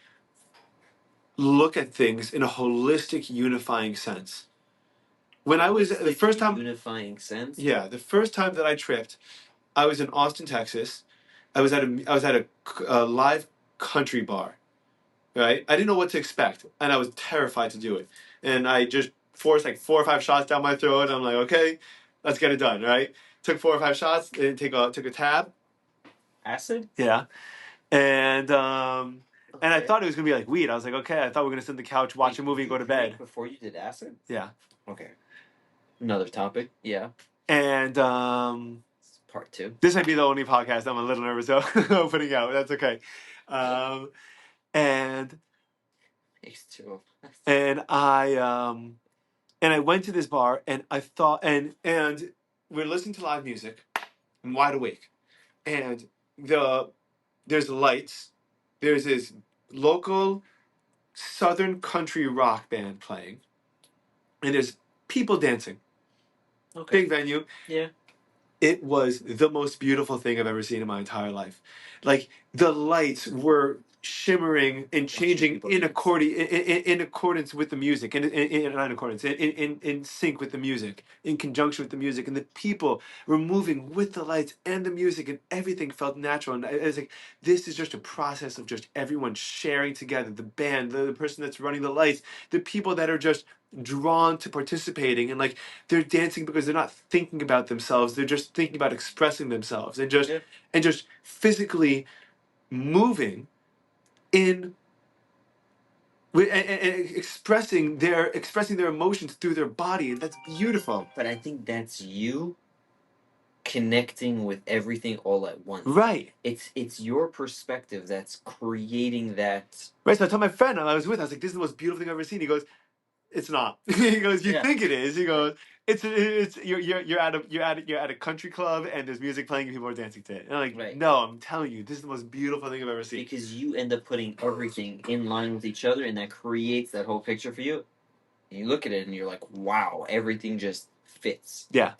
look at things in a holistic, unifying sense. When I was the first time, unifying sense. yeah, the first time that I tripped, I was in Austin, Texas. I was at a live country bar, right? I didn't know what to expect, and I was terrified to do it. And I just forced like 4 or 5 shots down my throat. And I'm like, okay, let's get it done, right? Took 4 or 5 shots, then took a tab. Acid. Yeah. And and I Okay. thought it was gonna be like weed. I was like, okay, I thought we were gonna sit on the couch, watch a movie, and go to bed. Before you did acid. Yeah. Okay. Another topic. Yeah. And Part two. this might be the only podcast I'm a little nervous about putting out. That's okay. Um, and Takes two. and I went to this bar and I thought and we're listening to live music. I'm wide awake, and there's lights. There's this local southern country rock band playing, and there's people dancing. Okay. Big venue. Yeah. It was the most beautiful thing I've ever seen in my entire life. Like the lights were shimmering and changing in accordance with the music, not in accordance, in sync with the music, in conjunction with the music, and the people were moving with the lights and the music, and everything felt natural. And I was like, this is just a process of just everyone sharing together, the band, the person that's running the lights, the people that are just drawn to participating, and like they're dancing because they're not thinking about themselves, they're just thinking about expressing themselves, and just Yeah. and just physically moving in and expressing their emotions through their body, and that's beautiful. But I think that's you connecting with everything all at once. Right. It's your perspective that's creating that. Right. So I told my friend I was with, I was like, this is the most beautiful thing I've ever seen. He goes, it's not. He goes, you Yeah. think it is. He goes, it's you're at a country club and there's music playing and people are dancing to it. And I'm like, Right. no, I'm telling you, this is the most beautiful thing I've ever seen. Because you end up putting everything in line with each other, and that creates that whole picture for you. And you look at it and you're like, wow, everything just fits. Yeah.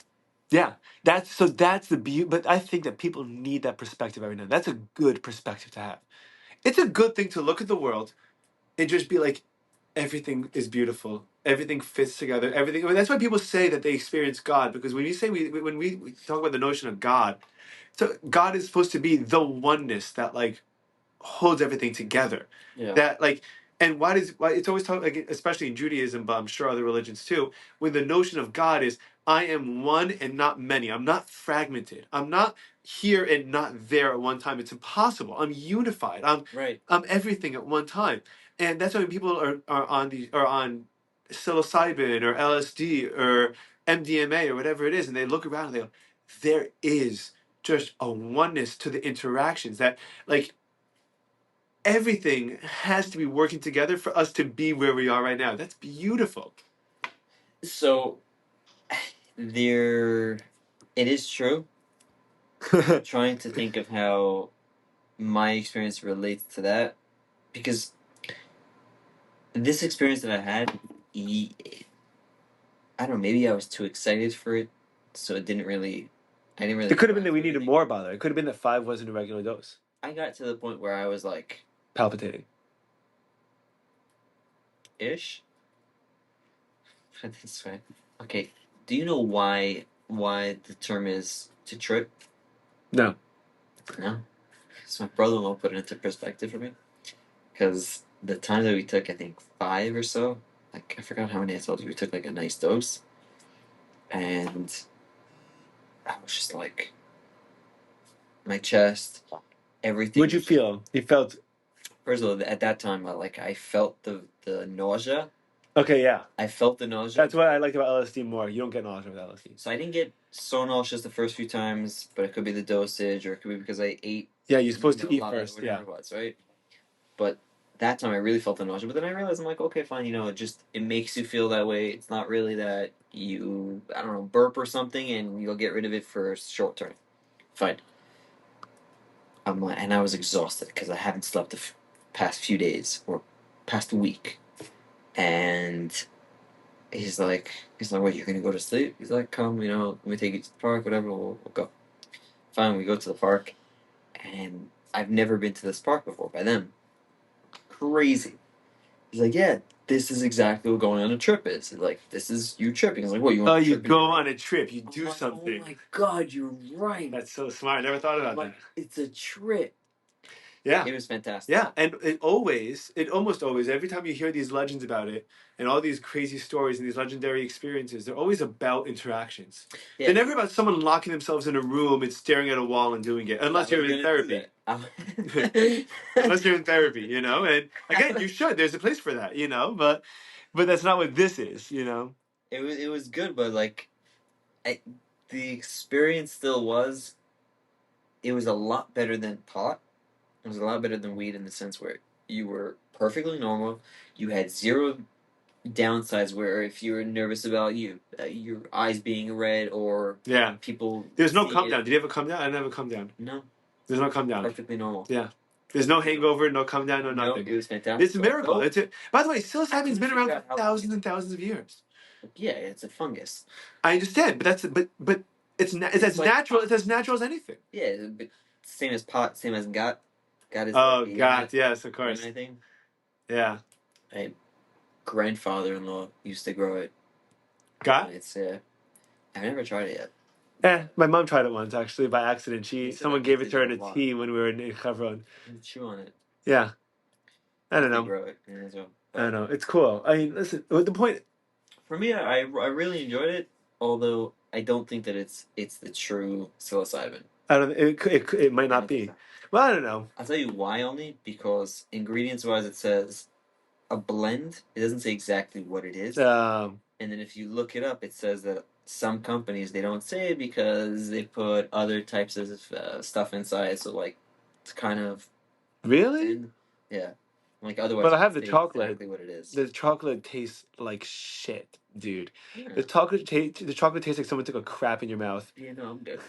Yeah. That's the beauty, but I think that people need that perspective every now and then. That's a good perspective to have. It's a good thing to look at the world and just be like, everything is beautiful. Everything fits together. Everything. I mean, that's why people say that they experience God, because when you say when we talk about the notion of God, so God is supposed to be the oneness that like holds everything together. Yeah. That like, and why it's always talk, like, especially in Judaism, but I'm sure other religions too, when the notion of God is I am one and not many. I'm not fragmented. I'm not here and not there at one time. It's impossible. I'm unified. Right. I'm everything at one time. And that's why when people are on psilocybin or LSD or MDMA or whatever it is, and they look around and they go, there is just a oneness to the interactions that like everything has to be working together for us to be where we are right now. That's beautiful. So there, it is true. I'm trying to think of how my experience relates to that, because this experience that I had, I don't know, maybe I was too excited for it, so I didn't really It could have been that grasp we needed everything. more, by the way. It could have been that 5 wasn't a regular dose. I got to the point where I was like, Palpitating. ish. Put it this way. Okay, do you know why the term is to trip? No. No? So my brother-in-law put it into perspective for me. Because the time that we took, I think 5 or so, like I forgot how many I told you, we took like a nice dose. And I was just like, my chest, everything. What'd you feel? You felt. First of all, at that time, I felt the nausea. Okay, yeah. I felt the nausea. That's what I liked about LSD more. You don't get nausea with LSD. So I didn't get so nauseous the first few times, but it could be the dosage, or it could be because I ate. Yeah, you're supposed to eat a lot first. of Yeah. whatever it was, right? But that time I really felt the nausea. But then I realized I'm like, okay, fine. It makes you feel that way. It's not really that you, I don't know, burp or something, and you'll get rid of it for a short term. Fine. I'm like, and I was exhausted because I haven't slept the past few days or past week, and he's like, wait, you're gonna go to sleep? He's like, come, let me take you to the park, whatever. We'll go. Fine, we go to the park, and I've never been to this park before. By then, crazy. He's like, yeah, this is exactly what going on a trip is. He's like, this is you tripping. He's like, what, you want Oh, to you trip go on a trip. You do like, something. oh my god, you're right. That's so smart. I never thought about that. It's a trip. Yeah. It was fantastic. Yeah, and it almost always, every time you hear these legends about it and all these crazy stories and these legendary experiences, they're always about interactions. Yeah. They're never about someone locking themselves in a room and staring at a wall and doing it, unless you're in therapy. Unless you're in therapy, and again, you should. There's a place for that, but that's not what this is. It was good, but like, the experience still was. It was a lot better than pot. It was a lot better than weed in the sense where you were perfectly normal. You had zero downsides where if you're nervous about your eyes being red or Yeah. people There's no see come it. down. Did you ever come down? I never come down. No, There's no come down. perfectly normal. Yeah. There's no hangover, no come down, no No, nothing. it was fantastic. It's a miracle. Although, It's a, by the way, psilocybin's been figure around out for how- thousands and thousands of years. yeah, it's a fungus. I understand, but that's but it's It's as like natural. pot. It's as natural as anything. Yeah, but same as pot, same as got. Got is Oh like God, yes, of course. anything. Yeah. My grandfather-in-law used to grow it. Got? It's I've never tried it yet. My mom tried it once actually by accident. Someone gave it to her in a lot. tea when we were in Hebron. You chew on it. Yeah. I don't They know. grow it. Yeah, so, I don't know. It's cool. I mean, listen. The point. for me, I really enjoyed it. Although I don't think that it's the true psilocybin. I don't. It might not be. Well, I don't know. I'll tell you why only because ingredients wise it says a blend. It doesn't say exactly what it is. And then if you look it up, it says that some companies they don't say it because they put other types of stuff inside. So like it's kind of really. yeah. Like otherwise, But I it have the say chocolate. Exactly what it is. The chocolate tastes like shit, dude. Yeah. The chocolate tastes like someone took a crap in your mouth. Yeah, no, I'm good.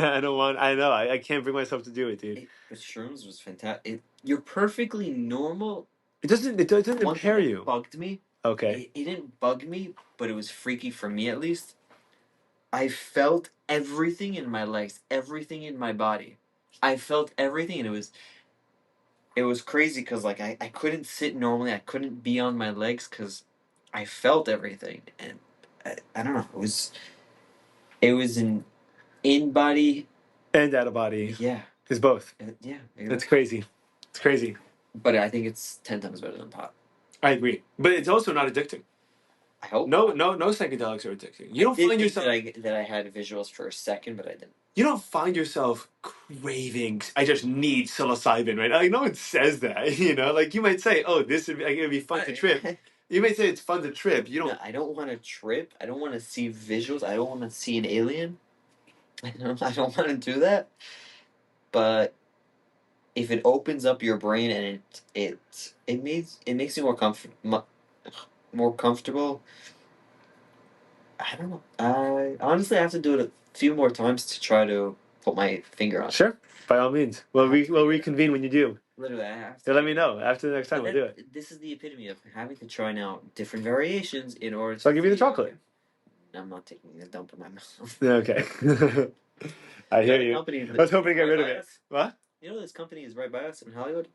I don't want. I know. I can't bring myself to do it, dude. The shrooms was fantastic. You're perfectly normal. It doesn't. It doesn't One impair thing that you. bugged me. Okay. It didn't bug me, but it was freaky for me at least. I felt everything in my legs, everything in my body. I felt everything, and it was crazy because like I couldn't sit normally. I couldn't be on my legs because I felt everything, and I don't know. It was an in body And out of body. Yeah. It's both. Yeah. It's crazy. It's crazy. But I think it's 10 times better than pot. I agree, but it's also not addicting. I hope No, not. no psychedelics are addicting. You don't find yourself that I had visuals for a second, but I didn't. You don't find yourself craving. I just need psilocybin, right? Like no one says that, you know. Like you might say, "Oh, this would be, like, it'd be fun to trip." You may say it's fun to trip. You don't. No, I don't want to trip. I don't want to see visuals. I don't want to see an alien. I don't want to do that. But if it opens up your brain and it makes you more comfortable. I don't know. I honestly have to do it a few more times to try to put my finger on it. Sure, by all means. We'll reconvene when you do. Literally, I have to. So let me know after the next time. We'll do it. This is the epitome of having to try now different variations in order. So I'll give you the chocolate. I'm not taking a dump in my mouth. Okay. I hear you. I was hoping to get rid of it. What? You know, this company is right by us in Hollywood.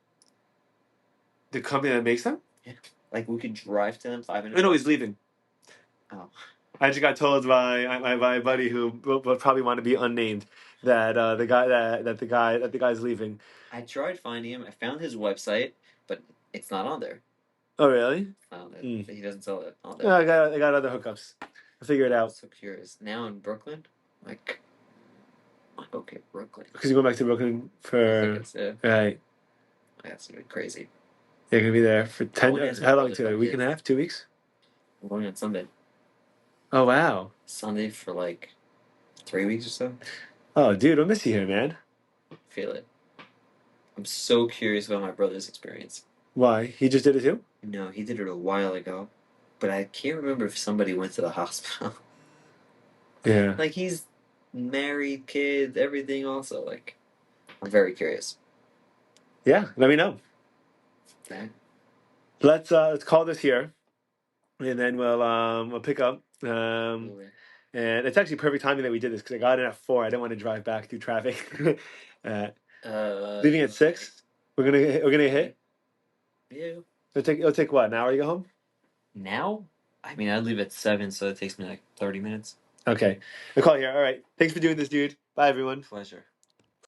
The company that makes them? Yeah. Like we could drive to them 5 minutes. I know he's leaving. Oh. I just got told by my buddy who will probably want to be unnamed that the guy's leaving. I tried finding him. I found his website, but it's not on there. Oh really? He doesn't sell it on there. Yeah, I got other hookups. I'll figure it out. I'm so curious. Now in Brooklyn, like okay, Brooklyn. Because you're going back to Brooklyn for right. That's gonna be crazy. You're gonna be there for 10. How long? A week and a half? 2 weeks? I'm going on Sunday. Oh wow! Sunday for like 3 weeks or so. Oh, dude, I'll miss you here, man. Feel it. I'm so curious about my brother's experience. Why? He just did it too? No, he did it a while ago, but I can't remember if somebody went to the hospital. Yeah. Like he's married, kids, everything. Also, like, I'm very curious. Yeah, let me know. Okay. Let's call this here, and then we'll pick up. And it's actually perfect timing that we did this because I got in at 4. I didn't want to drive back through traffic. Leaving at 6. We're gonna hit. Yeah. It'll take what, an hour to go home? Now? I mean, I leave at 7, so it takes me like 30 minutes. Okay. I'll call here. All right. Thanks for doing this, dude. Bye, everyone. Pleasure.